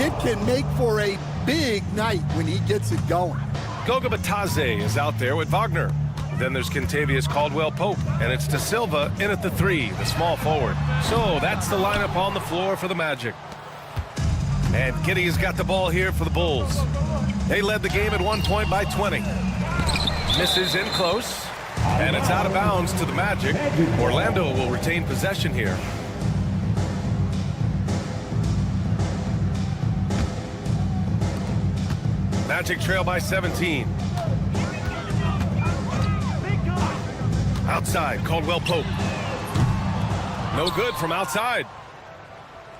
it can make for a big night when he gets it going. Goga Batadze is out there with Wagner. Then there's Kentavious Caldwell-Pope, and it's De Silva in at the 3, the small forward. So that's the lineup on the floor for the Magic. And Giddey has got the ball here for the Bulls. They led the game at 1 point by 20. Misses in close, and it's out of bounds to the Magic. Orlando will retain possession here. Magic trail by 17. Outside, Caldwell-Pope. No good from outside.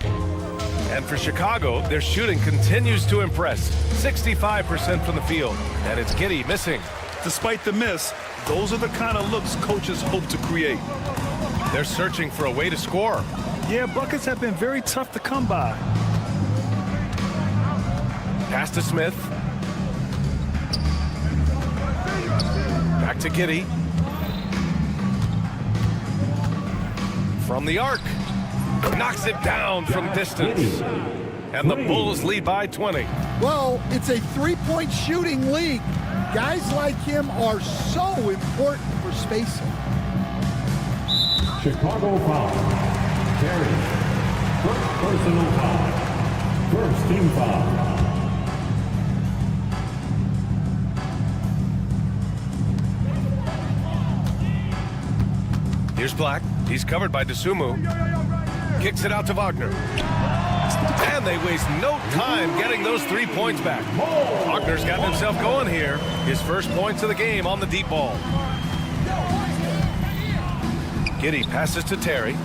And for Chicago, their shooting continues to impress. 65% from the field, and it's Giddey missing. Despite the miss, those are the kind of looks coaches hope to create. They're searching for a way to score. Yeah, buckets have been very tough to come by. Pass to Smith. Back to Giddey. From the arc. Knocks it down from distance. And the Bulls lead by 20. Well, it's a three-point shooting league. Guys like him are so important for spacing. Chicago foul. Terry. First personal foul. First team foul. Here's Black. He's covered by DeSumo. Kicks it out to Wagner. And they waste no time getting those 3 points back. Wagner's gotten himself going here. His first points of the game on the deep ball. Giddey passes to Terry.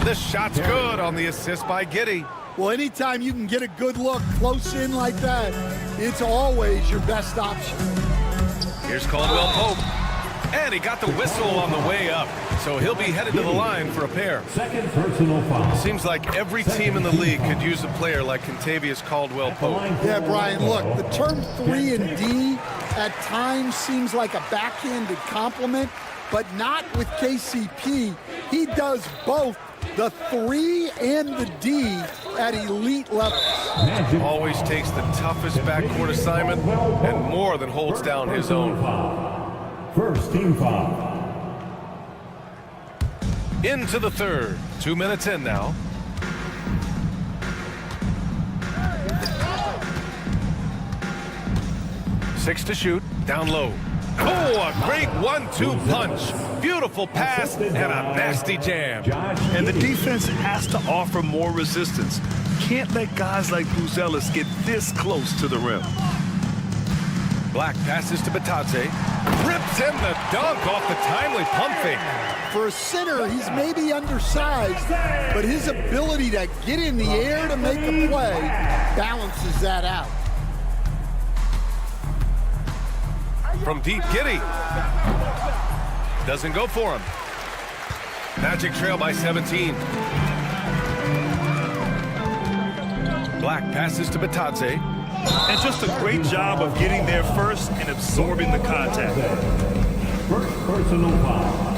The shot's good on the assist by Giddey. Well, anytime you can get a good look close in like that, it's always your best option. Here's Caldwell Pope. And he got the whistle on the way up. So he'll be headed to the line for a pair. Second personal foul. Seems like every team in the league could use a player like Contavious Caldwell Pope. Yeah, Brian, look, the term 3 and D at times seems like a backhanded compliment, but not with KCP. He does both the 3 and the D at elite levels. Always takes the toughest backcourt assignment and more than holds down his own. First team foul. Into the third. 2 minutes in now. Six to shoot. Down low. Oh, a great 1-2 punch. Beautiful pass and a nasty jam. And the defense has to offer more resistance. Can't let guys like Buzelis get this close to the rim. Black passes to Batadze. Rips in the dunk off the timely pump fake. For a center, he's maybe undersized, but his ability to get in the air to make a play balances that out. From deep, Giddey. Doesn't go for him. Magic trail by 17. Black passes to Batadze. And just a great job of getting there first and absorbing the contact. First personal foul.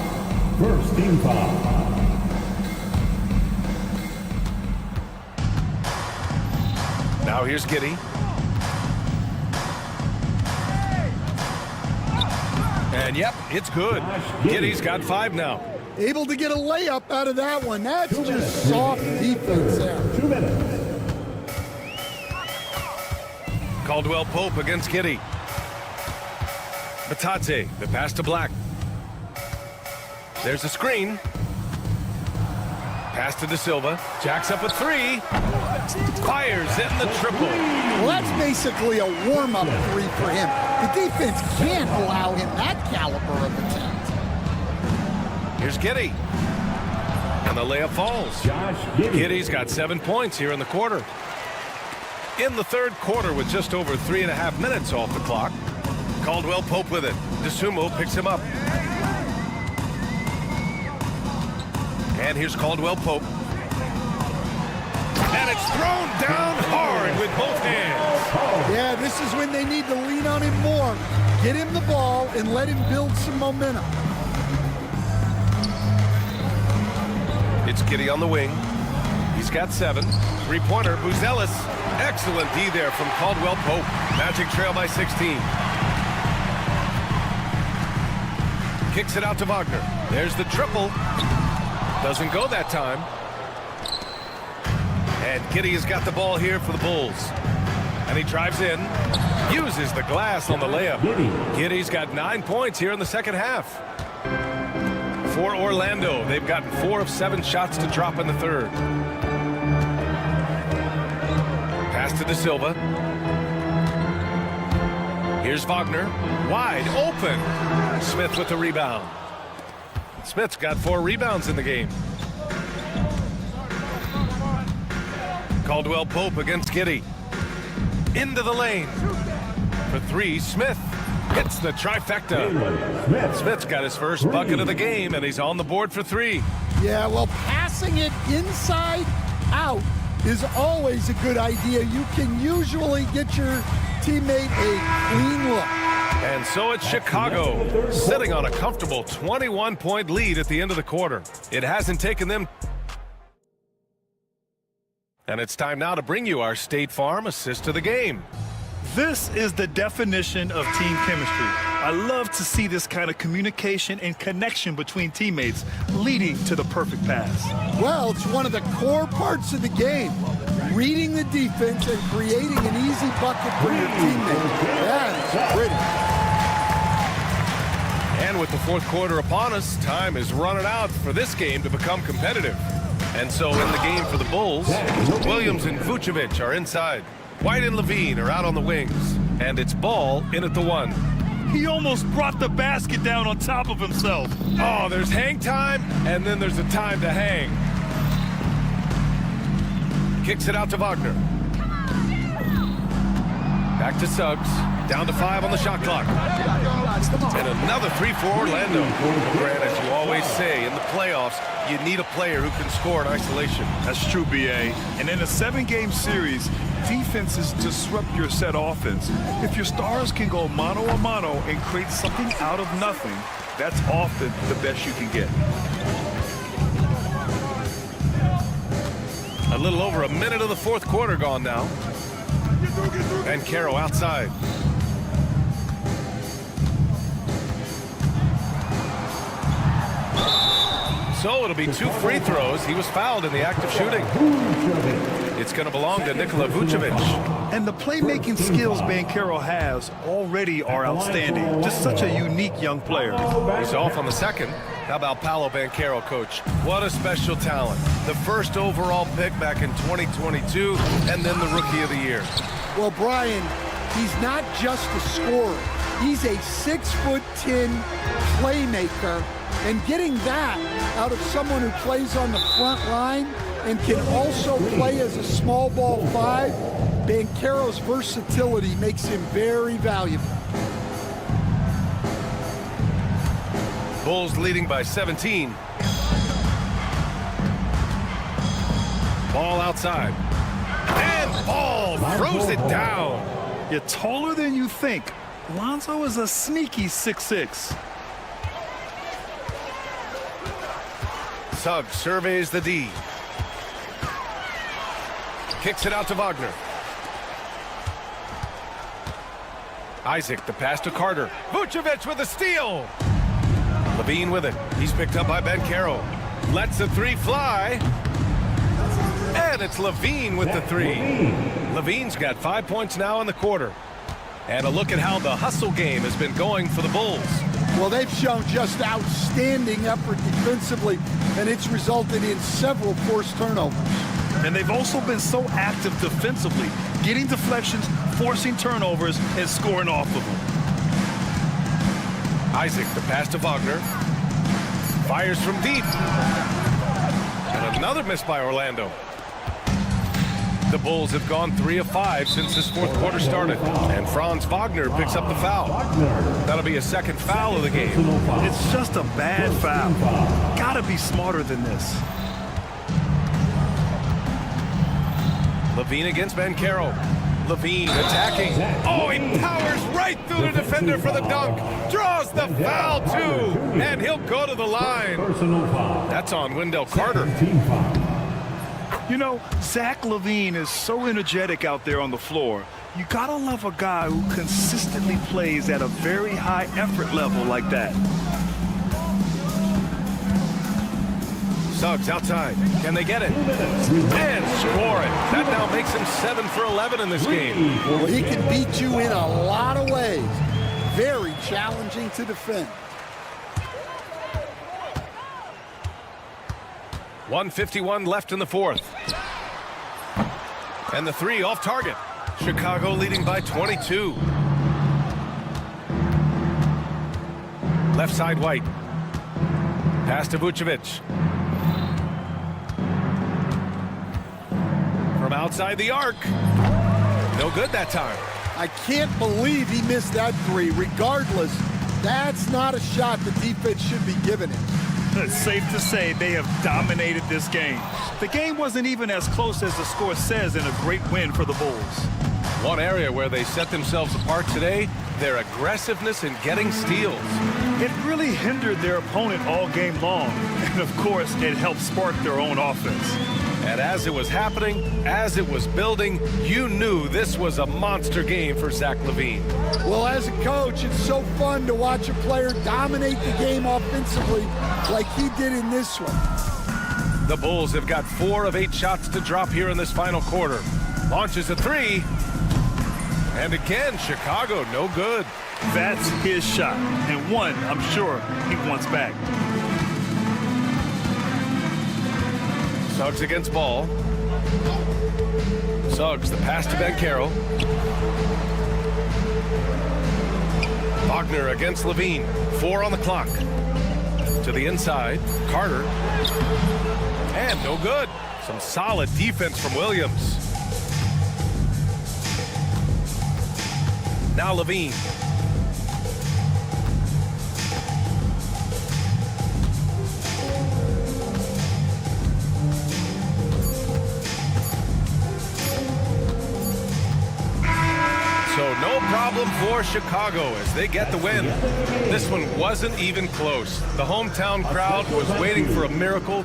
First team foul. Now here's Giddey. And yep, it's good. Giddey's got 5 now. Able to get a layup out of that one. That's just soft defense there. 2 minutes. Caldwell Pope against Giddey. Batadze, the pass to Black. There's a screen. Pass to De Silva. Jacks up a 3. Fires in the triple. Well, that's basically a warm-up 3 for him. The defense can't allow him that caliber of attempt. Here's Giddey. And the layup falls. Giddey's got 7 points here in the quarter. In the third quarter with just over 3.5 minutes off the clock. Caldwell Pope with it. DeSumo picks him up. And here's Caldwell Pope. And it's thrown down hard with both hands. Yeah, this is when they need to lean on him more. Get him the ball and let him build some momentum. It's Giddey on the wing. He's got 7. 3-pointer, Buzelis. Excellent D there from Caldwell Pope. Magic trail by 16. Kicks it out to Wagner. There's the triple. Doesn't go that time. And Giddey has got the ball here for the Bulls. And he drives in. Uses the glass on the layup. Giddey's got 9 points here in the second half. For Orlando, they've gotten 4 of 7 shots to drop in the third. Pass to De Silva. Here's Wagner. Wide open. Smith with the rebound. Smith's got 4 rebounds in the game. Caldwell Pope against Giddey. Into the lane. For 3, Smith hits the trifecta. Smith's got his first bucket of the game, and he's on the board for 3. Yeah, well, passing it inside out is always a good idea. You can usually get your teammate a clean look. And so it's Chicago, sitting on a comfortable 21-point lead at the end of the quarter. It hasn't taken them. And it's time now to bring you our State Farm assist of the game. This is the definition of team chemistry. I love to see this kind of communication and connection between teammates leading to the perfect pass. Well, it's one of the core parts of the game. Reading the defense and creating an easy bucket for your teammates. That is pretty. And with the fourth quarter upon us, time is running out for this game to become competitive. And so in the game for the Bulls, Williams and Vucevic are inside. White and Levine are out on the wings. And it's Ball in at the 1. He almost brought the basket down on top of himself. Oh, there's hang time, and then there's a time to hang. Kicks it out to Wagner. Back to Suggs. Down to 5 on the shot clock. And another 3 for Orlando. Grant, as you always say, in the playoffs, you need a player who can score in isolation. That's true, B.A. And in a 7-game series, defenses disrupt your set offense. If your stars can go mano a mano and create something out of nothing, that's often the best you can get. A little over a minute of the fourth quarter gone now. And Caro outside. So it'll be 2 free throws. He was fouled in the act of shooting. It's going to belong to Nikola Vucevic. And the playmaking skills Banchero has already are outstanding. Just such a unique young player. He's off on the second. How about Paolo Banchero, coach? What a special talent. The first overall pick back in 2022, and then the Rookie of the Year. Well, Brian, he's not just a scorer. He's a 6'10" playmaker, and getting that out of someone who plays on the front line and can also play as a small ball 5, Banchero's versatility makes him very valuable. Bulls leading by 17. Ball outside. And Ball throws it down. You're taller than you think. Lonzo is a sneaky 6'6". Suggs surveys the D. Kicks it out to Wagner. Isaac, the pass to Carter. Vucevic with a steal. Levine with it. He's picked up by Banchero. Lets the 3 fly. And it's Levine with the 3. Levine's got 5 points now in the quarter. And a look at how the hustle game has been going for the Bulls. Well, they've shown just outstanding effort defensively, and it's resulted in several forced turnovers. And they've also been so active defensively, getting deflections, forcing turnovers, and scoring off of them. Isaac, the pass to Wagner. Fires from deep. And another miss by Orlando. The Bulls have gone 3 of 5 since this fourth quarter started. And Franz Wagner picks up the foul. That'll be a second foul of the game. It's just a bad foul. Gotta be smarter than this. Levine against Banchero. Levine attacking. Oh, he powers right through the defender for the dunk. Draws the foul, too. And he'll go to the line. That's on Wendell Carter. You know, Zach LaVine is so energetic out there on the floor. You gotta love a guy who consistently plays at a very high effort level like that. Suggs outside. Can they get it? And score it. That now makes him 7 for 11 in this game. Well, he can beat you in a lot of ways. Very challenging to defend. 1:51 left in the fourth. And the 3 off target. Chicago leading by 22. Left side White. Pass to Vucevic. From outside the arc. No good that time. I can't believe he missed that 3. Regardless, that's not a shot the defense should be giving him. It's safe to say they have dominated this game. The game wasn't even as close as the score says in a great win for the Bulls. One area where they set themselves apart today, their aggressiveness in getting steals. It really hindered their opponent all game long. And of course, it helped spark their own offense. And as it was happening, as it was building, you knew this was a monster game for Zach LaVine. Well, as a coach, it's so fun to watch a player dominate the game offensively like he did in this one. The Bulls have got 4 of 8 shots to drop here in this final quarter. Launches a 3. And again, Chicago, no good. That's his shot. And one, I'm sure, he wants back. Suggs against Ball. Suggs, the pass to Banchero. Wagner against Levine. 4 on the clock. To the inside, Carter. And no good. Some solid defense from Williams. Now Levine. So no problem for Chicago as they get the win. This one wasn't even close. The hometown crowd was waiting for a miracle.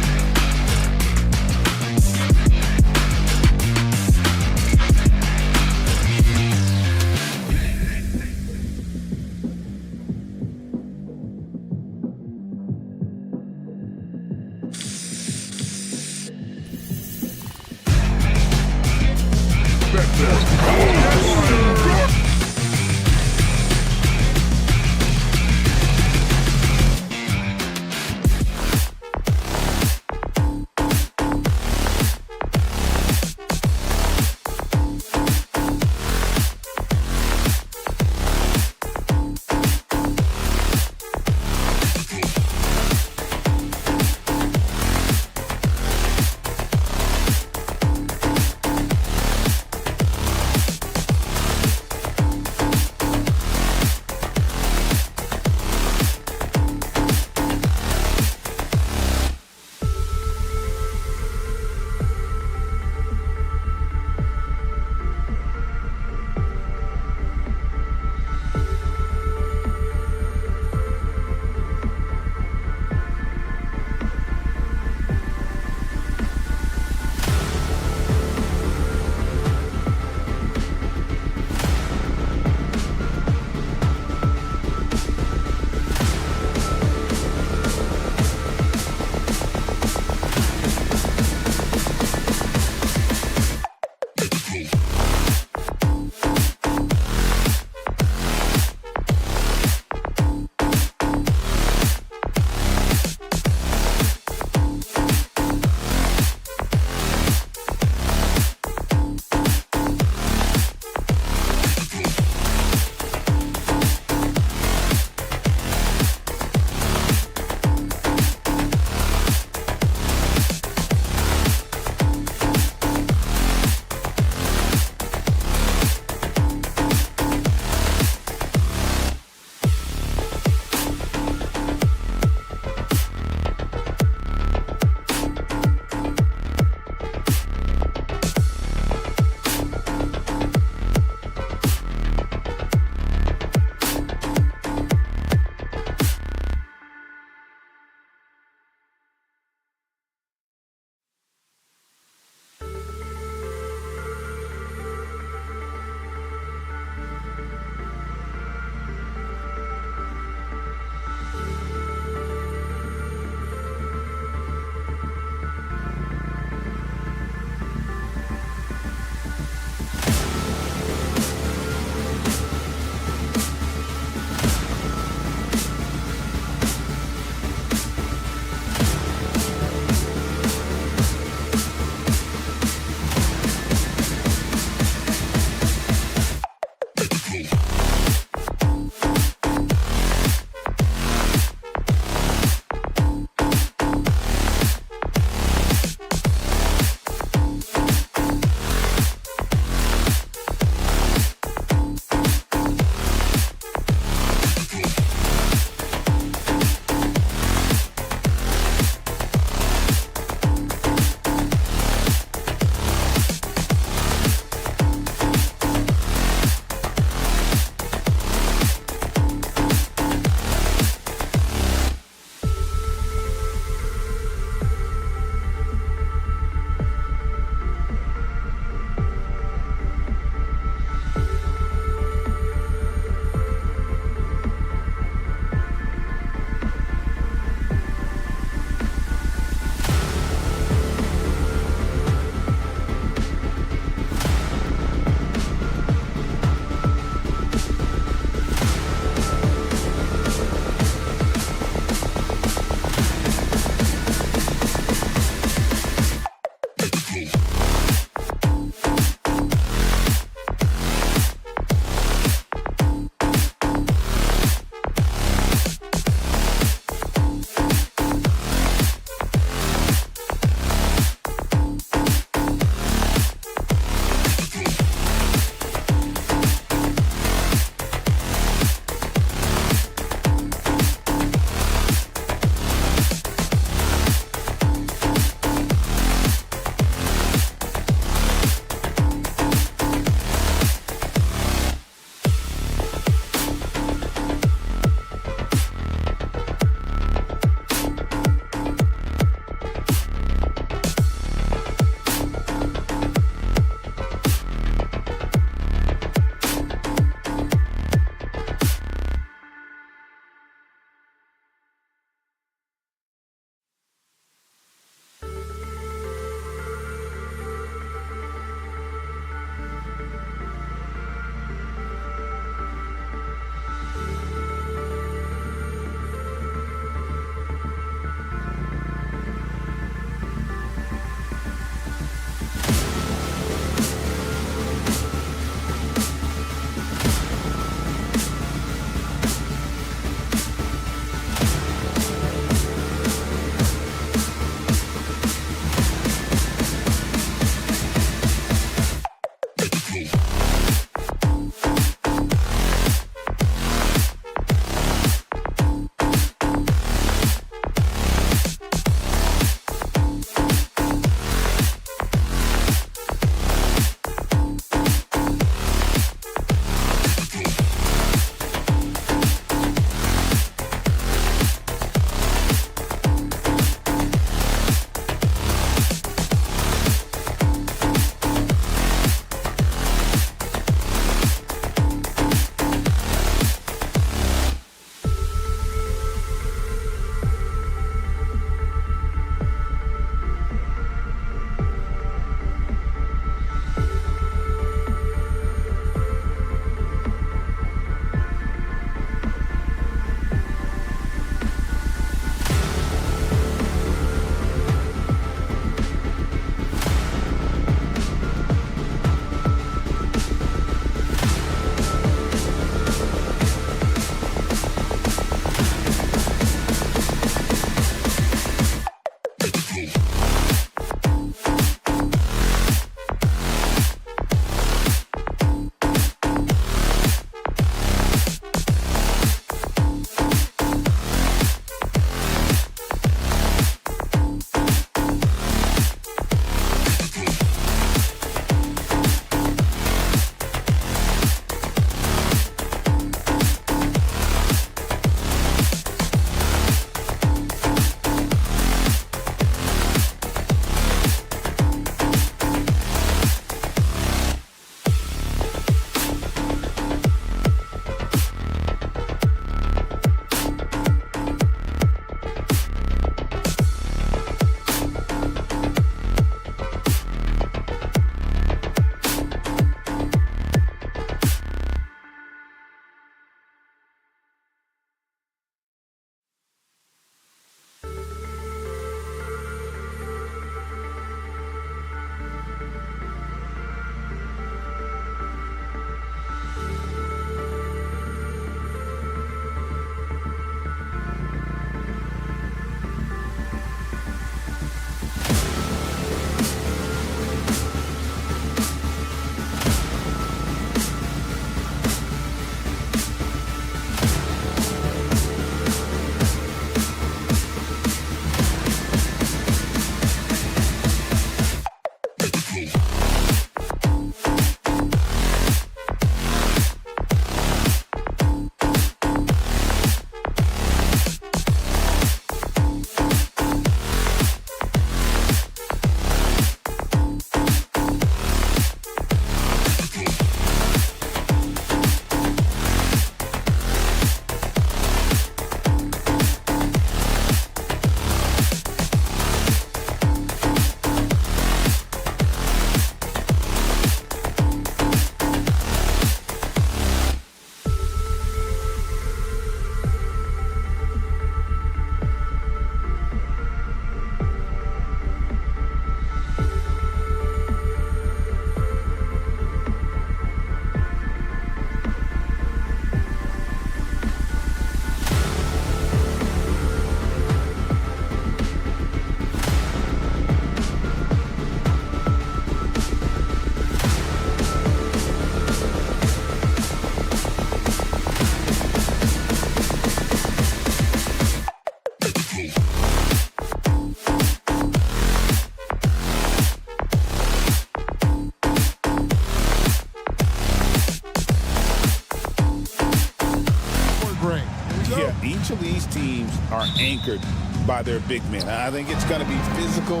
are anchored by their big men. I think it's going to be physical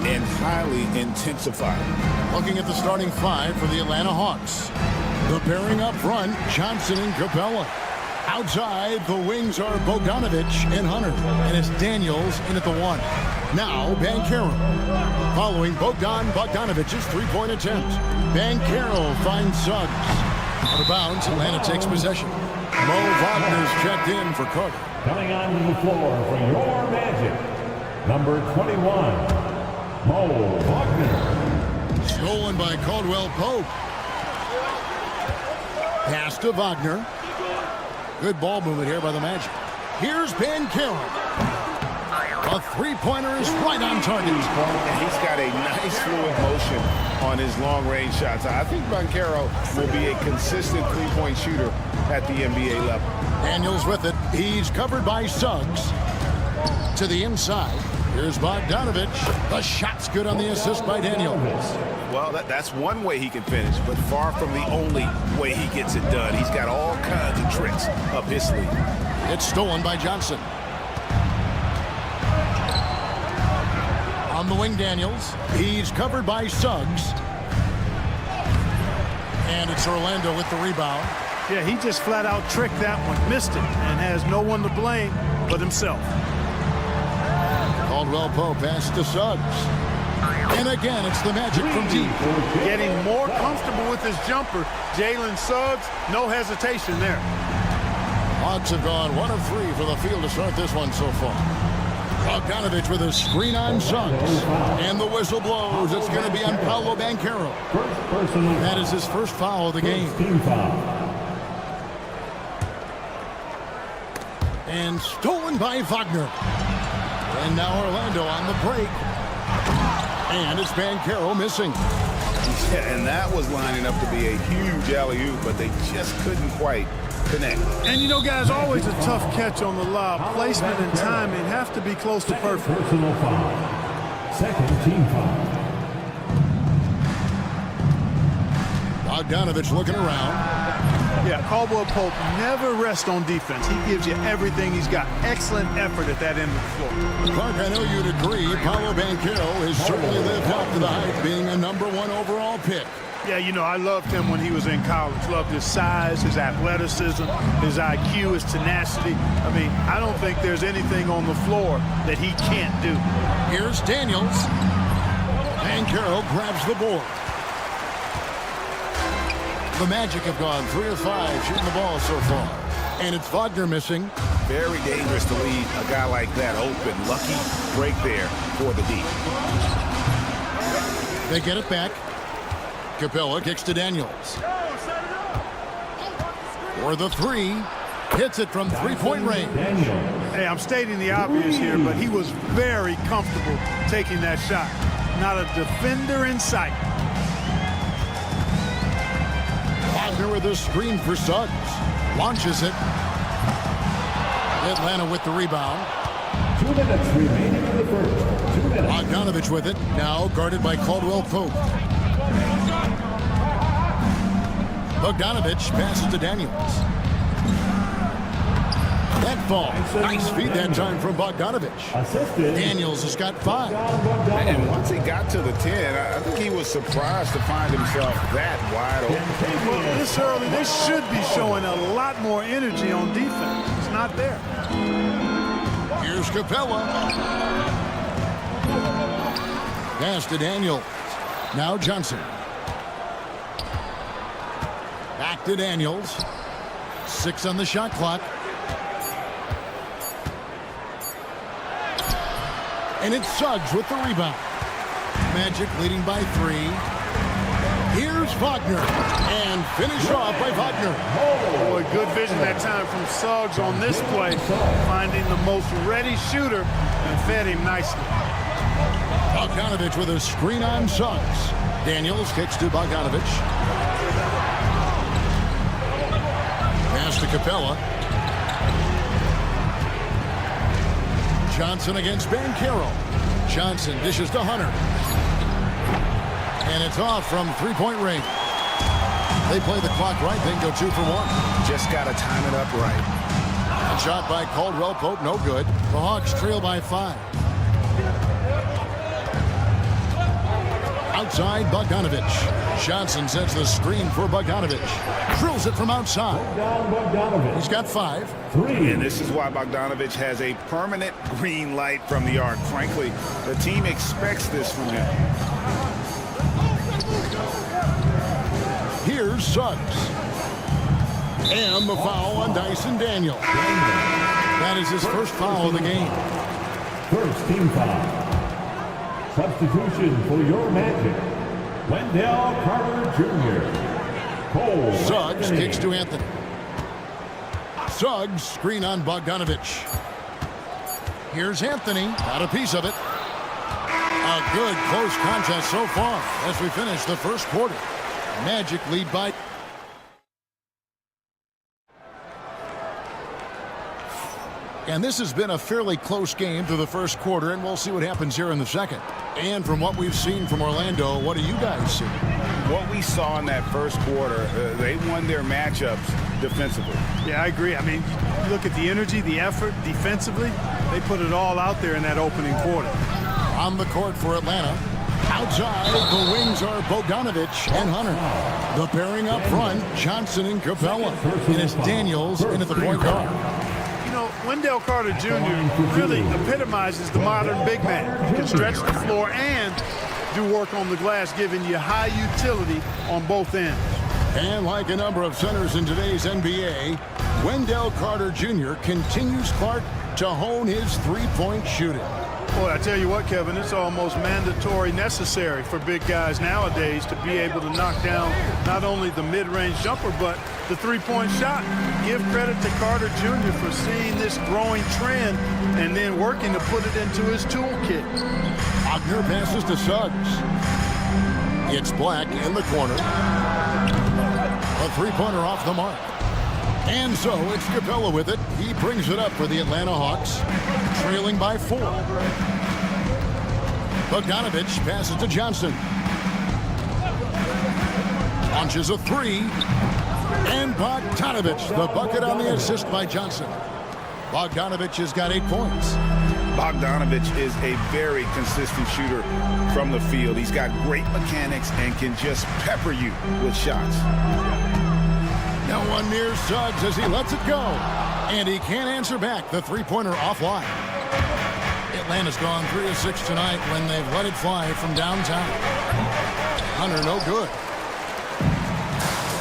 and highly intensified. Looking at the starting five for the Atlanta Hawks. The pairing up front, Johnson and Capella. Outside, the wings are Bogdanovich and Hunter, and it's Daniels in at the one. Now, Banchero. Following Bogdanovich's three-point attempt. Banchero finds Suggs. Out of bounds, Atlanta takes possession. Mo Wagner's checked in for Carter. Coming onto the floor for your Magic, number 21, Mo Wagner. Stolen by Caldwell Pope. Pass to Wagner. Good ball movement here by the Magic. Here's Banchero. A three-pointer is right on target. And he's got a nice fluid motion on his long-range shots. I think Banchero will be a consistent three-point shooter at the NBA level. Daniels with it. He's covered by Suggs. To the inside. Here's Bogdanovich. The shot's good on the assist by Daniels. Well, that's one way he can finish, but far from the only way he gets it done. He's got all kinds of tricks up his sleeve. It's stolen by Johnson. On the wing, Daniels. He's covered by Suggs. And it's Orlando with the rebound. Yeah, he just flat out tricked that one, missed it, and has no one to blame but himself. Caldwell Pope pass to Suggs. And again, it's the Magic from deep. Getting more comfortable with his jumper. Jalen Suggs, no hesitation there. Hawks have gone 1 of 3 for the field to start this one so far. Bogdanovich with a screen on Suggs. And the whistle blows. It's going to be on Paolo Banchero. That is his first foul of the game. And stolen by Wagner. And now Orlando on the break. And it's Banchero missing. Yeah, and that was lining up to be a huge alley-oop, but they just couldn't quite connect. And you know, guys, always a tough catch on the lob. Placement and timing have to be close to perfect. Personal foul. Second team foul. Bogdanovich looking around. Yeah, Caldwell Pope never rests on defense. He gives you everything. He's got excellent effort at that end of the floor. Clark, I know you'd agree. Paolo Banchero has certainly lived up to the hype, being a #1 overall pick. Yeah, you know, I loved him when he was in college. Loved his size, his athleticism, his IQ, his tenacity. I mean, I don't think there's anything on the floor that he can't do. Here's Daniels. Banchero grabs the board. The Magic have gone 3 of 5 shooting the ball so far. And it's Wagner missing. Very dangerous to leave a guy like that open. Lucky break there for the D. They get it back. Capella kicks to Daniels. For the three. Hits it from three-point range. Hey, I'm stating the obvious here, but he was very comfortable taking that shot. Not a defender in sight. Wagner with a screen for Suggs. Launches it. Atlanta with the rebound. 2 minutes remaining in the first. 2 minutes. Bogdanovich with it. Now guarded by Caldwell Pope. Bogdanovich passes to Daniels. That ball. Nice feed that time from Bogdanovich. Assisted. Daniels has got 5. And once he got to the 10, I think he was surprised to find himself that wide open. Well, this early, they should be showing a lot more energy on defense. It's not there. Here's Capella. Pass to Daniels. Now Johnson. Back to Daniels. 6 on the shot clock. And it's Suggs with the rebound. Magic leading by 3. Here's Wagner. And finish off by Wagner. Oh, boy, good vision that time from Suggs on this play. Finding the most ready shooter and fed him nicely. Bogdanovich with a screen on Suggs. Daniels kicks to Bogdanovich. Pass to Capella. Johnson against Banchero. Johnson dishes to Hunter. And it's off from three-point range. They play the clock right, then go 2 for 1. Just got to time it up right. A shot by Caldwell Pope, no good. The Hawks trail by 5. Outside, Bogdanovich. Johnson sets the screen for Bogdanovich. Drills it from outside. He's got 5. And this is why Bogdanovich has a permanent green light from the arc. Frankly, the team expects this from him. Here's Suggs. And the foul on Dyson Daniels. That is his first foul of the game. First team foul. Substitution for your Magic, Wendell Carter Jr. Cole Suggs Anthony. kicks to Anthony. Suggs, screen on Bogdanovich. Here's Anthony, got a piece of it. A good close contest so far as we finish the first quarter. Magic lead by... And this has been a fairly close game through the first quarter, and we'll see what happens here in the second. And from what we've seen from Orlando, what do you guys see? What we saw in that first quarter, they won their matchups defensively. Yeah, I agree. I mean, you look at the energy, the effort defensively, they put it all out there in that opening quarter. On the court for Atlanta. Outside, the wings are Bogdanovich and Hunter. The pairing up front, Johnson and Capella. And it's Daniels in at the point guard. Wendell Carter Jr. really epitomizes the modern big man. He can stretch the floor and do work on the glass, giving you high utility on both ends. And like a number of centers in today's NBA, Wendell Carter Jr. continues, Clark, to hone his three-point shooting. Boy, I tell you what, Kevin, it's almost mandatory necessary for big guys nowadays to be able to knock down not only the mid-range jumper, but the three-point shot. Give credit to Carter Jr. for seeing this growing trend and then working to put it into his toolkit. Wagner passes to Suggs. It's Black in the corner. A three-pointer off the mark. And so it's Capella with it. He brings it up for the Atlanta Hawks, trailing by 4. Bogdanovich passes to Johnson. Launches a 3. And Bogdanovich, the bucket on the assist by Johnson. Bogdanovich has got 8 points. Bogdanovich is a very consistent shooter from the field. He's got great mechanics and can just pepper you with shots. No one near Suggs as he lets it go. And he can't answer back. The three-pointer offline. Atlanta's gone 3 of 6 tonight when they've let it fly from downtown. Hunter, no good.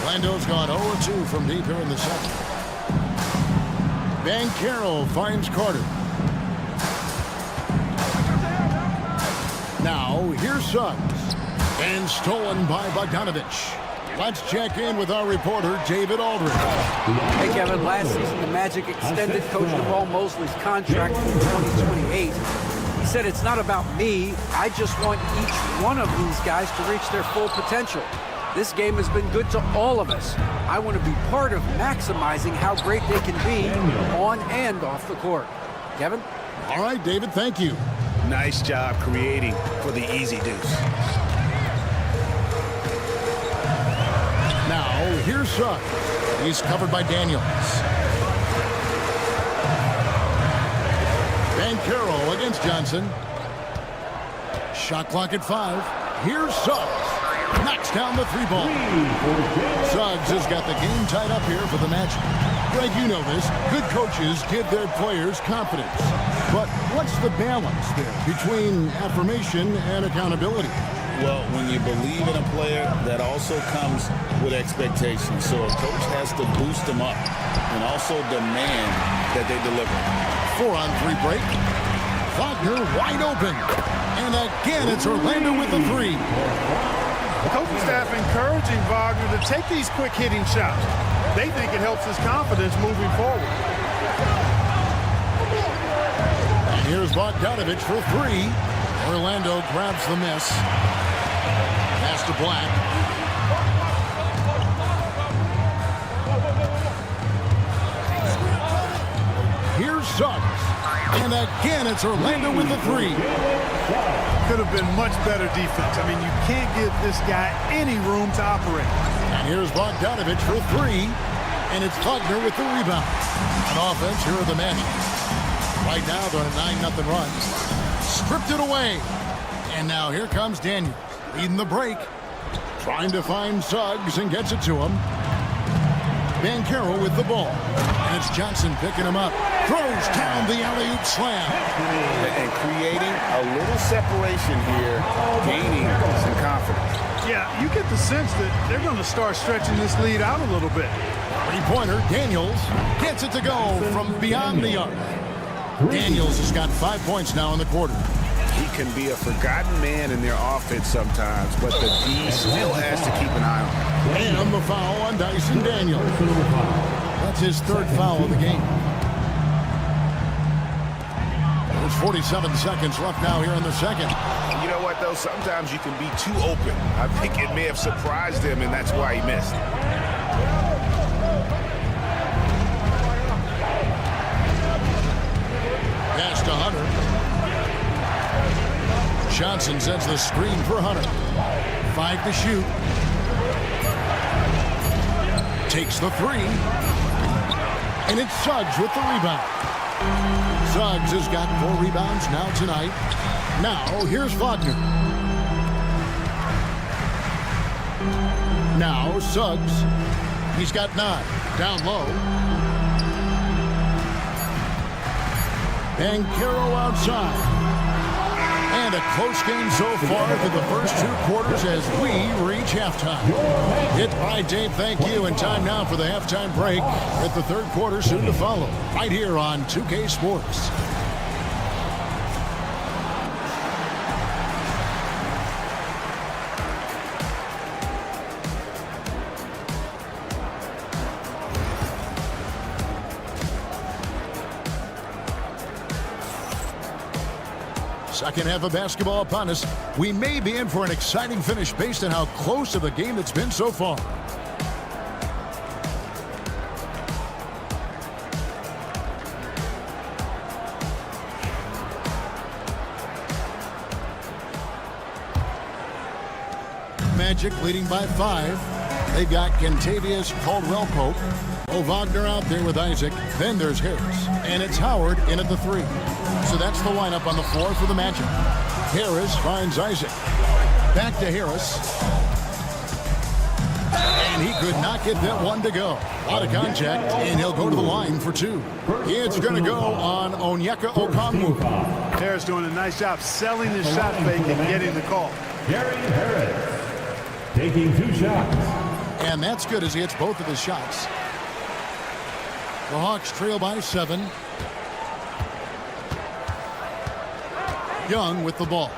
Orlando's gone 0 of 2 from deep here in the second. Banchero finds Carter. Now, here's Suggs. And stolen by Bogdanovich. Let's check in with our reporter, David Aldridge. Hey, Kevin, last season the Magic extended Coach Jamal Mosley's contract through 2028. He said, it's not about me. I just want each one of these guys to reach their full potential. This game has been good to all of us. I want to be part of maximizing how great they can be on and off the court. Kevin? All right, David, thank you. Nice job creating for the easy deuce. Now, here's Suggs. He's covered by Daniels. Banchero against Johnson. Shot clock at 5. Here's Suggs. Knocks down the 3-ball. Suggs has got the game tied up here for the Magic. Greg, you know this. Good coaches give their players confidence. But what's the balance there between affirmation and accountability? Well, when you believe in a player, that also comes with expectations. So a coach has to boost them up and also demand that they deliver. 4-on-3 break. Wagner wide open. And again, it's Orlando with the 3. The coaching staff encouraging Wagner to take these quick hitting shots. They think it helps his confidence moving forward. And here's Bogdanovich for 3. Orlando grabs the miss. Pass to Black. Here's Suggs. And again, it's Orlando with the 3. Could have been much better defense. I mean, you can't give this guy any room to operate. And here's Bogdanovich for 3. And it's Wagner with the rebound. On offense, here are the Magic. Right now, they're on a 9-0 run. Stripped it away. And now here comes Daniel, leading the break. Trying to find Suggs and gets it to him. Banchero with the ball. And it's Johnson picking him up. Throws down the alley-oop slam. And creating a little separation here, gaining some confidence. Yeah, you get the sense that they're going to start stretching this lead out a little bit. Three-pointer, Daniels gets it to go from beyond the arc. Daniels has got 5 points now in the quarter. He can be a forgotten man in their offense sometimes, but the D still has to keep an eye on him. And the foul on Dyson Daniels. That's his third foul of the game. There's 47 seconds left now here in the second. You know what, though? Sometimes you can be too open. I think it may have surprised him, and that's why he missed. Pass to Hunter. Johnson sets the screen for Hunter. 5 to shoot. Takes the 3. And it's Suggs with the rebound. Suggs has got 4 rebounds now tonight. Now, here's Wagner. Now, Suggs. He's got 9. Down low. Banchero outside. And a close game so far for the first 2 quarters as we reach halftime. Hit by Dave, thank you. And time now for the halftime break with the third quarter soon to follow. Right here on 2K Sports. Second half of basketball upon us. We may be in for an exciting finish based on how close to the game it's been so far. Magic leading by 5. They've got Kentavious Caldwell-Pope. Wagner out there with Isaac. Then there's Harris. And it's Howard in at the 3. So that's the lineup on the floor for the Magic. Harris finds Isaac. Back to Harris. And he could not get that one to go. A lot of contact, and he'll go to the line for 2. It's going to go on Onyeka Okongwu. Harris doing a nice job selling his shot fake and getting the call. Gary Harris taking 2 shots. And that's good as he hits both of his shots. The Hawks trail by 7. Young with the ball.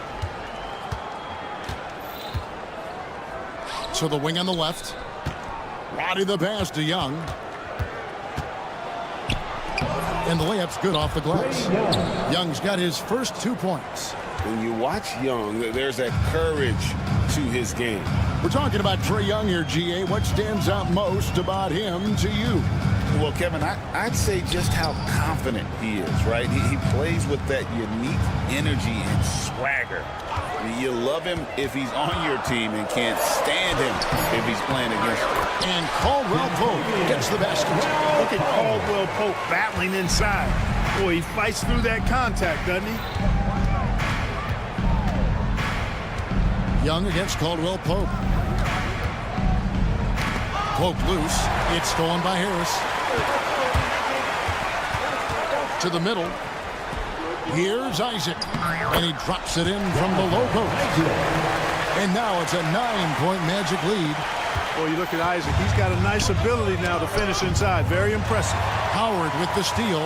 So the wing on the left. Roddy the pass to Young. And the layup's good off the glass. Young's got his first 2 points. When you watch Young, there's that courage to his game. We're talking about Trae Young here, GA. What stands out most about him to you? Well, Kevin, I'd say just how confident he is, right? He plays with that unique energy and swagger. You love him if he's on your team and can't stand him if he's playing against you. And Caldwell-Pope gets the basket. Look at Caldwell-Pope battling inside. Boy, he fights through that contact, doesn't he? Young against Caldwell-Pope. Pope loose. It's stolen by Harris. To the middle. Here's Isaac. And he drops it in from the low post. And now it's a 9-point Magic lead. Well, you look at Isaac. He's got a nice ability now to finish inside. Very impressive. Howard with the steal.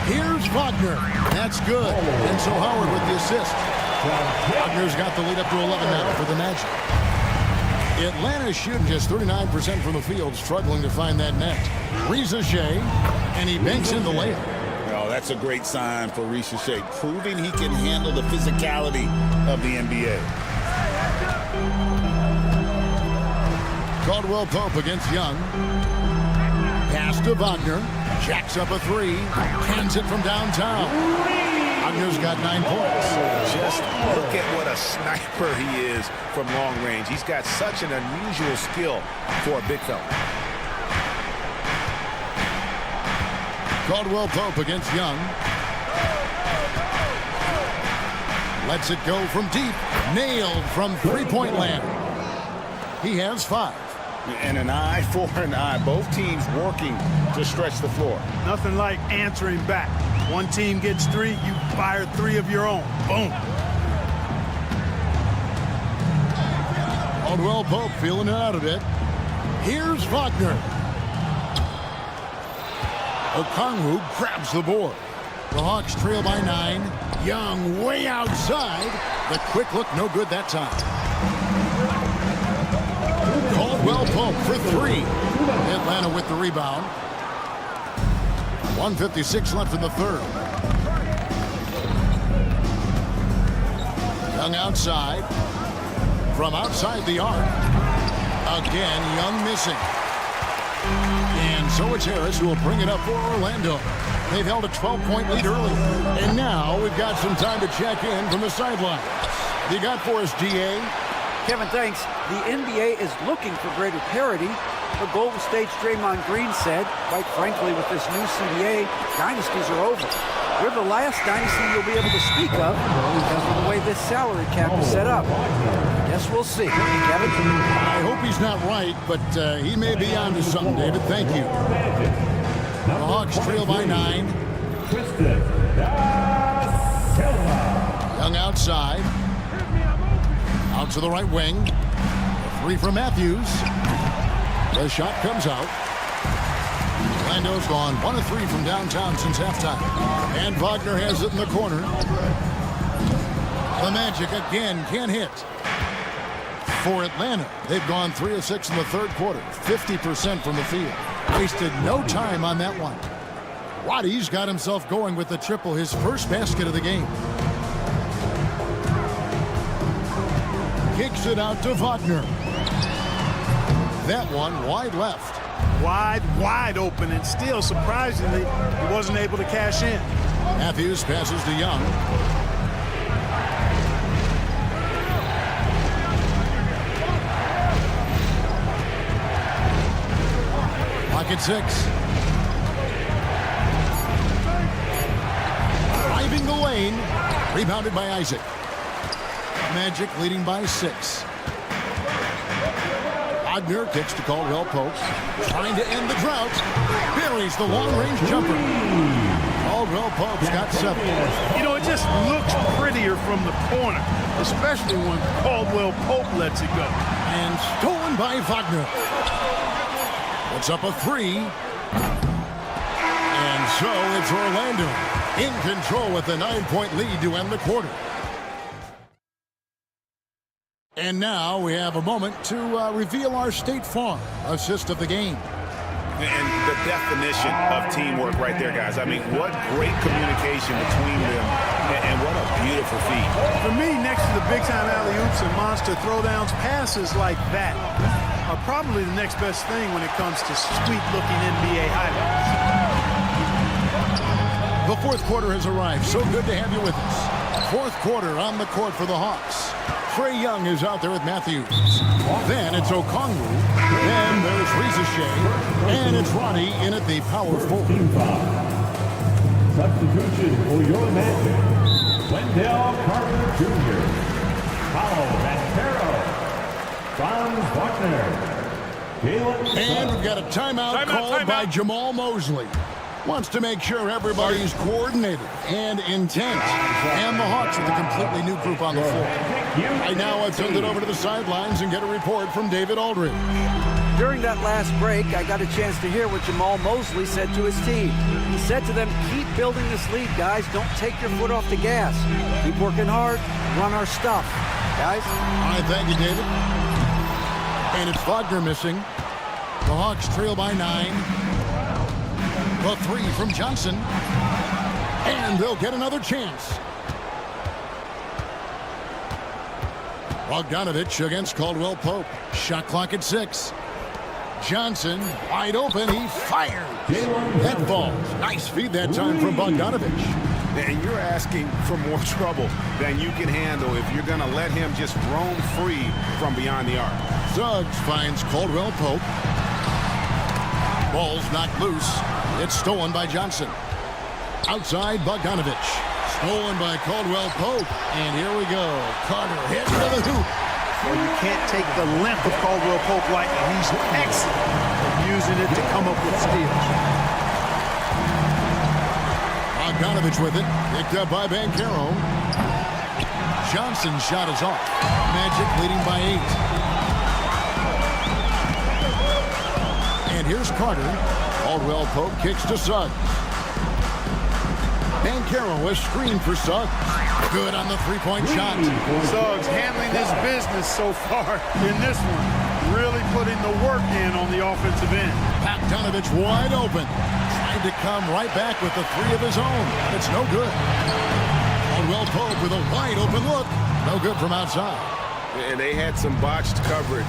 Here's Wagner. That's good. And so Howard with the assist. Wagner's got the lead up to 11 now for the Magic. Atlanta shooting just 39% from the field, struggling to find that net. Risa Shea, and he banks in the layup. Oh, that's a great sign for Risa Shea, proving he can handle the physicality of the NBA. Caldwell-Pope against Young. Pass to Wagner. Jacks up a 3. Cans it from downtown. Wagner's got 9 points. Just look at what a sniper he is from long range. He's got such an unusual skill for a big fella. Caldwell Pope against Young. Lets it go from deep. Nailed from three-point land. He has 5. And an eye for an eye. Both teams working to stretch the floor. Nothing like answering back. One team gets 3, you fire 3 of your own. Boom. Caldwell Pope feeling it out a bit. Here's Wagner. Okongwu grabs the board. The Hawks trail by 9. Young way outside. The quick look no good that time. Caldwell Pope for 3. Atlanta with the rebound. 1:56 left in the third. Young outside. From outside the arc. Again, Young missing. And so it's Harris who will bring it up for Orlando. They've held a 12-point lead early. And now we've got some time to check in from the sideline. You got for us, DA? Kevin, thanks. The NBA is looking for greater parity. But Golden State's Draymond Green said, quite frankly, with this new CBA, dynasties are over. We're the last dynasty you'll be able to speak of because of the way this salary cap is set up. Yes, we'll see. Kevin? I hope he's not right, but he may be onto something, David. Thank you. The Hawks trail by 9. Young outside. Out to the right wing. A 3 from Matthews. The shot comes out. Orlando's gone 1 of 3 from downtown since halftime. And Wagner has it in the corner. The Magic again can't hit. For Atlanta, they've gone 3 of 6 in the third quarter. 50% from the field. Wasted no time on that one. Roddy's got himself going with the triple, his first basket of the game. Kicks it out to Wagner. That one wide left. Wide open, and still, surprisingly, he wasn't able to cash in. Matthews passes to Young. Pocket 6. Driving the lane. Rebounded by Isaac. Magic leading by 6. Wagner kicks to Caldwell Pope. Trying to end the drought. Buries the long-range jumper. Caldwell Pope's got 7. You know, it just looks prettier from the corner, especially when Caldwell Pope lets it go. And stolen by Wagner. Puts up a 3. And so it's Orlando in control with a 9-point lead to end the quarter. And now we have a moment to reveal our State Farm assist of the game. And the definition of teamwork right there, guys. I mean, what great communication between them, and what a beautiful feat. For me, next to the big-time alley-oops and monster throwdowns, passes like that are probably the next best thing when it comes to sweet-looking NBA highlights. The fourth quarter has arrived. So good to have you with us. Fourth quarter on the court for the Hawks. Trae Young is out there with Matthews. Then it's Okongwu. Then there's Ricochet. And it's Roddy in at the power forward. Substitution for your Magic. Wendell Carter Jr. Paulo Banchero. Franz Wagner. And we've got a timeout called by Jamal Mosley. Wants to make sure everybody's coordinated and intent. And the Hawks with a completely new group on the floor. Right now, I've turned it over to the sidelines and get a report from David Aldridge. During that last break, I got a chance to hear what Jamal Mosley said to his team. He said to them, keep building this lead, guys. Don't take your foot off the gas. Keep working hard. Run our stuff. Guys? All right, thank you, David. And it's Wagner missing. The Hawks trail by 9. The 3 from Johnson. And they'll get another chance. Bogdanovich against Caldwell Pope. Shot clock at 6. Johnson wide open. He fires. That falls. Nice feed that time from Bogdanovich. And you're asking for more trouble than you can handle if you're going to let him just roam free from beyond the arc. Suggs finds Caldwell Pope. Ball's knocked loose. It's stolen by Johnson. Outside, Bogdanovich. Stolen by Caldwell Pope. And here we go. Carter hits to the hoop. Well, you can't take the length of Caldwell Pope lightly. He's excellent at using it to come up with steals. Bogdanovich with it. Picked up by Banchero. Johnson's shot is off. Magic leading by 8. And here's Carter. Caldwell Pope kicks to Suggs. Banchero is screened for Suggs. Good on the three-point shot. Suggs handling his business so far in this one. Really putting the work in on the offensive end. Bogdanovich wide open. Tried to come right back with the three of his own. But it's no good. Caldwell Pope with a wide open look. No good from outside. And they had some botched coverage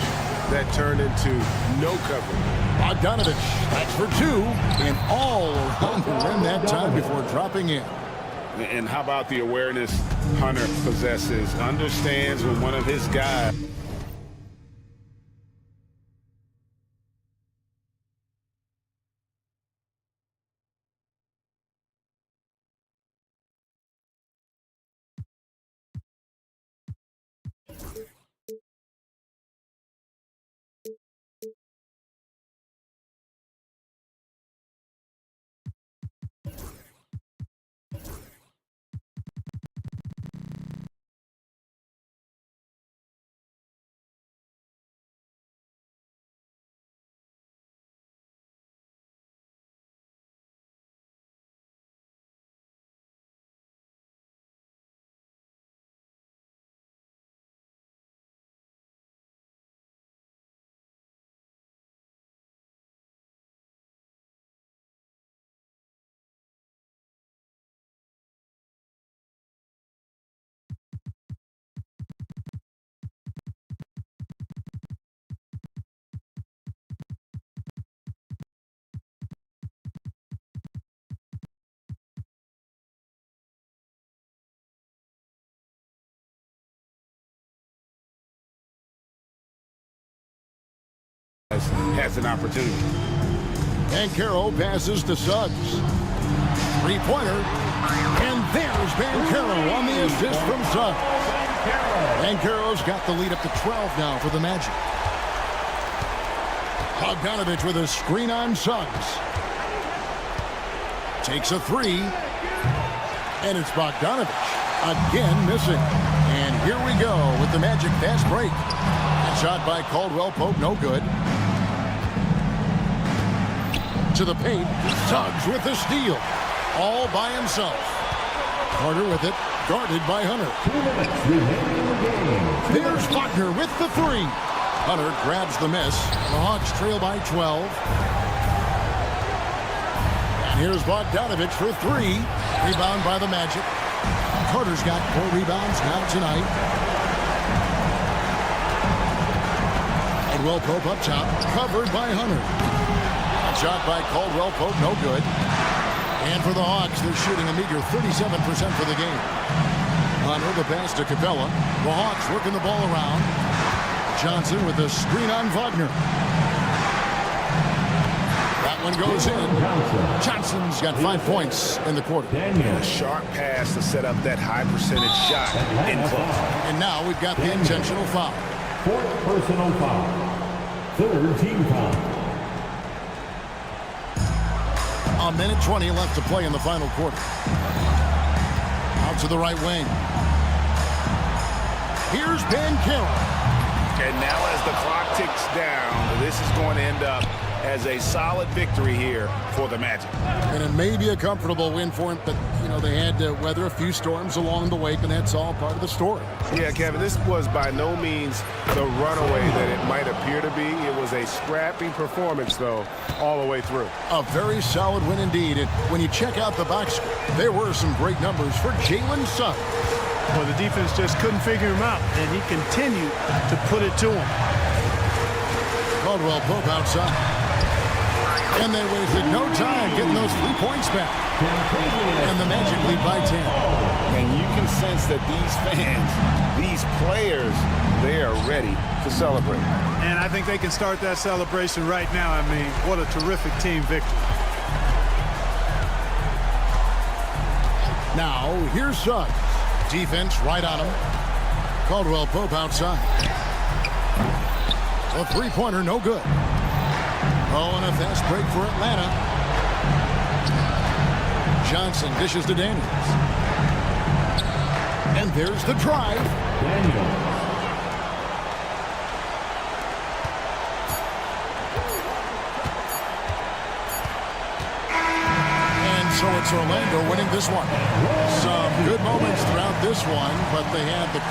that turned into no coverage. Bogdanovich, that's for 2. And all around the rim that time before dropping in. And how about the awareness Hunter possesses? Understands when one of his guys... has an opportunity. Banchero passes to Suggs. Three-pointer. And there's Banchero on the assist from Suggs. Banchero's got the lead up to 12 now for the Magic. Bogdanovich with a screen on Suggs. Takes a 3. And it's Bogdanovich again missing. And here we go with the Magic fast break. That shot by Caldwell Pope, no good. To the paint, Suggs with the steal. All by himself. Carter with it, guarded by Hunter. There's Wagner with the 3. Hunter grabs the miss. The Hawks trail by 12. And here's Bogdanovich for 3. Rebound by the Magic. Carter's got 4 rebounds now tonight. Caldwell Pope up top, covered by Hunter. Shot by Caldwell Pope, no good. And for the Hawks, they're shooting a meager 37% for the game. Hunter, the pass to Capella. The Hawks working the ball around. Johnson with the screen on Wagner. That one goes in. Johnson's got 5 points in the quarter. A sharp pass to set up that high percentage shot in close. And now we've got the intentional foul. 4th personal foul. 3rd team foul. A minute 20 left to play in the final quarter. Out to the right wing. Here's Banchero. And now as the clock ticks down, this is going to end up as a solid victory here for the Magic. And it may be a comfortable win for him, but, you know, they had to weather a few storms along the way, and that's all part of the story. Yeah, Kevin, this was by no means the runaway that it might appear to be. It was a scrappy performance, though, all the way through. A very solid win indeed. And when you check out the box score, there were some great numbers for Jalen Suggs. Well, the defense just couldn't figure him out, and he continued to put it to him. Caldwell Pope outside. And they wasted no time getting those 3 points back. And the Magic lead by 10. And you can sense that these fans, these players, they are ready to celebrate. And I think they can start that celebration right now. I mean, what a terrific team victory. Now, here's Suggs. Defense right on him. Caldwell Pope outside. A three-pointer, no good. Oh, and a fast break for Atlanta. Johnson dishes to Daniels. And there's the drive. Daniels. So it's Orlando winning this one. Some good moments throughout this one, but they had the